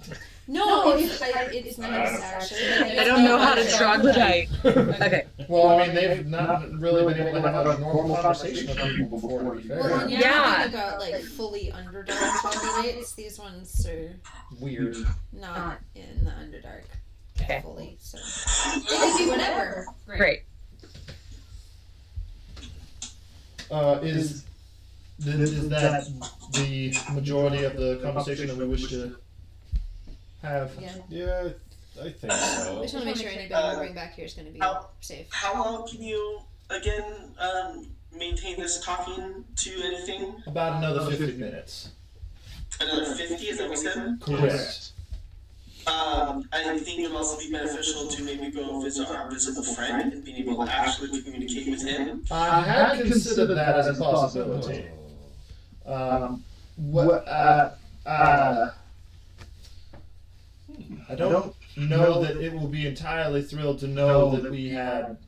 No, it's nice actually. I don't know how to troglodyte. Okay. Well, I mean, they've not really been able to have a normal conversation with people before, to be fair. Well, when you're Yeah. talking about like fully Underdark troglodytes, these ones are Weird. not in the Underdark Okay. fully, so it could be whatever. Great. Is that the majority of the conversation that we wish to have? Yeah. Yeah, I think I so. just want to make sure anybody we bring back here is going to be safe. How long can you, again, maintain this talking to anything? About another 50 minutes. Another 50, is that what we said? Correct. I think it would also be beneficial to maybe go visit our invisible friend and being able to actually communicate with him. I had considered that as a possibility. I don't know that it will be entirely thrilled to know that we had.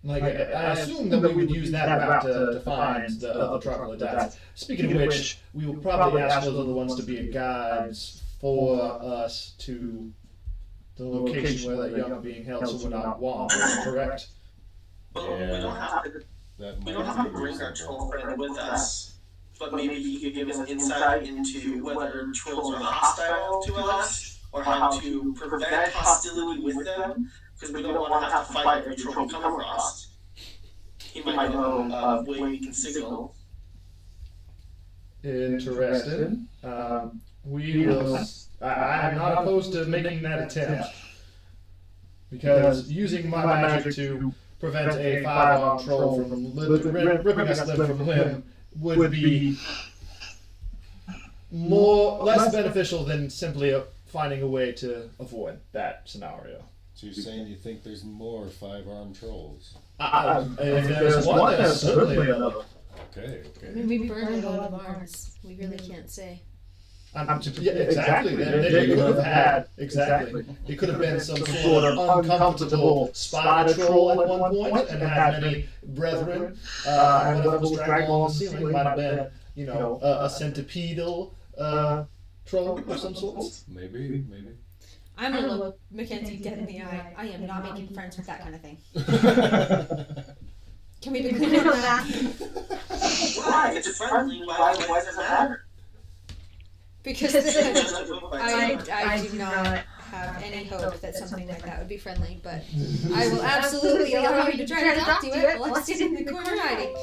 Like, I assume that we would use that route to find the other troglodytes. Speaking of which, we will probably ask those other ones to be guides for us to the location where that young are being held, so we're not wanted, correct? Well, we don't have to. That We don't might have to be bring our reasonable. troll friend with us, but maybe he could give us insight into whether trolls are hostile to us or how to prevent hostility with them, because we don't want to have to fight every troll we come across. He might know a way we can signal. Interesting. We will. I am not opposed to making that attempt because using my magic to prevent a 5-armed troll from ripping us limb from limb would be less beneficial than simply finding a way to avoid that scenario. So you're saying you think there's more 5-armed trolls? If there's one, there's certainly another. Okay, I okay. mean, we burned a lot of arms. We really can't say. Exactly. They could have had It could have been some sort of uncomfortable spider troll at one point, and had many brethren. Whatever was dragging along the ceiling might have been, a centipedal troll of some sort. Maybe. I'm gonna look Mackenzie dead in the eye. I am not making friends with that kind of thing. Can we be clear on that? Why? It's friendly. Why does it matter? Because I do not have any hope that something like that would be friendly, but I will absolutely allow you to try to talk to it while I stand in the corner hiding.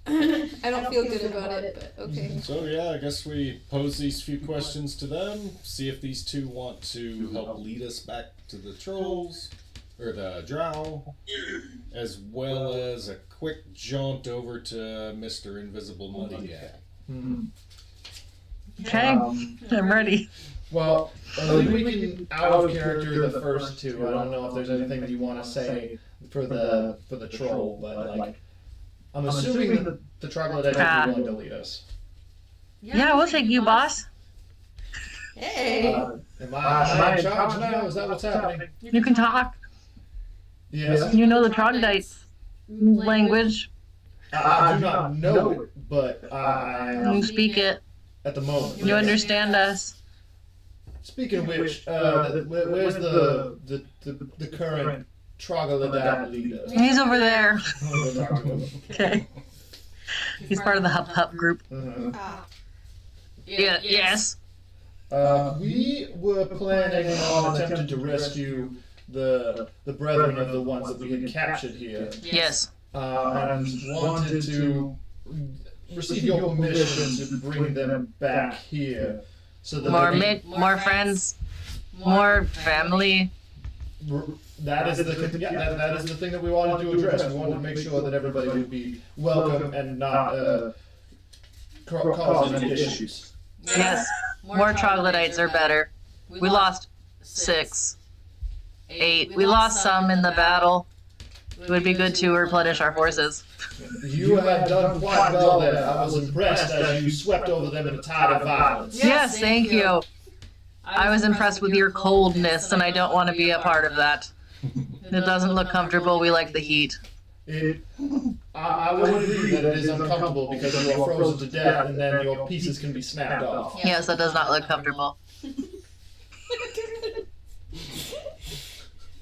I don't feel good about it, but okay. So yeah, I guess we pose these few questions to them, see if these two want to help lead us back to the trolls, or the drow, as well as a quick jaunt over to Mr. Invisible Muddy Guy. Okay, I'm ready. Well, I think we can out of character the first two. I don't know if there's anything that you want to say for the troll, but like, I'm assuming that the troglodyte are willing to lead us. Yeah, we'll take you, boss. Hey! Am I in charge now? Is that what's happening? You can talk. Yes. You know the troglodyte's language. I do not know it, but You speak it. at the moment. You understand us. Speaking of which, where's the current troglodyte leader? He's over there. We'll talk to him. Okay. He's part of the Hup Hup group. Ah. Yeah. Yes. We were planning on attempting to rescue the brethren of the ones that we had captured here, Yes. and wanted to receive your permission to bring them back here, so that More friends. More family. that is that is the thing that we wanted to address. We wanted to make sure that everybody would be welcome and not cause any issues. Yes. More troglodytes are better. We lost 6, 8. We lost some in the battle. It would be good to replenish our forces. You had done quite well there. I was impressed as you swept over them in a tide of violence. Yes, thank you. I was impressed with your coldness, and I don't want to be a part of that. It doesn't look comfortable. We like the heat. I would agree that it is uncomfortable because you are frozen to death and then your pieces can be snapped off. Yes, that does not look comfortable.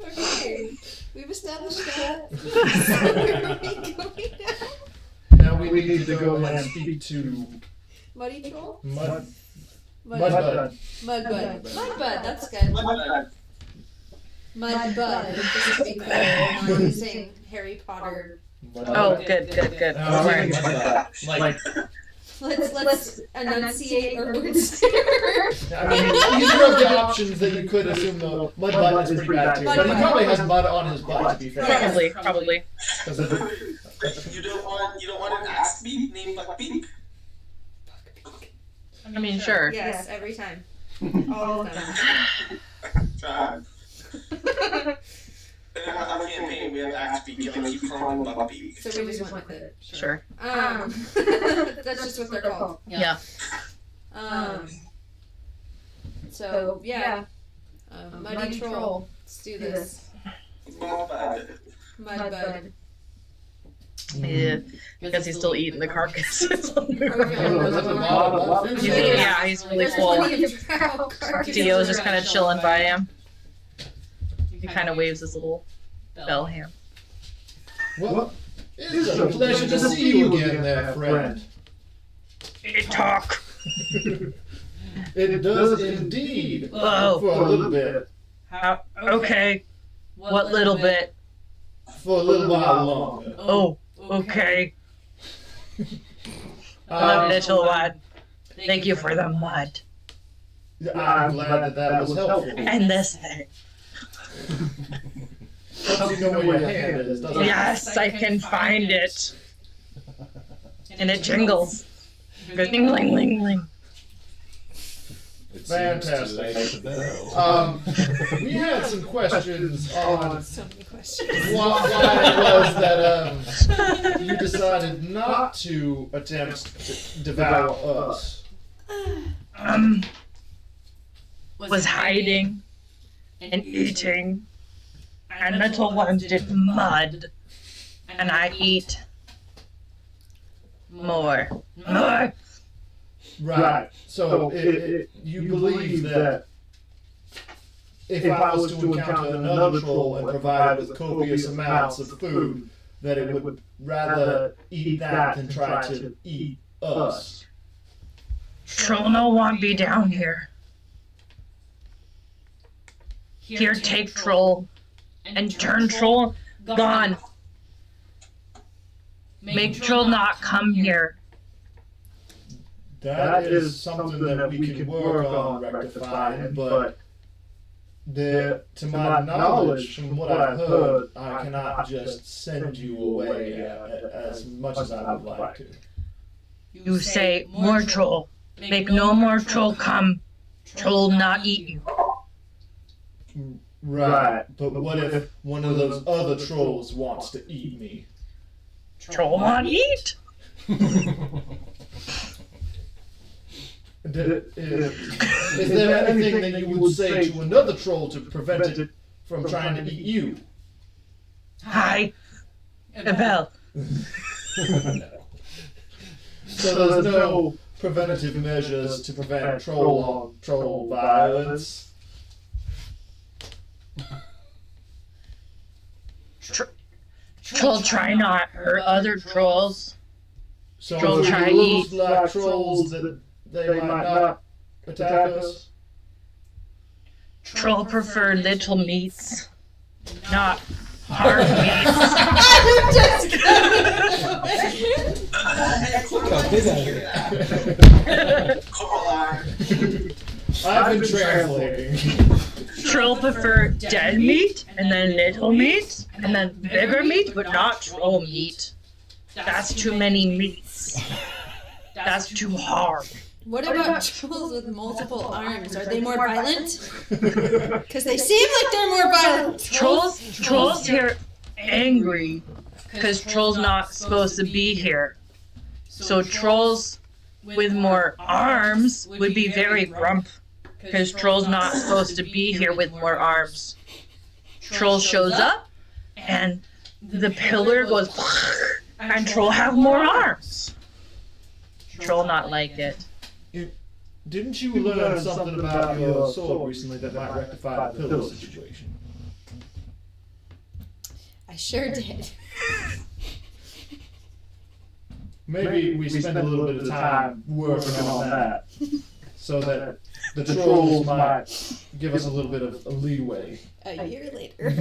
Okay, we've established that. Where are we going now? Now we need to go and speak to Muddy Troll? Mudbud. Mudbud, that's good. Mudbud, just to be clear, I'm not using Harry Potter. Oh, good. Like, Let's enunciate our words here. I mean, these are the options that you could assume, though. Mudbud is pretty bad too, but he probably has mud on his butt, to be fair. Probably. 'Cause of the- You don't want an axe to be named Buckbeak? I mean, sure. Yes, every time. All of them. Try. In our campaign, we have Axebeak, and I keep calling them Buckbeak. So we just went with it. Sure. That's just what they're called. Yeah. So, yeah. Muddy Troll. Let's do this. Mudbud. Mudbud. Yeah. Because he's still eating the carcass. Okay. He's really full. Dio's just kind of chilling by him. He kind of waves his little bell hand. Well, it's a pleasure to see you again there, friend. Talk. It does indeed. Oh. For a little bit. How? Okay. What little bit? For a little while longer. Oh, okay. A little one. Thank you for the mud. I'm glad that was helpful. And this thing. Helps you know where your hand is, doesn't it? Yes, I can find it. And it jingles. Goes ding, ling, ling, ling. It Fantastic. seems to light the bell. We had some questions on So many questions. why it was that you decided not to attempt to devour us. Was hiding and eating. And little ones did mud. And I eat more. More. Right. So you believe that if I was to encounter another troll and provide it with copious amounts of food, that it would rather eat that than try to eat us. Troll no want be down here. Here take troll and turn troll gone. Make troll not come here. That is something that we can work on rectifying, but to my knowledge, from what I've heard, I cannot just send you away as much as I would like to. You say more troll. Make no more troll come. Troll not eat you. Right, but what if one of those other trolls wants to eat me? Troll want eat? Is there anything that you would say to another troll to prevent it from trying to eat you? Hi. Bell. So there's no preventative measures to prevent troll violence? Troll try not hurt other trolls. So Troll if try we eat. look like trolls that they might not attack us? Troll prefer little meats, not hard meats. I've been translating. Troll prefer dead meat, and then little meat, and then bigger meat, but not troll meat. That's too many meats. That's too hard. What about trolls with multiple arms? Are they more violent? Because they seem like they're more violent. Trolls here angry, because trolls not supposed to be here. So trolls with more arms would be very grump, because trolls not supposed to be here with more arms. Troll shows up, and the pillar goes, and troll have more arms. Troll not like it. Didn't you learn something about your sword recently that might rectify the pillar situation? I sure did. Maybe we spend a little bit of time working on that, so that the trolls might give us a little bit of leeway. A year later.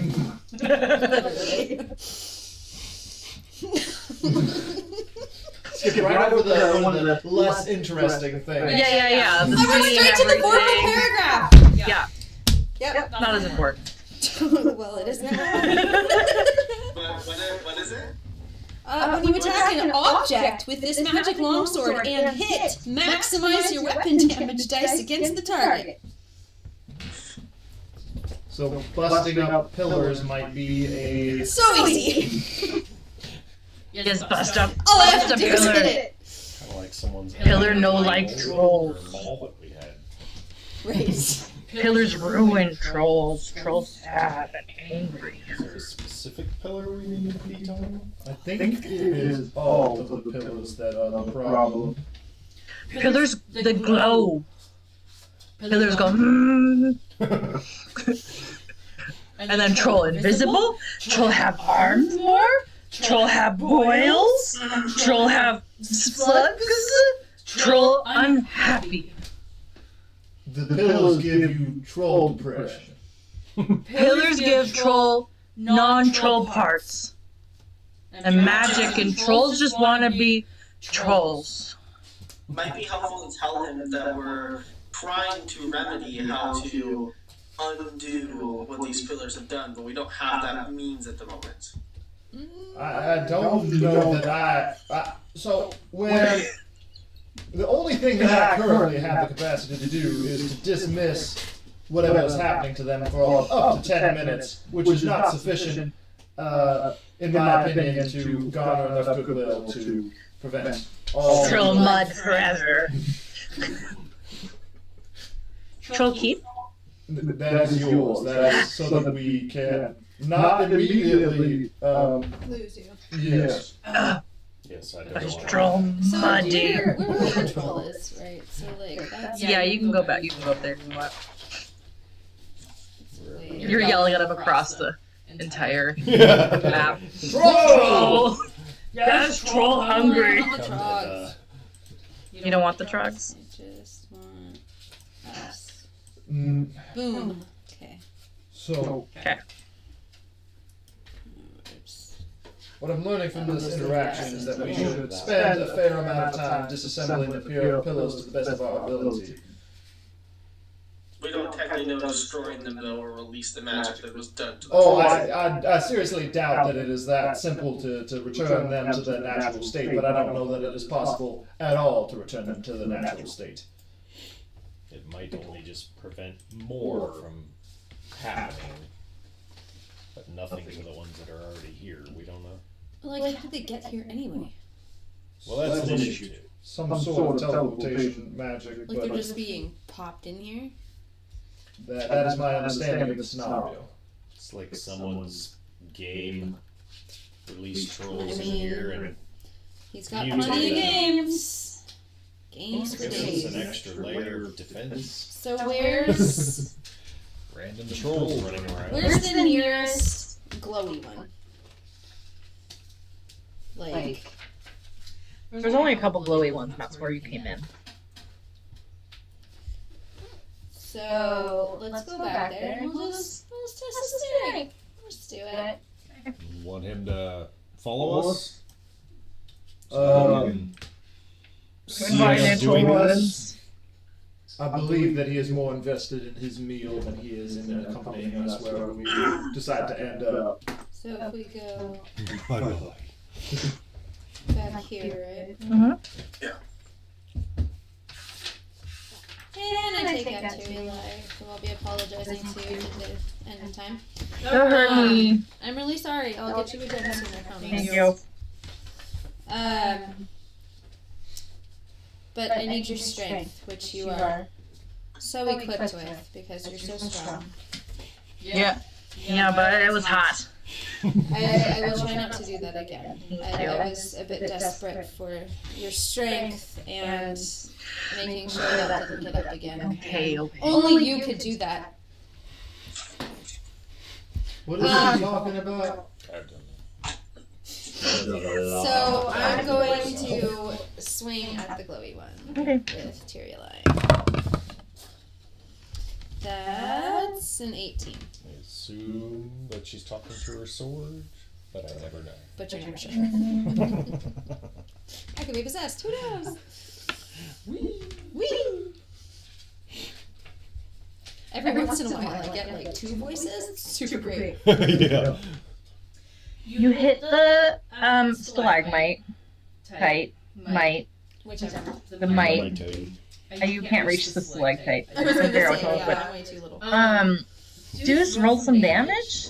Skip right over one of the less interesting things. Yeah. I went straight to the fourth paragraph. Yeah. Yep. Not as important. Well, it is now. What is it? When you attack an object with this magic longsword and hit, maximize your weapon damage dice against the target. So busting up pillars might be a... So easy. Just bust up. All I have to Bust a do is pillar. hit it. Kind of like someone's Pillar no like trolls. mall that we had. Right. Pillars ruin trolls. Trolls sad and angry. Is there a specific pillar we need to be talking about? I think it is all of the pillars that are the problem. Pillars the glow. Pillars go and then troll invisible. Troll have arms more. Troll have boils. Troll have slugs. Troll unhappy. The pillars give you troll depression. Pillars give troll non-troll parts. And magic and trolls just want to be trolls. Might be helpful to tell him that we're trying to remedy how to undo what these pillars have done, but we don't have that means at the moment. I don't know that so when the only thing that I currently have the capacity to do is to dismiss whatever is happening to them for up to 10 minutes, which is not sufficient, in my opinion, to garner enough goodwill to prevent all... Troll mud forever. Troll keep? That is yours. That is so that we can not immediately... Lose you. yes. Yes, I That's don't troll So muddy. where the troll is, right? So like that's Yeah, you can go back. You can go up there if you want. way- You're yelling at him across the entire Yeah. map. Troll! Yes, troll hungry. The trogs. You don't want the trogs? just want us. Mm, Boom. Okay. so, Okay. Oops. what I'm learning from this interaction is that we should spend a fair amount of time disassembling the pillars to the best of our ability. We don't technically know destroying them though, or release the magic that was done to them. Oh, I seriously doubt that it is that simple to return them to their natural state, but I don't know that it is possible at all to return them to the natural state. It might only just prevent more from happening, but nothing to the ones that are already here. We don't know. Like, how did they get here anyway? Well, that's an issue too. Some sort of teleportation magic, Like, they're but just being popped in here? that is my understanding of the scenario. It's like someone's game. Release trolls I in mean, here and He's got Use plenty of it. games. Games for gives us days. an extra layer of defense. So where's Random trolls running around. where's the nearest glowy one? Like, There's only a couple glowy ones, and that's where you came in. so let's go back there and we'll just test the steering. Let's do it. You want him to follow us? Um, See us doing this? I believe that he is more invested in his meal than he is in accompanying us wherever we decide to end up. So if we go Bye-bye. back here, right? Mm-hmm. And I take out Terry Lie, so I'll be apologizing to you at the end of time. Don't hurt me. I'm really sorry. I'll get you a gem soon, I promise. Thank you. But I need your strength, which you are so equipped with because you're so strong. Yeah. Yeah, but it was hot. I will try not to do that again. Thank I you. was a bit desperate for your strength and making sure that didn't get up again. Okay, okay. Only you could do that. What is he talking about? I've done So I'm going to swing at the glowy one Okay. with Tyrion. That's an 18, I assume that she's talking to her sword, but I never know. but you're never sure. I could be possessed. Who knows? Whee! Every once in a while, I get like two voices. It's super great. Yeah. You hit the stalagmite, mite, Whichever. the mite. You can't reach the stalactite. I was gonna say, Zero, yeah, but- I'm way too little. Deuce rolled some damage.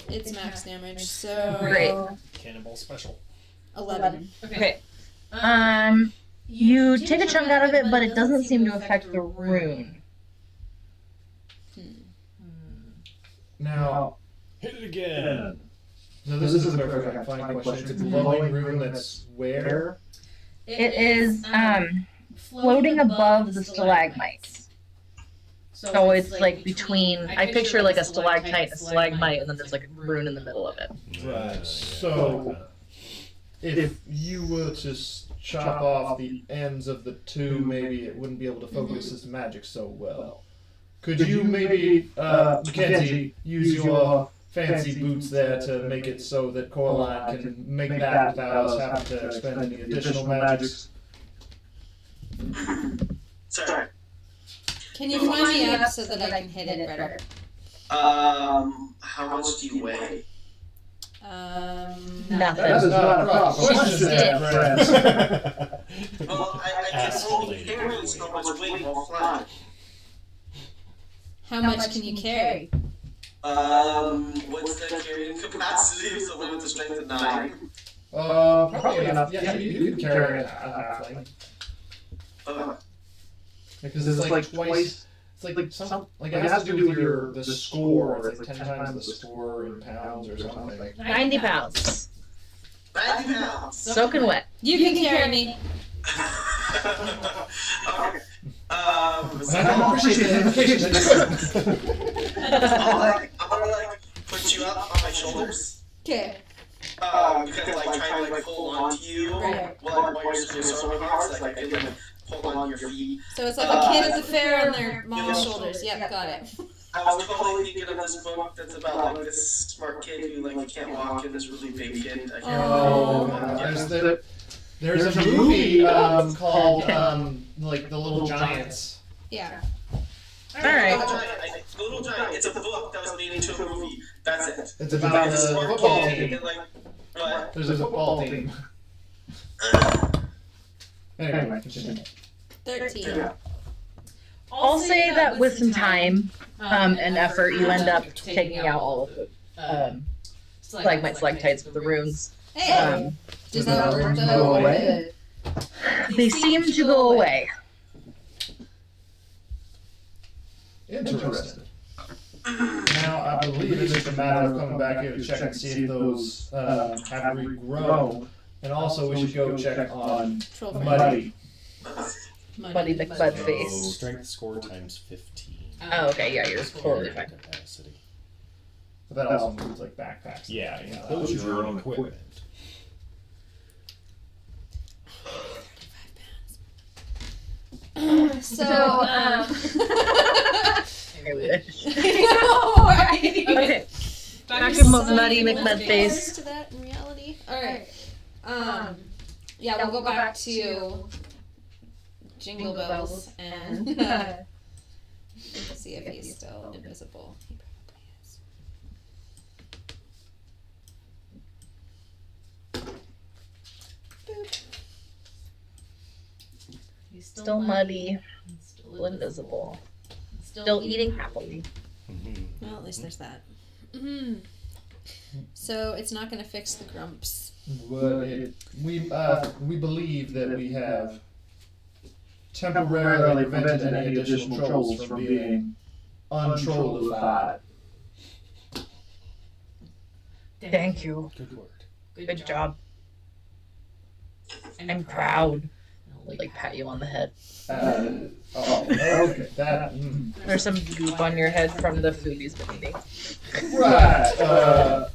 It's max damage, so Great. Cannonball special. 11. Okay. You take a chunk out of it, but it doesn't seem to affect the rune. Now, Hit it again. no, this is a perfect fine question. It's a glowing rune that's where? It is floating above the stalagmites. So it's like between. I picture like a stalactite, a stalagmite, and then there's like a rune in the middle of it. Right. So, if you were to chop off the ends of the two, maybe it wouldn't be able to focus his magic so well. Could you maybe, Mackenzie, use your fancy boots there to make it so that Coraline can make that without us having to expend any additional magics? Sorry. Can you fly me up so that I can hit it better? How much do you weigh? Nothing. That is not a proper question there, friends. Well, I can only carry so much weight while flying. How much can you carry? What's the carrying capacity of someone with a strength of 9? Probably enough. Yeah, you can carry a halfling. Because it's like twice. It's like some like it has to do with the score. It's like 10 times the score in pounds or something. 90 pounds. 90 pounds. Soaking wet. You can carry me. Okay. I don't appreciate the invitation. I'm gonna put you up on my shoulders. Okay. Because trying to pull onto you Right. while you're so hard, so I can pull on your feet. So it's like a kid at the fair on their mom's shoulders. Yep, got it. I was totally thinking of this book that's about like this smart kid who like can't walk and this really big kid. I can't remember. There's a movie called like The Little Giants. Yeah. All right. The Little Giant. It's a book that was made into a movie. That's it. It's about This a smart football kid team. and like what? There's a football team. Anyway, continue. 13. I'll say that with some time and effort, you end up taking out all of the stalagmites, stalactites with the runes. Hey! Does that work though? They seem to go away. Interesting. Now, I believe it's just a matter of coming back here to check and see if those have regrown. And also, we should go check on Troll Muddy. Buddy McBud face. Strength score times 15. Oh, okay, yeah, you're totally fine. Capacity. But that also includes like backpacks. Yeah, includes your own equipment. So, I wish. Okay. Back to Nutty McMudface. To that in reality. All right. Yeah, we'll go back to Jingle Bells and see if he's still invisible. He probably is. Boop. Still muddy. Still invisible. Still eating happily. Well, at least there's that. So it's not going to fix the grumps. We believe that we have temporarily prevented any additional trolls from being untrollified. Thank you. Good word. Good job. I'm proud. I'll like pat you on the head. Okay. That. There's some goop on your head from the food he's been eating. Right.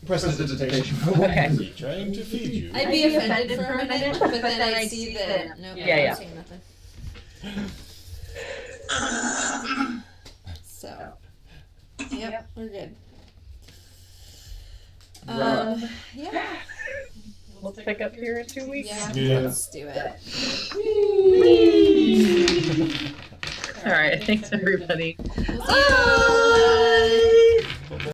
Prestidigitation. Okay. Is he trying to feed you? I'd be offended for a minute, but then I'd see that. Nope, Yeah. I'm saying nothing. So, yep, we're good. Yeah. We'll pick up here in 2 weeks. Yeah, let's do it. All right. Thanks, everybody. See you.